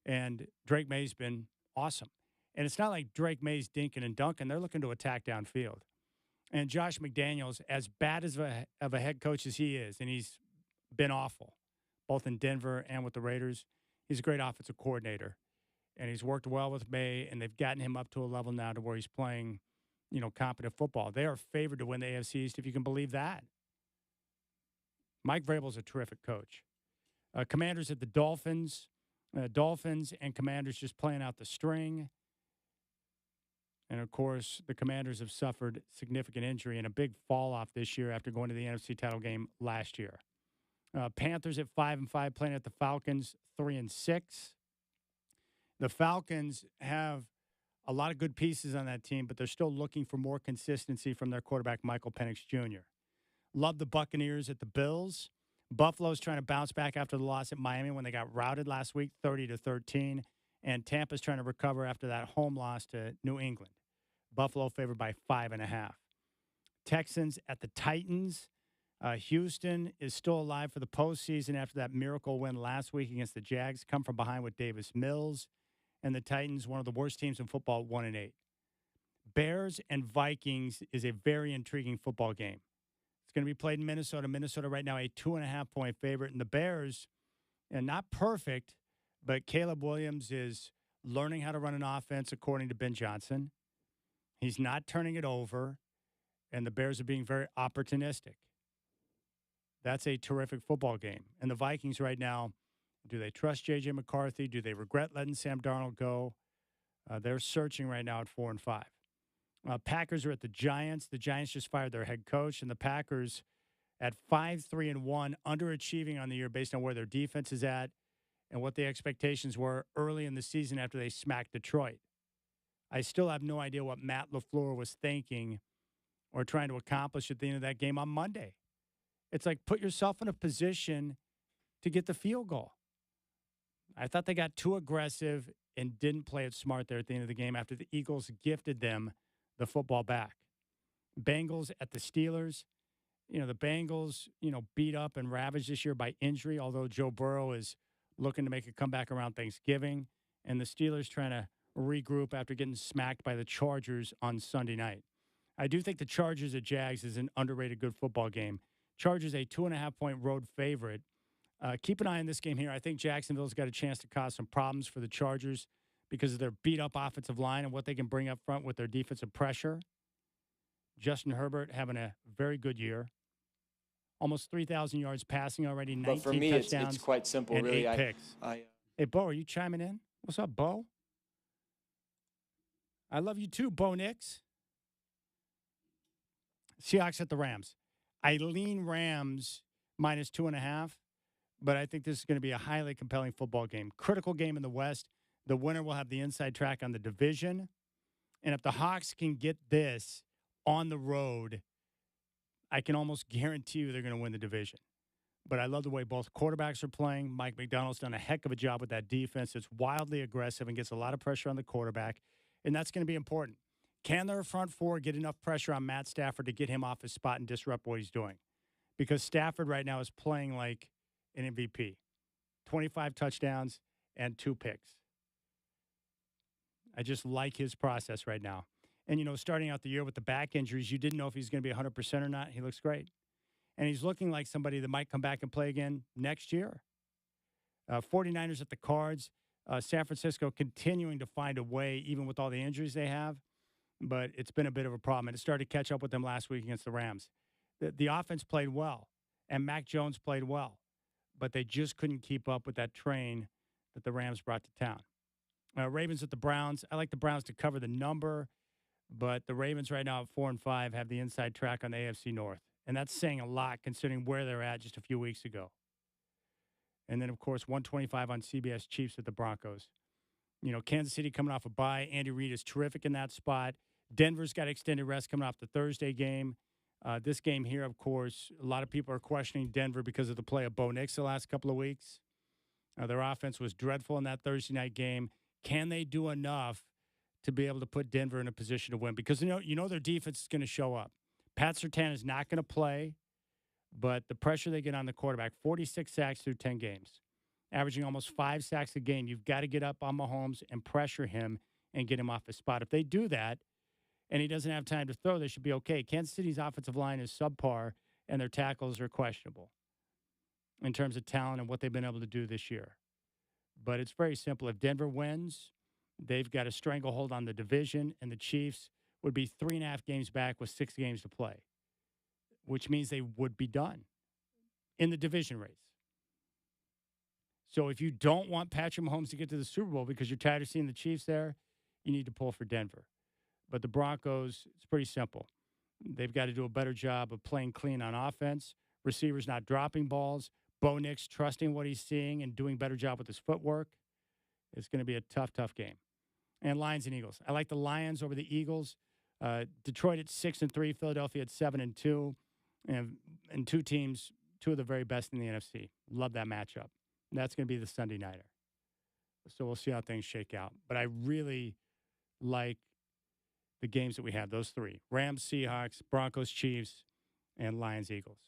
and Drake May's been awesome. And it's not like Drake May's dinking and dunking. They're looking to attack downfield. And Josh McDaniels, as bad as of a head coach as he is, and he's been awful, both in Denver and with the Raiders, he's a great offensive coordinator. And he's worked well with May, and they've gotten him up to a level now to where he's playing, you know, competent football. They are favored to win the AFC East, if you can believe that. Mike Vrabel's a terrific coach. Commanders at the Dolphins. Dolphins and Commanders just playing out the string. And, of course, the Commanders have suffered significant injury and a big fall-off this year after going to the NFC title game last year. Panthers at 5-5 playing at the Falcons 3-6. The Falcons have a lot of good pieces on that team, but they're still looking for more consistency from their quarterback, Michael Penix Jr. Love the Buccaneers at the Bills. Buffalo's trying to bounce back after the loss at Miami when they got routed last week, 30-13. And Tampa's trying to recover after that home loss to New England. Buffalo favored by 5.5. Texans at the Titans. Houston is still alive for the postseason after that miracle win last week against the Jags. Come from behind with Davis Mills. And the Titans, one of the worst teams in football, 1-8. Bears and Vikings is a very intriguing football game. It's going to be played in Minnesota. Minnesota right now a 2.5-point favorite. And the Bears, and not perfect, but Caleb Williams is learning how to run an offense according to Ben Johnson. He's not turning it over, and the Bears are being very opportunistic. That's a terrific football game. And the Vikings right now, do they trust J.J. McCarthy? Do they regret letting Sam Darnold go? They're searching right now at 4-5. Packers are at the Giants. The Giants just fired their head coach, and the Packers at 5-3-1, underachieving on the year based on where their defense is at and what the expectations were early in the season after they smacked Detroit. I still have no idea what Matt LaFleur was thinking or trying to accomplish at the end of that game on Monday. It's like put yourself in a position to get the field goal. I thought they got too aggressive and didn't play it smart there at the end of the game after the Eagles gifted them the football back. Bengals at the Steelers. You know, the Bengals, beat up and ravaged this year by injury, although Joe Burrow is looking to make a comeback around Thanksgiving. And the Steelers trying to regroup after getting smacked by the Chargers on Sunday night. I do think the Chargers at Jags is an underrated good football game. Chargers a 2.5-point road favorite. Keep an eye on this game here. I think Jacksonville's got a chance to cause some problems for the Chargers because of their beat-up offensive line and what they can bring up front with their defensive pressure. Justin Herbert having a very good year. Almost 3,000 yards passing already, 19 but for me, touchdowns it's quite simple, and really. 8 picks. Hey, Bo, are you chiming in? What's up, Bo? I love you too, Bo Nix. Seahawks at the Rams. I lean Rams minus 2.5. But I think this is going to be a highly compelling football game. Critical game in the West. The winner will have the inside track on the division. And if the Hawks can get this on the road, I can almost guarantee you they're going to win the division. But I love the way both quarterbacks are playing. Mike McDonald's done a heck of a job with that defense. It's wildly aggressive and gets a lot of pressure on the quarterback. And that's going to be important. Can their front four get enough pressure on Matt Stafford to get him off his spot and disrupt what he's doing? Because Stafford right now is playing like an MVP. 25 touchdowns and 2 picks. I just like his process right now. And, starting out the year with the back injuries, you didn't know if he's going to be 100% or not. He looks great. And he's looking like somebody that might come back and play again next year. 49ers at the Cards. San Francisco continuing to find a way, even with all the injuries they have. But it's been a bit of a problem. And it started to catch up with them last week against the Rams. The offense played well, and Mac Jones played well. But they just couldn't keep up with that train that the Rams brought to town. Ravens at the Browns. I like the Browns to cover the number, but the Ravens right now at 4-5 have the inside track on the AFC North. And that's saying a lot considering where they're at just a few weeks ago. And then, of course, 125 on CBS, Chiefs at the Broncos. Kansas City coming off a bye. Andy Reid is terrific in that spot. Denver's got extended rest coming off the Thursday game. This game here, of course, a lot of people are questioning Denver because of the play of Bo Nix the last couple of weeks. Their offense was dreadful in that Thursday night game. Can they do enough to be able to put Denver in a position to win? Because, their defense is going to show up. Pat Surtain is not going to play, but the pressure they get on the quarterback, 46 sacks through 10 games, averaging almost 5 sacks a game. You've got to get up on Mahomes and pressure him and get him off his spot. If they do that and he doesn't have time to throw, they should be okay. Kansas City's offensive line is subpar, and their tackles are questionable in terms of talent and what they've been able to do this year. But it's very simple. If Denver wins, they've got a stranglehold on the division, and the Chiefs would be 3.5 games back with 6 games to play, which means they would be done in the division race. So if you don't want Patrick Mahomes to get to the Super Bowl because you're tired of seeing the Chiefs there, you need to pull for Denver. But the Broncos, it's pretty simple. They've got to do a better job of playing clean on offense, receivers not dropping balls, Bo Nix trusting what he's seeing and doing a better job with his footwork. It's going to be a tough, tough game. And Lions and Eagles. I like the Lions over the Eagles. Detroit at 6-3, Philadelphia at 7-2, and two teams, two of the very best in the NFC. Love that matchup. And that's going to be the Sunday nighter. So we'll see how things shake out. But I really like the games that we have, those three: Rams, Seahawks, Broncos, Chiefs, and Lions, Eagles.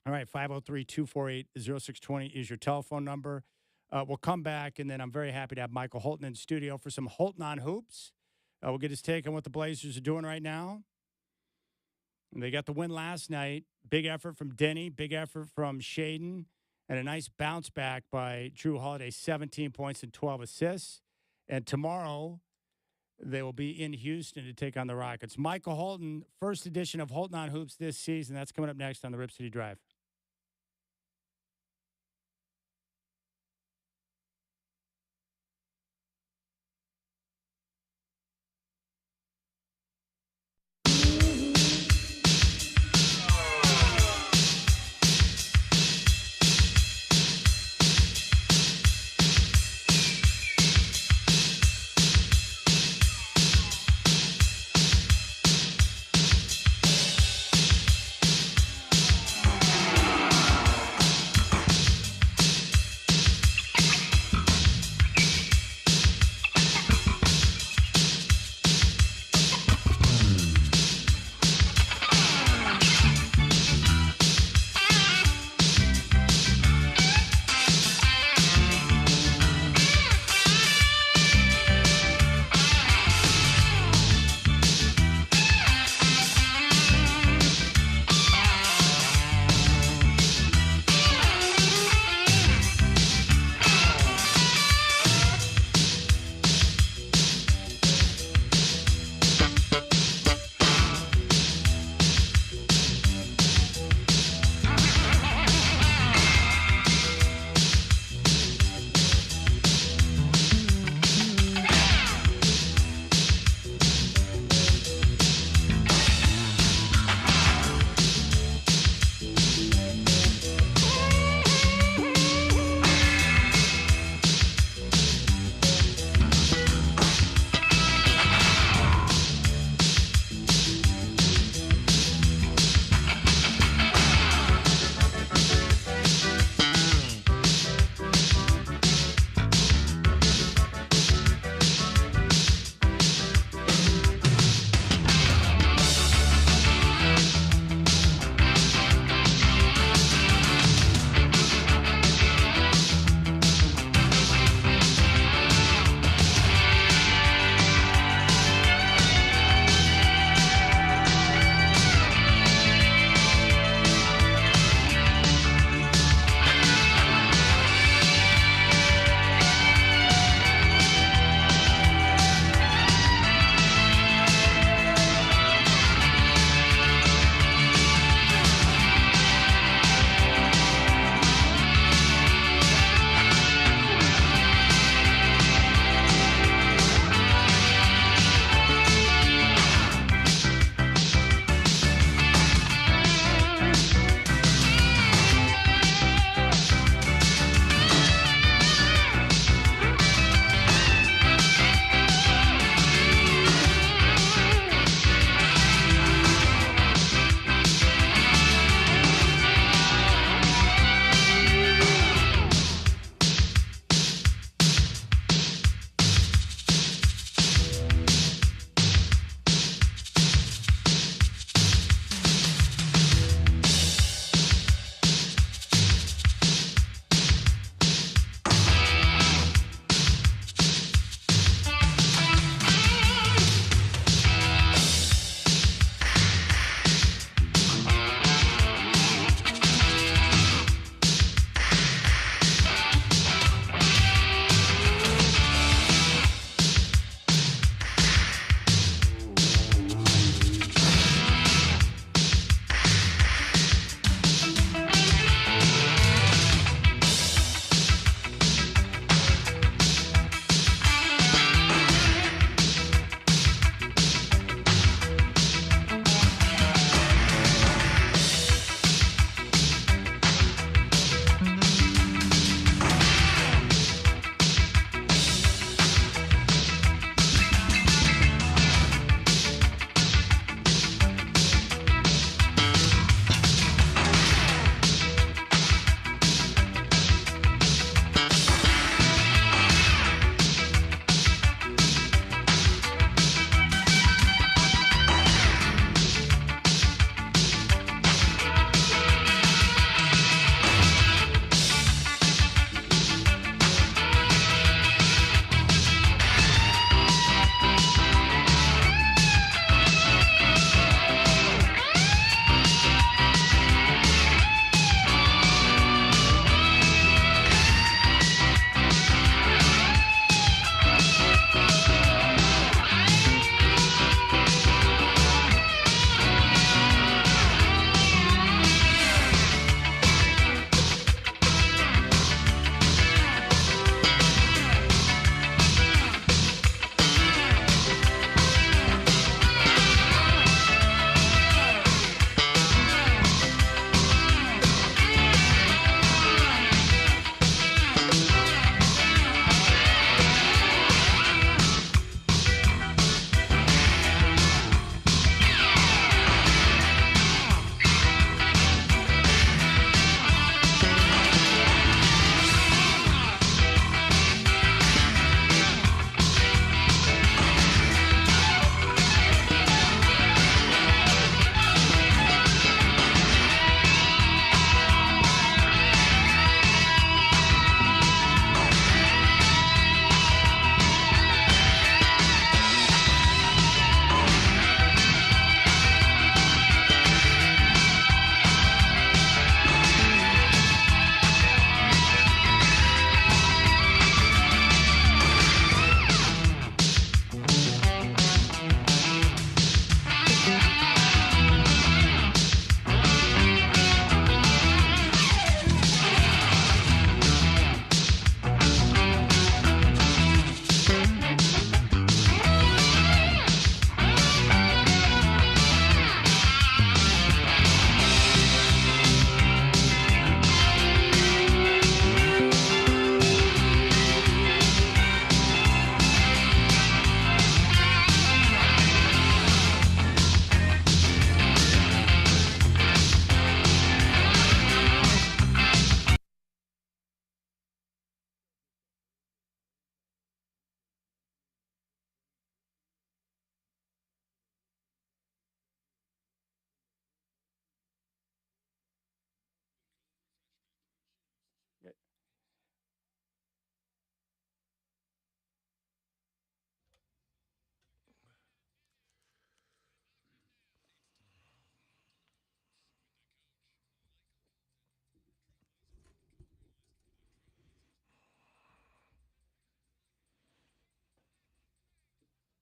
All right, 503-248-0620 is your telephone number. We'll come back, and then I'm very happy to have Michael Holton in the studio for some Holton on Hoops. We'll get his take on what the Blazers are doing right now. And they got the win last night. Big effort from Denny, big effort from Shaden, and a nice bounce back by Drew Holiday, 17 points and 12 assists. And tomorrow, they will be in Houston to take on the Rockets. Michael Holton, first edition of Holton on Hoops this season. That's coming up next on the Rip City Drive.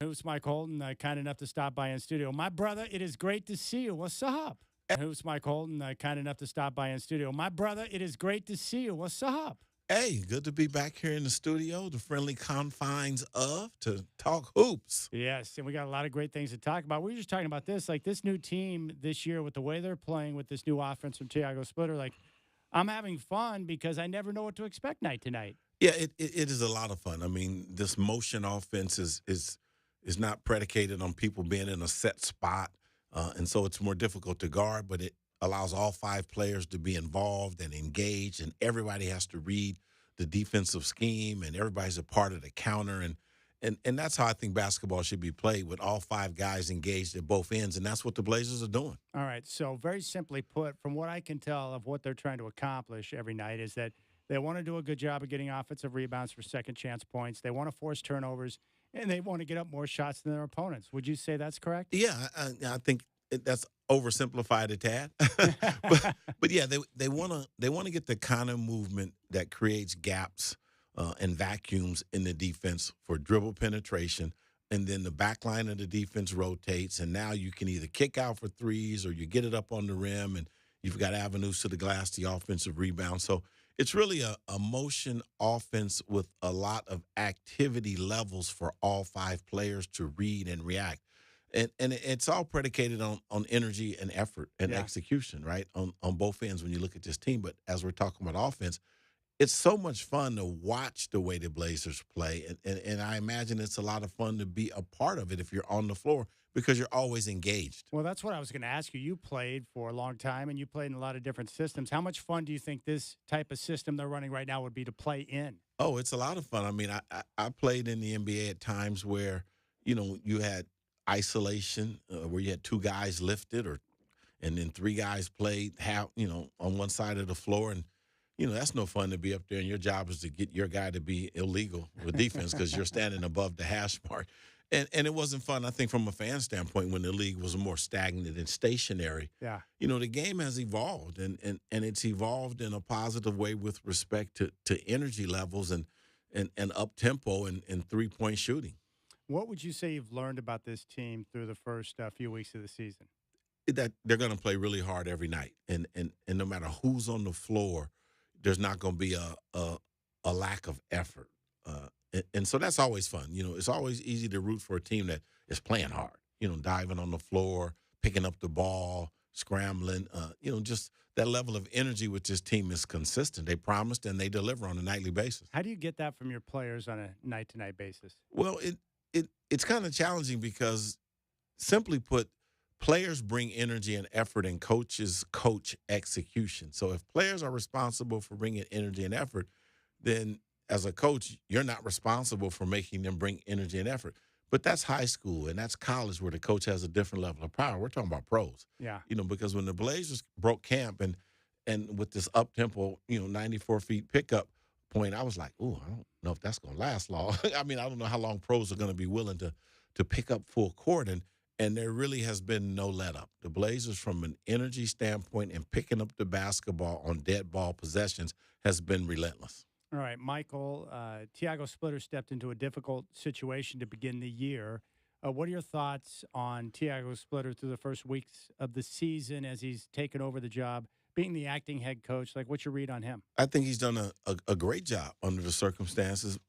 Who's Mike Holton, kind enough to stop by in studio. My brother, it is great to see you. What's up? Who's Mike Holton, kind enough to stop by in studio. My brother, it is great to see you. What's up? Hey, good to be back here in the studio, the friendly confines of to talk hoops. Yes, and we got a lot of great things to talk about. We were just talking about this, like this new team this year with the way they're playing with this new offense from Tiago Splitter. Like, I'm having fun because I never know what to expect night to night. Yeah, it is a lot of fun. I mean, this motion offense is not predicated on people being in a set spot, and so it's more difficult to guard, but it allows all 5 players to be involved and engaged, and everybody has to read the defensive scheme, and everybody's a part of the counter, and that's how I think basketball should be played, with all 5 guys engaged at both ends, and that's what the Blazers are doing. All right, so very simply put, from what I can tell of what they're trying to accomplish every night is that they want to do a good job of getting offensive rebounds for second chance points. They want to force turnovers, and they want to get up more shots than their opponents. Would you say that's correct? Yeah, I think that's oversimplified a tad, but yeah, they want to get the kind of movement that creates gaps and vacuums in the defense for dribble penetration, and then the back line of the defense rotates, and now you can either kick out for threes or you get it up on the rim, and you've got avenues to the glass, the offensive rebound. So it's really a motion offense with a lot of activity levels for all 5 players to read and react. And it's all predicated on energy and effort and execution, right, on both ends when you look at this team. But as we're talking about offense, it's so much fun to watch the way the Blazers play. And I imagine it's a lot of fun to be a part of it if you're on the floor because you're always engaged. Well, that's what I was going to ask you. You played for a long time, and you played in a lot of different systems. How much fun do you think this type of system they're running right now would be to play in? Oh, it's a lot of fun. I mean, I played in the NBA at times where, you had isolation where you had 2 guys lifted and then 3 guys played on one side of the floor, and that's no fun to be up there, and your job is to get your guy to be illegal with defense because you're standing above the hash mark. And it wasn't fun, I think, from a fan standpoint when the league was more stagnant and stationary. Yeah. The game has evolved, and it's evolved in a positive way with respect to energy levels and up-tempo and three-point shooting. What would you say you've learned about this team through the first few weeks of the season? That they're going to play really hard every night, and no matter who's on the floor, there's not going to be a lack of effort. And so that's always fun. It's always easy to root for a team that is playing hard, diving on the floor, picking up the ball, scrambling. Just that level of energy with this team is consistent. They promised and they deliver on a nightly basis. How do you get that from your players on a night-to-night basis? Well, it's kind of challenging because, simply put, players bring energy and effort, and coaches coach execution. So if players are responsible for bringing energy and effort, then as a coach, you're not responsible for making them bring energy and effort. But that's high school and that's college where the coach has a different level of power. We're talking about pros. Yeah. Because when the Blazers broke camp and with this up-tempo, 94 feet pickup point, I was like, ooh, I don't know if that's going to last long. I mean, I don't know how long pros are going to be willing to pick up full court. And there really has been no let-up. The Blazers, from an energy standpoint and picking up the basketball on dead ball possessions, has been relentless. All right, Michael, Tiago Splitter stepped into a difficult situation to begin the year. What are your thoughts on Tiago Splitter through the first weeks of the season as he's taken over the job, being the acting head coach? Like, what's your read on him? I think he's done a great job under the circumstances,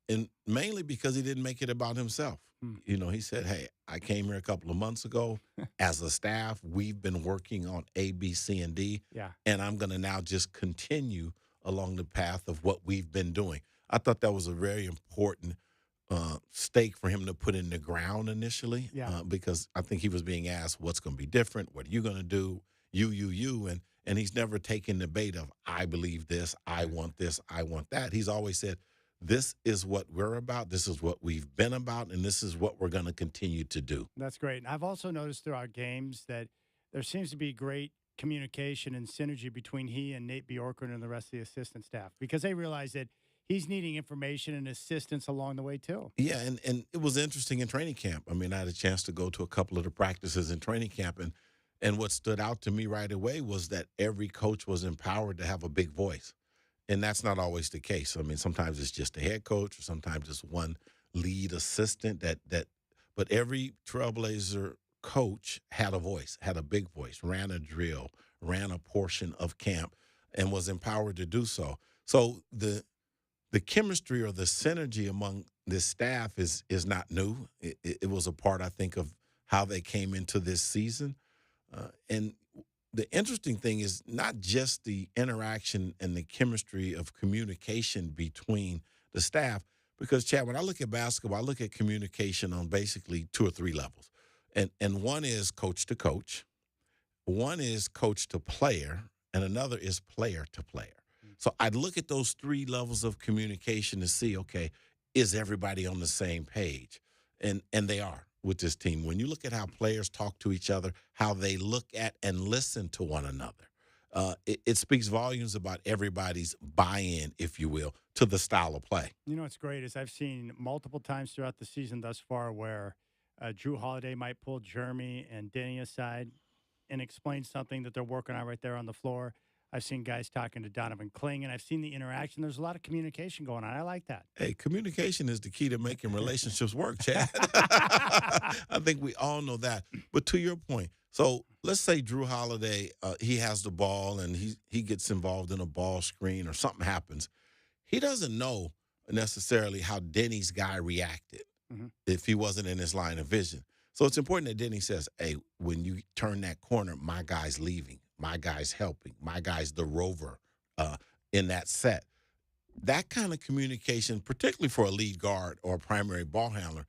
and mainly because he didn't make it about himself. He said, hey, I came here a couple of months ago. As a staff, we've been working on A, B, C, and D, and I'm going to now just continue along the path of what we've been doing. I thought that was a very important stake for him to put in the ground initially, because I think he was being asked, what's going to be different? What are you going to do? You. And he's never taken the bait of, I believe this, I want that. He's always said, this is what we're about, this is what we've been about, and this is what we're going to continue to do. That's great. And I've also noticed through our games that there seems to be great communication and synergy between he and Nate Bjorkgren and the rest of the assistant staff, because they realize that he's needing information and assistance along the way too. Yeah, and it was interesting in training camp. I mean, I had a chance to go to a couple of the practices in training camp, and what stood out to me right away was that every coach was empowered to have a big voice. And that's not always the case. I mean, sometimes it's just the head coach, or sometimes it's one lead assistant but every Trailblazer coach had a voice, had a big voice, ran a drill, ran a portion of camp, and was empowered to do so. So the chemistry or the synergy among this staff is not new. It was a part, I think, of how they came into this season. And the interesting thing is not just the interaction and the chemistry of communication between the staff, because, Chad, when I look at basketball, I look at communication on basically 2 or 3 levels. And one is coach to coach, one is coach to player, and another is player to player. So I'd look at those 3 levels of communication to see, okay, is everybody on the same page? And they are with this team. When you look at how players talk to each other, how they look at and listen to one another, it speaks volumes about everybody's buy-in, if you will, to the style of play. You know what's great is I've seen multiple times throughout the season thus far where Drew Holiday might pull Jeremy and Denny aside and explain something that they're working on right there on the floor. I've seen guys talking to Donovan Kling, and I've seen the interaction. There's a lot of communication going on. I like that. Hey, communication is the key to making relationships work, Chad. I think we all know that. But to your point, so let's say Drew Holiday, he has the ball and he gets involved in a ball screen or something happens. He doesn't know necessarily how Denny's guy reacted if he wasn't in his line of vision. So it's important that Denny says, hey, when you turn that corner, my guy's leaving. My guy's helping. My guy's the rover in that set. That kind of communication, particularly for a lead guard or a primary ball handler,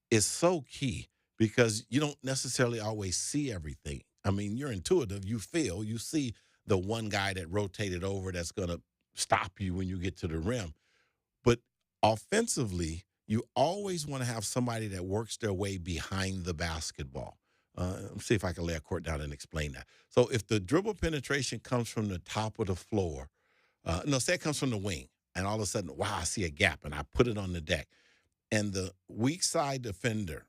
is so key because you don't necessarily always see everything. I mean, you're intuitive. You feel. You see the one guy that rotated over that's going to stop you when you get to the rim. But offensively, you always want to have somebody that works their way behind the basketball. Let's see if I can lay a court down and explain that. So if the dribble penetration comes from the top of the floor, say it comes from the wing, and all of a sudden, wow, I see a gap, and I put it on the deck. And the weak side defender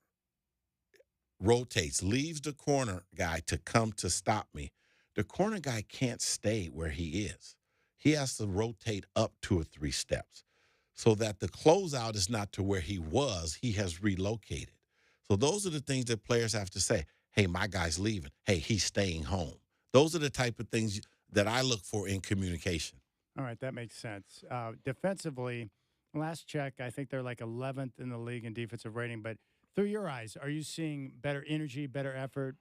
rotates, leaves the corner guy to come to stop me. The corner guy can't stay where he is. He has to rotate up 2 or 3 steps so that the closeout is not to where he was. He has relocated. So those are the things that players have to say. Hey, my guy's leaving. Hey, he's staying home. Those are the type of things that I look for in communication. All right, that makes sense. Defensively, last check, I think they're like 11th in the league in defensive rating. But through your eyes, are you seeing better energy, better effort,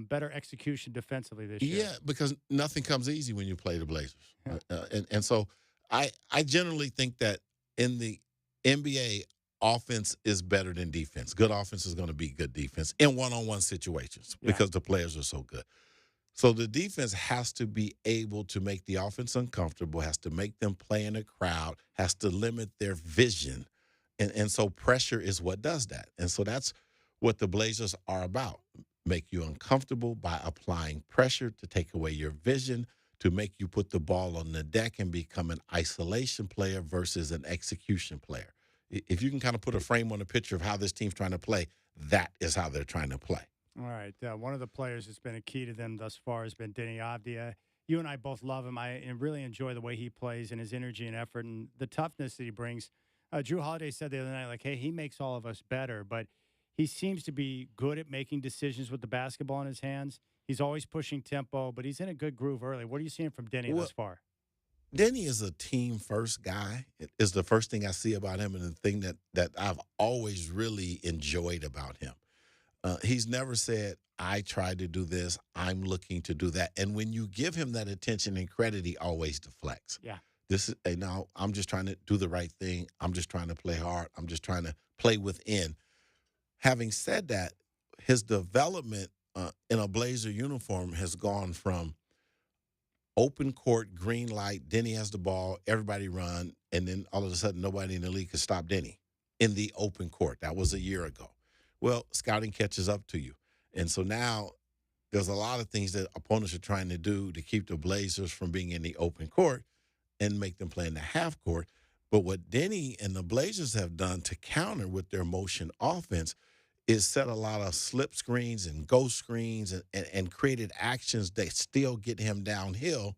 better execution defensively this year? Yeah, because nothing comes easy when you play the Blazers. And so I generally think that in the NBA, offense is better than defense. Good offense is going to be good defense in one-on-one situations because the players are so good. So the defense has to be able to make the offense uncomfortable, has to make them play in a crowd, has to limit their vision. And so pressure is what does that. And so that's what the Blazers are about. Make you uncomfortable by applying pressure to take away your vision, to make you put the ball on the deck and become an isolation player versus an execution player. If you can kind of put a frame on the picture of how this team's trying to play, that is how they're trying to play. All right. One of the players that's been a key to them thus far has been Denny Avdia. You and I both love him. I really enjoy the way he plays and his energy and effort and the toughness that he brings. Drew Holiday said the other night, like, hey, he makes all of us better, but he seems to be good at making decisions with the basketball in his hands. He's always pushing tempo, but he's in a good groove early. What are you seeing from Denny thus far? Denny is a team-first guy. It is the first thing I see about him and the thing that I've always really enjoyed about him. He's never said, I tried to do this, I'm looking to do that. And when you give him that attention and credit, he always deflects. Yeah. Now I'm just trying to do the right thing. I'm just trying to play hard. I'm just trying to play within. Having said that, his development in a Blazer uniform has gone from open court, green light, Denny has the ball, everybody run, and then all of a sudden nobody in the league could stop Denny in the open court. That was a year ago. Well, scouting catches up to you. And so now there's a lot of things that opponents are trying to do to keep the Blazers from being in the open court and make them play in the half court. But what Denny and the Blazers have done to counter with their motion offense is set a lot of slip screens and ghost screens and created actions that still get him downhill.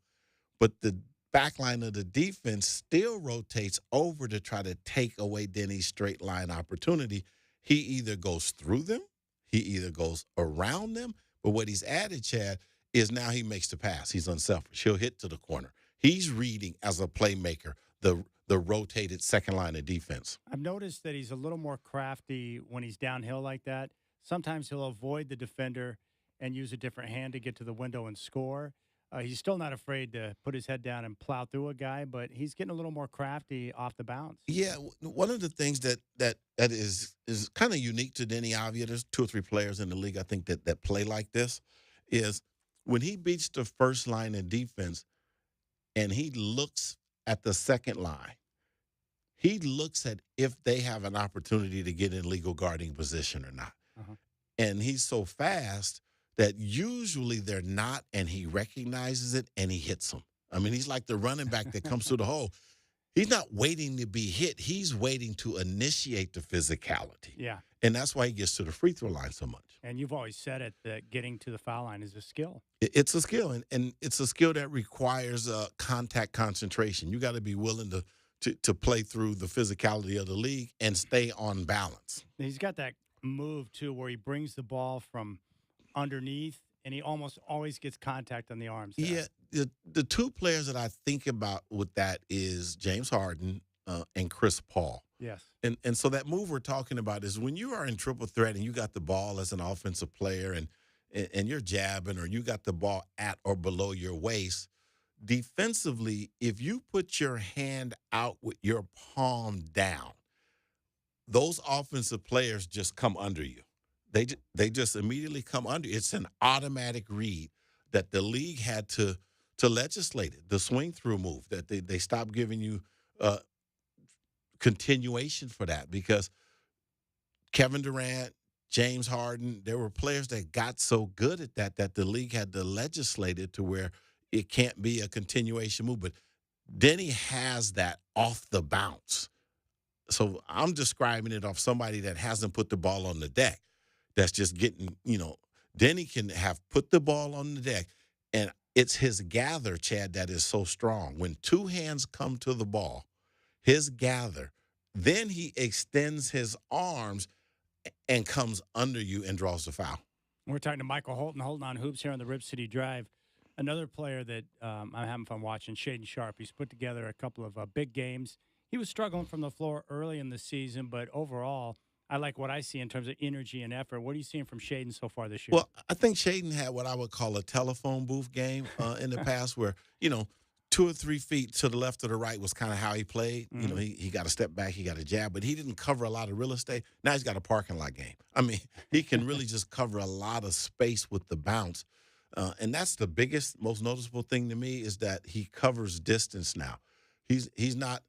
But the back line of the defense still rotates over to try to take away Denny's straight line opportunity. He either goes through them, he either goes around them, but what he's added, Chad, is now he makes the pass. He's unselfish. He'll hit to the corner. He's reading as a playmaker the rotated second line of defense. I've noticed that he's a little more crafty when he's downhill like that. Sometimes he'll avoid the defender and use a different hand to get to the window and score. He's still not afraid to put his head down and plow through a guy, but he's getting a little more crafty off the bounce. Yeah, one of the things that is kind of unique to Denny Avia, there's 2 or 3 players in the league I think that play like this, is when he beats the first line of defense and he looks at the second line, he looks at if they have an opportunity to get in legal guarding position or not. Uh-huh. And he's so fast that usually they're not, and he recognizes it and he hits them. I mean, he's like the running back that comes through the hole. He's not waiting to be hit. He's waiting to initiate the physicality. Yeah. And that's why he gets to the free throw line so much. And you've always said it, that getting to the foul line is a skill. It's a skill, and it's a skill that requires contact concentration. You got to be willing to play through the physicality of the league and stay on balance. He's got that move, too, where he brings the ball from underneath, and he almost always gets contact on the arms there. Yeah, the 2 players that I think about with that is James Harden and Chris Paul. Yes. And so that move we're talking about is when you are in triple threat and you got the ball as an offensive player and you're jabbing, or you got the ball at or below your waist, defensively, if you put your hand out with your palm down, those offensive players just come under you. They just immediately come under. It's an automatic read that the league had to legislate it, the swing through move, that they stopped giving you continuation for that, because Kevin Durant, James Harden, there were players that got so good at that the league had to legislate it to where it can't be a continuation move. But Denny has that off the bounce. So I'm describing it off somebody that hasn't put the ball on the deck. That's just getting, Denny can have put the ball on the deck, and it's his gather, Chad, that is so strong. When 2 hands come to the ball, his gather, then he extends his arms and comes under you and draws the foul. We're talking to Michael Holton on Hoops here on the Rip City Drive. Another player that I'm having fun watching, Shaden Sharp. He's put together a couple of big games. He was struggling from the floor early in the season, but overall, I like what I see in terms of energy and effort. What are you seeing from Shaden so far this year? Well, I think Shaden had what I would call a telephone booth game in the past where, 2 or 3 feet to the left or the right was kind of how he played. Mm-hmm. He got a step back, he got a jab, but he didn't cover a lot of real estate. Now he's got a parking lot game. I mean, he can really just cover a lot of space with the bounce. And that's the biggest, most noticeable thing to me is that he covers distance now. He's not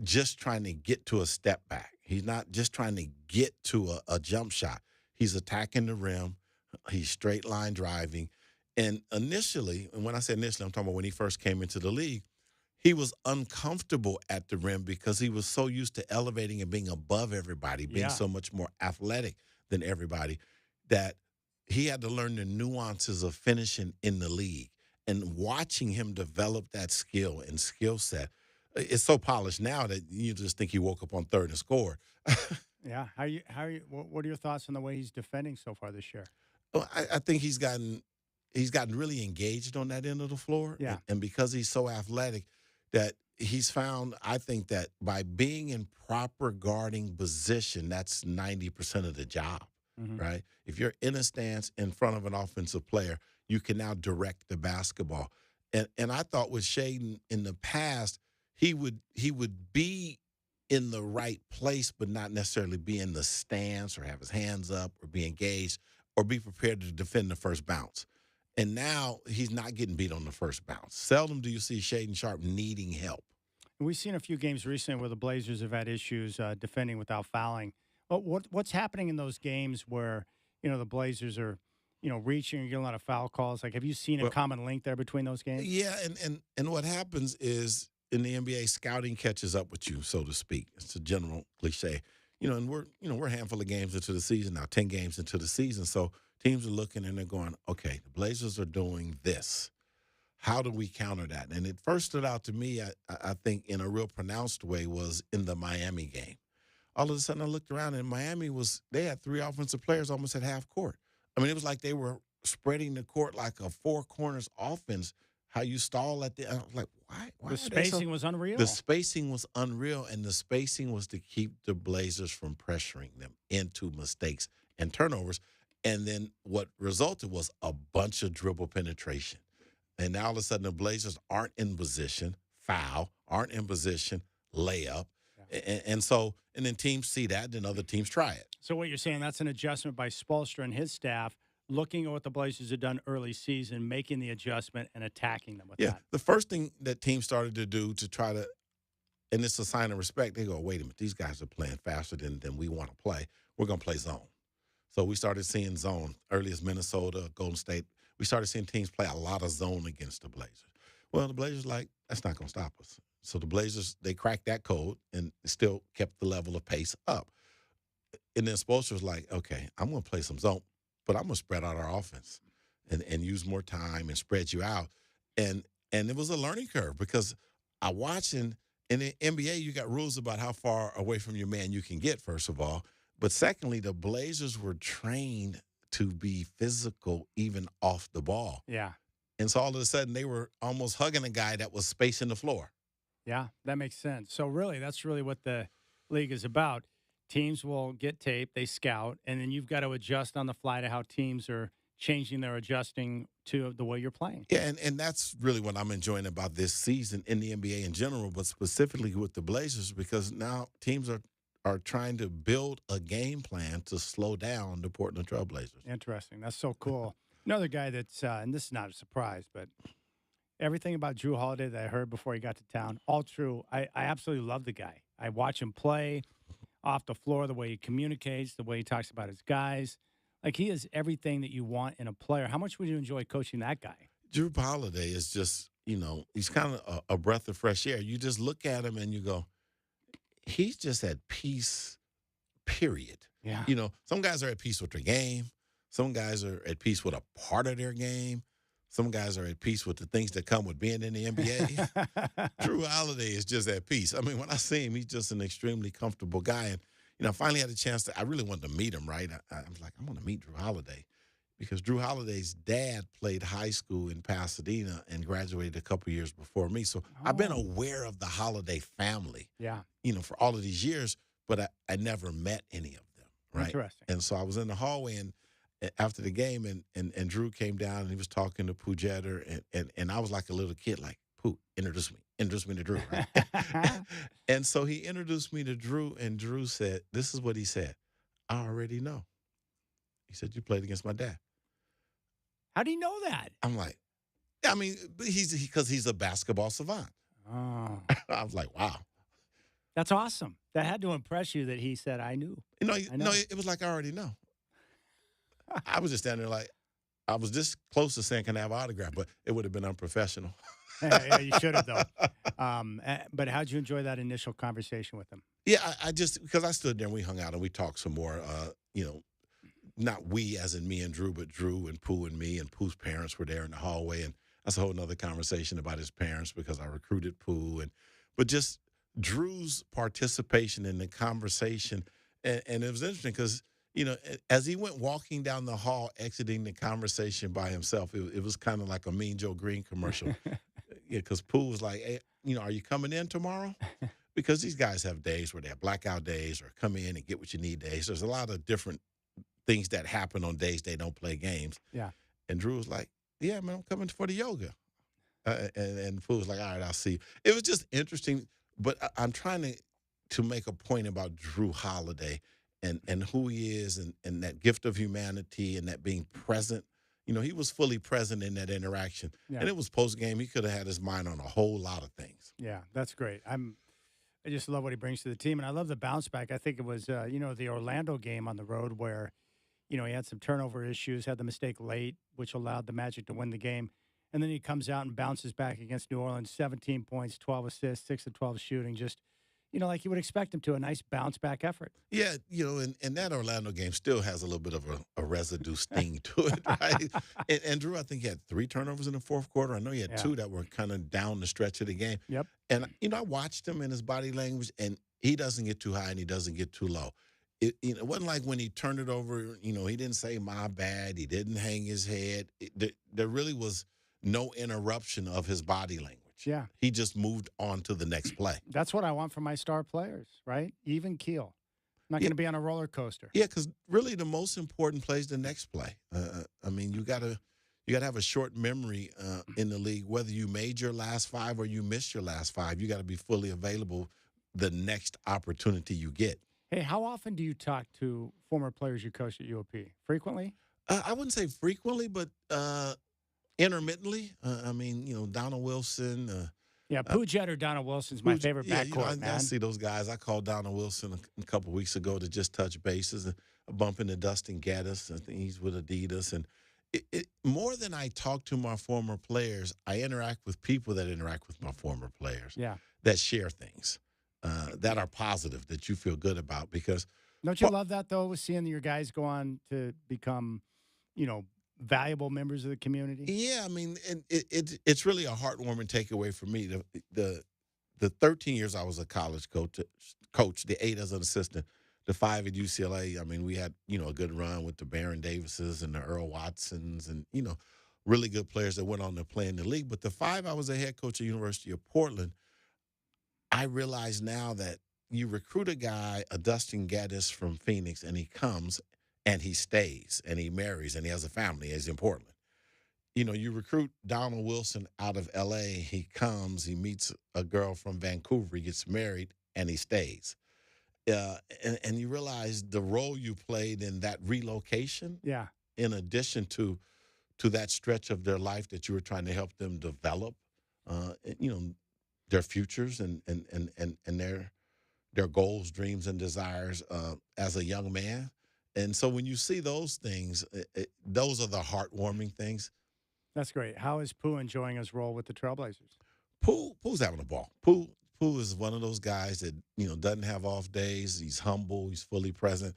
just trying to get to a step back. He's not just trying to get to a jump shot. He's attacking the rim. He's straight line driving. And initially, and when I say initially, I'm talking about when he first came into the league, he was uncomfortable at the rim because he was so used to elevating and being above everybody, being so much more athletic than everybody, that he had to learn the nuances of finishing in the league. And watching him develop that skill and skill set, it's so polished now that you just think he woke up on third and scored. Yeah. What are your thoughts on the way he's defending so far this year? Well, I think he's gotten really engaged on that end of the floor. Yeah. And because he's so athletic, that he's found, I think, that by being in proper guarding position, that's 90% of the job, right? If you're in a stance in front of an offensive player, you can now direct the basketball. And I thought with Shaden in the past, he would be in the right place, but not necessarily be in the stance or have his hands up or be engaged or be prepared to defend the first bounce. And now he's not getting beat on the first bounce. Seldom do you see Shaden Sharp needing help. We've seen a few games recently where the Blazers have had issues defending without fouling. But what's happening in those games where, the Blazers are, reaching and getting a lot of foul calls? Like, have you seen a common link there between those games? Yeah, and what happens is in the NBA, scouting catches up with you, so to speak. It's a general cliche. And we're a handful of games into the season now, 10 games into the season. So teams are looking and they're going, okay, the Blazers are doing this. How do we counter that? And it first stood out to me, I think, in a real pronounced way was in the Miami game. All of a sudden, I looked around, and Miami they had 3 offensive players almost at half court. I mean, it was like they were spreading the court like a 4 corners offense, how you stall at the – I was like, why the spacing was unreal. The spacing was unreal, and the spacing was to keep the Blazers from pressuring them into mistakes and turnovers. And then what resulted was a bunch of dribble penetration. And now all of a sudden the Blazers aren't in position, foul, aren't in position, layup. Yeah. And then teams see that, then other teams try it. So what you're saying, that's an adjustment by Spoelstra and his staff, looking at what the Blazers had done early season, making the adjustment and attacking them with that. The first thing that teams started to do to try to, and it's a sign of respect, they go, wait a minute, these guys are playing faster than we want to play. We're going to play zone. So we started seeing zone, early as Minnesota, Golden State. We started seeing teams play a lot of zone against the Blazers. Well, the Blazers that's not going to stop us. So the Blazers, they cracked that code and still kept the level of pace up. And then Spoelstra was like, okay, I'm going to play some zone, but I'm going to spread out our offense and use more time and spread you out. And it was a learning curve because I watched in the NBA, you got rules about how far away from your man you can get, first of all. But secondly, the Blazers were trained to be physical even off the ball. Yeah. And so all of a sudden they were almost hugging a guy that was spacing the floor. Yeah, that makes sense. So really, that's really what the league is about. Teams will get tape, they scout, and then you've got to adjust on the fly to how teams are changing their adjusting to the way you're playing. Yeah, and that's really what I'm enjoying about this season in the NBA in general, but specifically with the Blazers, because now teams are trying to build a game plan to slow down the Portland Trail Blazers. Interesting. That's so cool. Another guy that's, and this is not a surprise, but everything about Drew Holiday that I heard before he got to town, all true. I absolutely love the guy. I watch him play off the floor, the way he communicates, the way he talks about his guys. Like, he is everything that you want in a player. How much would you enjoy coaching that guy? Drew Holiday is just, he's kind of a breath of fresh air. You just look at him and you go, he's just at peace, period. Yeah. Some guys are at peace with their game. Some guys are at peace with a part of their game. Some guys are at peace with the things that come with being in the NBA. Drew Holiday is just at peace. I mean, when I see him, he's just an extremely comfortable guy. And, I finally had a chance I really wanted to meet him, right? I was like, I'm going to meet Drew Holiday because Drew Holiday's dad played high school in Pasadena and graduated a couple years before me. So I've been aware of the Holiday family, for all of these years, but I never met any of them, right? Interesting. And so I was in the hallway and after the game, and Drew came down and he was talking to Pooh Jeter, and I was like a little kid, like, Pooh, introduce me to Drew, right? And so he introduced me to Drew, and Drew said, this is what he said, I already know. He said, you played against my dad. How do you know that? I'm like, I mean, because he's a basketball savant. Oh. I was like, wow. That's awesome. That had to impress you that he said, I knew. No, it was like, I already know. I was just standing there like, I was this close to saying, can I have an autograph? But it would have been unprofessional. Yeah, you should have, though. But how'd you enjoy that initial conversation with him? Yeah, I just, because I stood there and we hung out and we talked some more, not we as in me and Drew, but Drew and Pooh and me, and Pooh's parents were there in the hallway. And that's a whole nother conversation about his parents because I recruited Pooh. But just Drew's participation in the conversation. And it was interesting because, as he went walking down the hall, exiting the conversation by himself, it was kind of like a Mean Joe Green commercial. Because Pooh was like, hey, are you coming in tomorrow? Because these guys have days where they have blackout days or come in and get what you need days. There's a lot of different things that happen on days they don't play games. Yeah. And Drew was like, yeah, man, I'm coming for the yoga. And Pooh was like, all right, I'll see you. It was just interesting. But I'm trying to make a point about Drew Holiday and who he is and that gift of humanity and that being present. He was fully present in that interaction. Yeah. And it was post-game. He could have had his mind on a whole lot of things. Yeah, that's great. I just love what he brings to the team. And I love the bounce back. I think it was, the Orlando game on the road where, he had some turnover issues, had the mistake late, which allowed the Magic to win the game. And then he comes out and bounces back against New Orleans, 17 points, 12 assists, 6 of 12 shooting. Just, like you would expect him to, a nice bounce back effort. Yeah, and that Orlando game still has a little bit of a residue sting to it, right? And Drew, I think he had 3 turnovers in the fourth quarter. I know he had Yeah. 2 that were kind of down the stretch of the game. Yep. And, I watched him and his body language, and he doesn't get too high and he doesn't get too low. It wasn't like when he turned it over, he didn't say, my bad. He didn't hang his head. There really was no interruption of his body language. Yeah. He just moved on to the next play. That's what I want from my star players, right? Even keel. I'm not going to be on a roller coaster. Yeah, because really the most important play is the next play. I mean, you gotta have a short memory in the league. Whether you made your last 5 or you missed your last 5, you got to be fully available the next opportunity you get. Hey, how often do you talk to former players you coached at UOP? Frequently? I wouldn't say frequently, but intermittently. I mean, Donald Wilson. Yeah, Puget or Donald Wilson's my favorite backcourt, man. I see those guys. I called Donald Wilson a couple of weeks ago to just touch bases. A bump into Dustin Geddes. I think he's with Adidas. And more than I talk to my former players, I interact with people that interact with my former players. Yeah. That share things that are positive, that you feel good about. Because don't you love that, though, with seeing your guys go on to become, valuable members of the community? Yeah, I mean, and it's really a heartwarming takeaway for me. The 13 years I was a college coach, the 8 as an assistant, the 5 at UCLA. I mean, we had a good run with the Baron Davises and the Earl Watsons, and really good players that went on to play in the league. But the 5 I was a head coach at University of Portland, I realize now that you recruit a guy, a Dustin Geddes from Phoenix, and he comes and he stays and he marries and he has a family. He's in Portland. You recruit Donald Wilson out of L.A. He comes, he meets a girl from Vancouver, he gets married, and he stays. And you realize the role you played in that relocation. Yeah. In addition to that stretch of their life that you were trying to help them develop, their futures and their goals, dreams, and desires as a young man. And so when you see those things, those are the heartwarming things. That's great. How is Pooh enjoying his role with the Trailblazers? Pooh's having a ball. Pooh is one of those guys that, doesn't have off days. He's humble. He's fully present.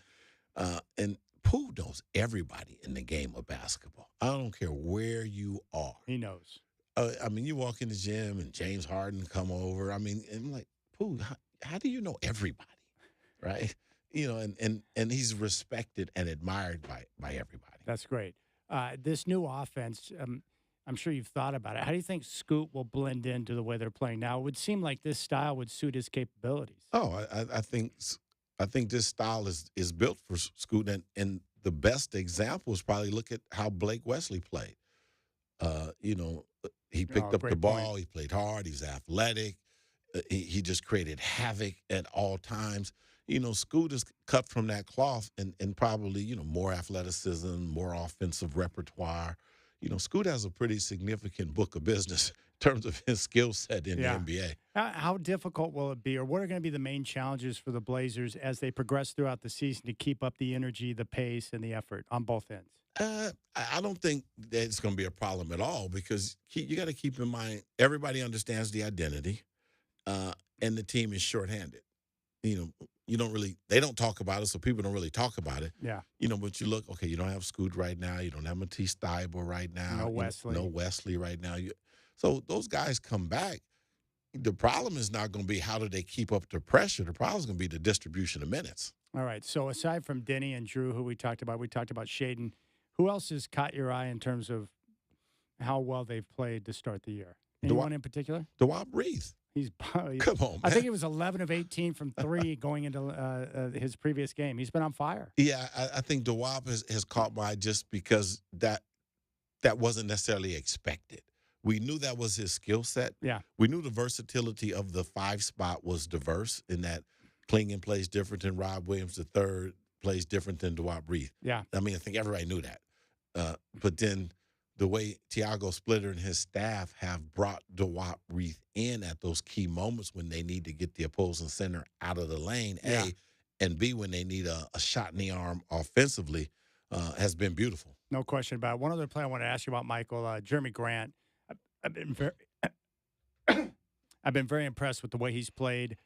And Pooh knows everybody in the game of basketball. I don't care where you are. He knows. I mean, you walk in the gym and James Harden come over. I mean, I'm like, Pooh, how do you know everybody, right? And he's respected and admired by everybody. That's great. This new offense, I'm sure you've thought about it. How do you think Scoot will blend into the way they're playing now? It would seem like this style would suit his capabilities. Oh, I think this style is built for Scoot, and the best example is probably look at how Blake Wesley played. He picked up the ball. Point. He played hard. He's athletic. He just created havoc at all times. Scoot is cut from that cloth and probably, more athleticism, more offensive repertoire. Scoot has a pretty significant book of business in terms of his skill set in the NBA. How difficult will it be, or what are going to be the main challenges for the Blazers as they progress throughout the season to keep up the energy, the pace, and the effort on both ends? I don't think that it's going to be a problem at all because you got to keep in mind everybody understands the identity, and the team is shorthanded. They don't talk about it, so people don't really talk about it. Yeah. But you look, okay, you don't have Scoot right now. You don't have Matisse Thybulle right now. No Wesley. No Wesley right now. So those guys come back. The problem is not going to be how do they keep up the pressure. The problem is going to be the distribution of minutes. All right. So aside from Denny and Drew, who we talked about Shaden. Who else has caught your eye in terms of how well they've played to start the year? Anyone in particular? DeWop Reith. Come on, man. I think he was 11 of 18 from 3 going into his previous game. He's been on fire. Yeah, I think DeWop has caught my eye just because that wasn't necessarily expected. We knew that was his skill set. Yeah. We knew the versatility of the 5 spot was diverse in that Klingon plays different than Rob Williams III, plays different than DeWop Reith. Yeah. I mean, I think everybody knew that. But then the way Tiago Splitter and his staff have brought DeWop Reith in at those key moments when they need to get the opposing center out of the lane, A, and B, when they need a shot in the arm offensively, has been beautiful. No question about it. One other play I want to ask you about, Michael, Jeremy Grant. I've been very impressed with the way he's played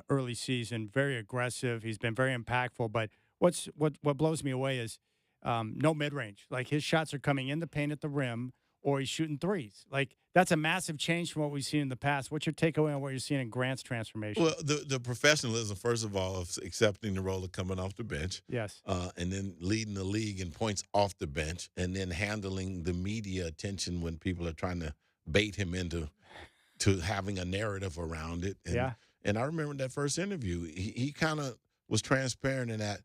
early season. Very aggressive. He's been very impactful. But what blows me away is no mid range. Like his shots are coming in the paint at the rim, or he's shooting threes. Like that's a massive change from what we've seen in the past. What's your takeaway on what you're seeing in Grant's transformation? Well, the professionalism, first of all, of accepting the role of coming off the bench. Yes. And then leading the league in points off the bench, and then handling the media attention when people are trying to bait him into having a narrative around it. And, Yeah. And I remember that first interview, he kind of was transparent in that.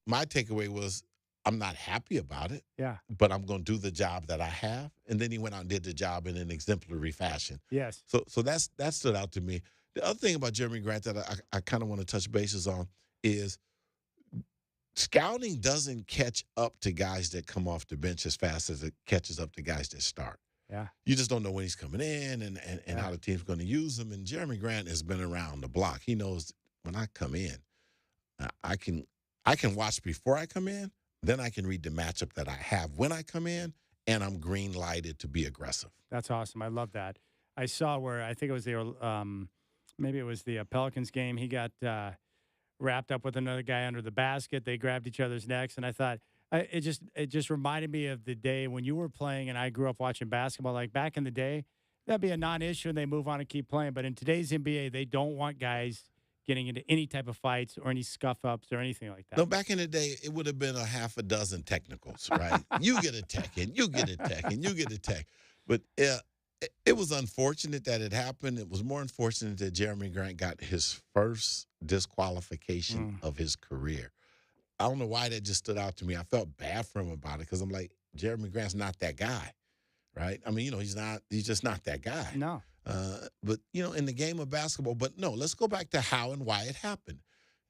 My takeaway was, I'm not happy about it. Yeah. But I'm going to do the job that I have. And then he went out and did the job in an exemplary fashion. Yes. So that stood out to me. The other thing about Jeremy Grant that I kind of want to touch bases on is scouting doesn't catch up to guys that come off the bench as fast as it catches up to guys that start. Yeah. You just don't know when he's coming in and how the team's going to use him. And Jeremy Grant has been around the block. He knows when I come in, I can watch before I come in. Then I can read the matchup that I have when I come in, and I'm green lighted to be aggressive. That's awesome. I love that. I saw where I think it was maybe it was the Pelicans game. He got wrapped up with another guy under the basket. They grabbed each other's necks, and I thought it just reminded me of the day when you were playing, and I grew up watching basketball. Like back in the day, that'd be a non-issue, and they move on and keep playing. But in today's NBA, they don't want guys getting into any type of fights or any scuff-ups or anything like that. No, back in the day, it would have been a half a dozen technicals, right? You get a tech, and you get a tech, and you get a tech. But it was unfortunate that it happened. It was more unfortunate that Jeremy Grant got his first disqualification of his career. I don't know why that just stood out to me. I felt bad for him about it because I'm like, Jeremy Grant's not that guy, right? I mean, he's just not that guy. No. But, in the game of basketball, but no, let's go back to how and why it happened.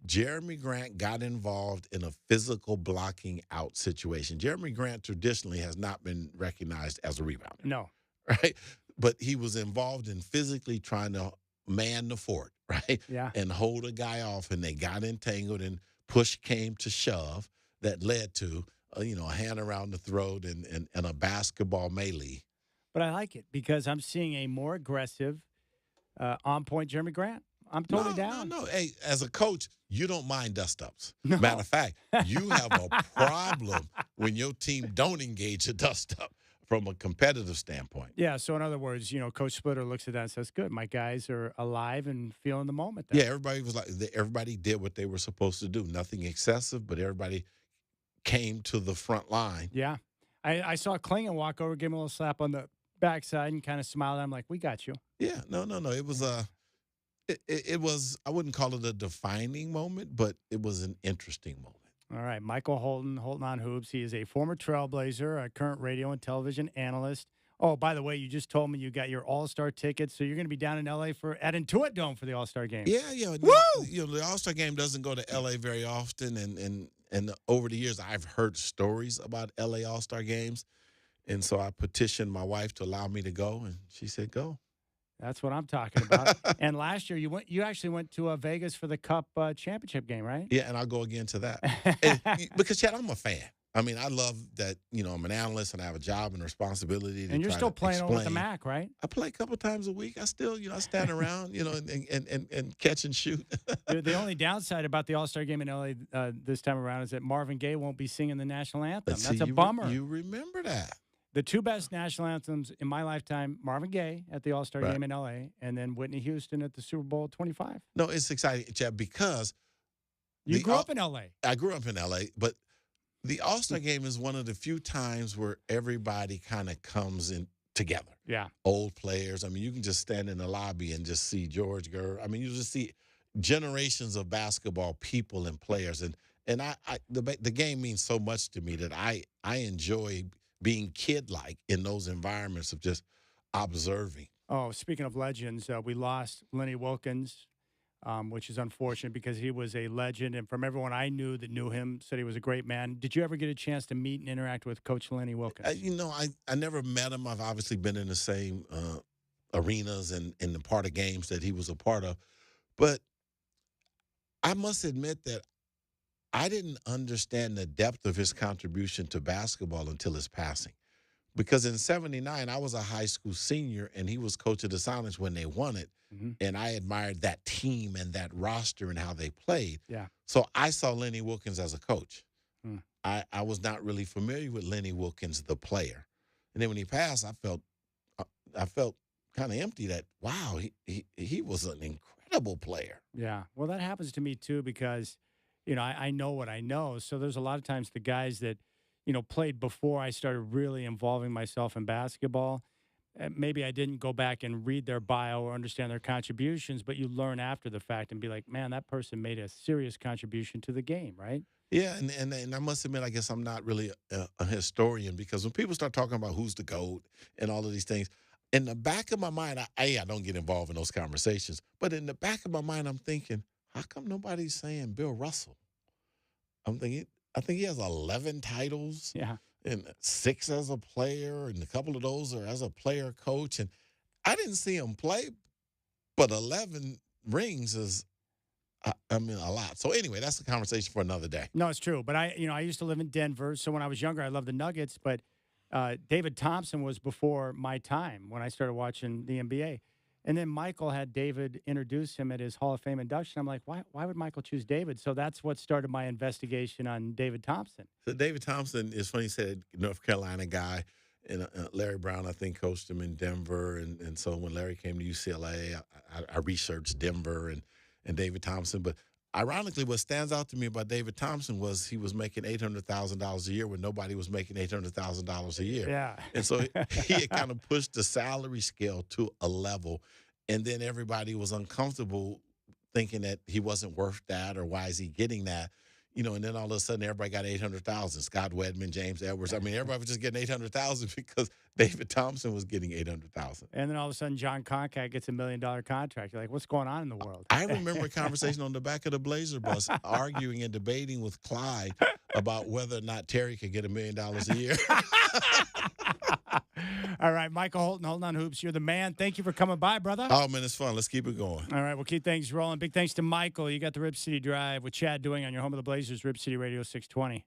Jeremy Grant got involved in a physical blocking out situation. Jeremy Grant traditionally has not been recognized as a rebounder. No. Right? But he was involved in physically trying to man the fort, right? Yeah. And hold a guy off, and they got entangled, and push came to shove that led to, a hand around the throat and a basketball melee. But I like it because I'm seeing a more aggressive, on-point Jeremy Grant. I'm totally down. No. Hey, as a coach, you don't mind dust-ups. No. Matter of fact, you have a problem when your team don't engage a dust-up from a competitive standpoint. Yeah, so in other words, Coach Splitter looks at that and says, good, my guys are alive and feeling the moment there. Yeah, everybody did what they were supposed to do. Nothing excessive, but everybody came to the front line. Yeah. I saw Klingon walk over, give him a little slap on the backside and kind of smiled. I'm like, we got you. Yeah, no. It was it was, I wouldn't call it a defining moment, but it was an interesting moment. All right, Michael Holton on Hoops. He is a former Trailblazer, a current radio and television analyst. Oh, by the way, you just told me you got your All-Star tickets, so you're going to be down in L.A. at Intuit Dome for the All-Star game. Yeah. Woo! The All-Star game doesn't go to L.A. very often, and over the years, I've heard stories about L.A. All-Star games, and so I petitioned my wife to allow me to go, and she said, go. That's what I'm talking about. And last year, you actually went to Vegas for the Cup championship game, right? Yeah, and I'll go again to that. Because, Chad, I'm a fan. I mean, I love that, I'm an analyst and I have a job and responsibility. And you're still playing over at the MAC, right? I play a couple times a week. I still, I stand around, and catch and shoot. The only downside about the All-Star game in L.A. This time around is that Marvin Gaye won't be singing the national anthem. That's a bummer. You remember that. The two best national anthems in my lifetime, Marvin Gaye at the All-Star game in L.A. and then Whitney Houston at the Super Bowl 25. No, it's exciting, Chad, because you grew up in L.A. I grew up in L.A., but the All-Star game is one of the few times where everybody kind of comes in together. Yeah. Old players. I mean, you can just stand in the lobby and just see George Gurr. I mean, you just see generations of basketball people and players. And the game means so much to me that I enjoy being kid-like in those environments of just observing. Oh, speaking of legends, we lost Lenny Wilkens, which is unfortunate because he was a legend. And from everyone I knew that knew him, said he was a great man. Did you ever get a chance to meet and interact with Coach Lenny Wilkens? I never met him. I've obviously been in the same arenas and in the part of games that he was a part of. But I must admit that I didn't understand the depth of his contribution to basketball until his passing. because in '79 I was a high school senior and he was coach of the Sonics when they won it, and I admired that team and that roster and how they played. Yeah. So I saw Lenny Wilkens as a coach. Hmm. I was not really familiar with Lenny Wilkens, the player, and then when he passed, I felt kind of empty. That wow, he was an incredible player. Yeah. Well, that happens to me too because, I know what I know. So there's a lot of times the guys that, played before I started really involving myself in basketball. Maybe I didn't go back and read their bio or understand their contributions, but you learn after the fact and be like, man, that person made a serious contribution to the game, right? Yeah, and I must admit, I guess I'm not really a historian, because when people start talking about who's the GOAT and all of these things, in the back of my mind, I don't get involved in those conversations, but in the back of my mind, I'm thinking, how come nobody's saying Bill Russell? I'm thinking, I think he has 11 titles. Yeah. And 6 as a player, and a couple of those are as a player coach. And I didn't see him play, but 11 rings is, a lot. So anyway, that's a conversation for another day. No, it's true. But I used to live in Denver. So when I was younger, I loved the Nuggets. But David Thompson was before my time when I started watching the NBA. And then Michael had David introduce him at his Hall of Fame induction. I'm like, why would Michael choose David? So that's what started my investigation on David Thompson. So David Thompson is funny. He said North Carolina guy, and Larry Brown, I think, coached him in Denver. And so when Larry came to UCLA, I researched Denver and David Thompson. But ironically, what stands out to me about David Thompson was he was making $800,000 a year when nobody was making $800,000 a year. Yeah. And so he had kind of pushed the salary scale to a level, and then everybody was uncomfortable thinking that he wasn't worth that, or why is he getting that? And then all of a sudden everybody got 800,000. Scott Wedman, James Edwards. I mean, everybody was just getting 800,000 because David Thompson was getting 800,000. And then all of a sudden John Concat gets $1 million contract. You're like, what's going on in the world? I remember a conversation on the back of the Blazer bus arguing and debating with Clyde about whether or not Terry could get $1 million a year. All right, Michael Holton, Holding on Hoops. You're the man. Thank you for coming by, brother. Oh, man, it's fun. Let's keep it going. All right, we'll keep things rolling. Big thanks to Michael. You got the Rip City Drive with Chad Doing on your home of the Blazers, Rip City Radio 620.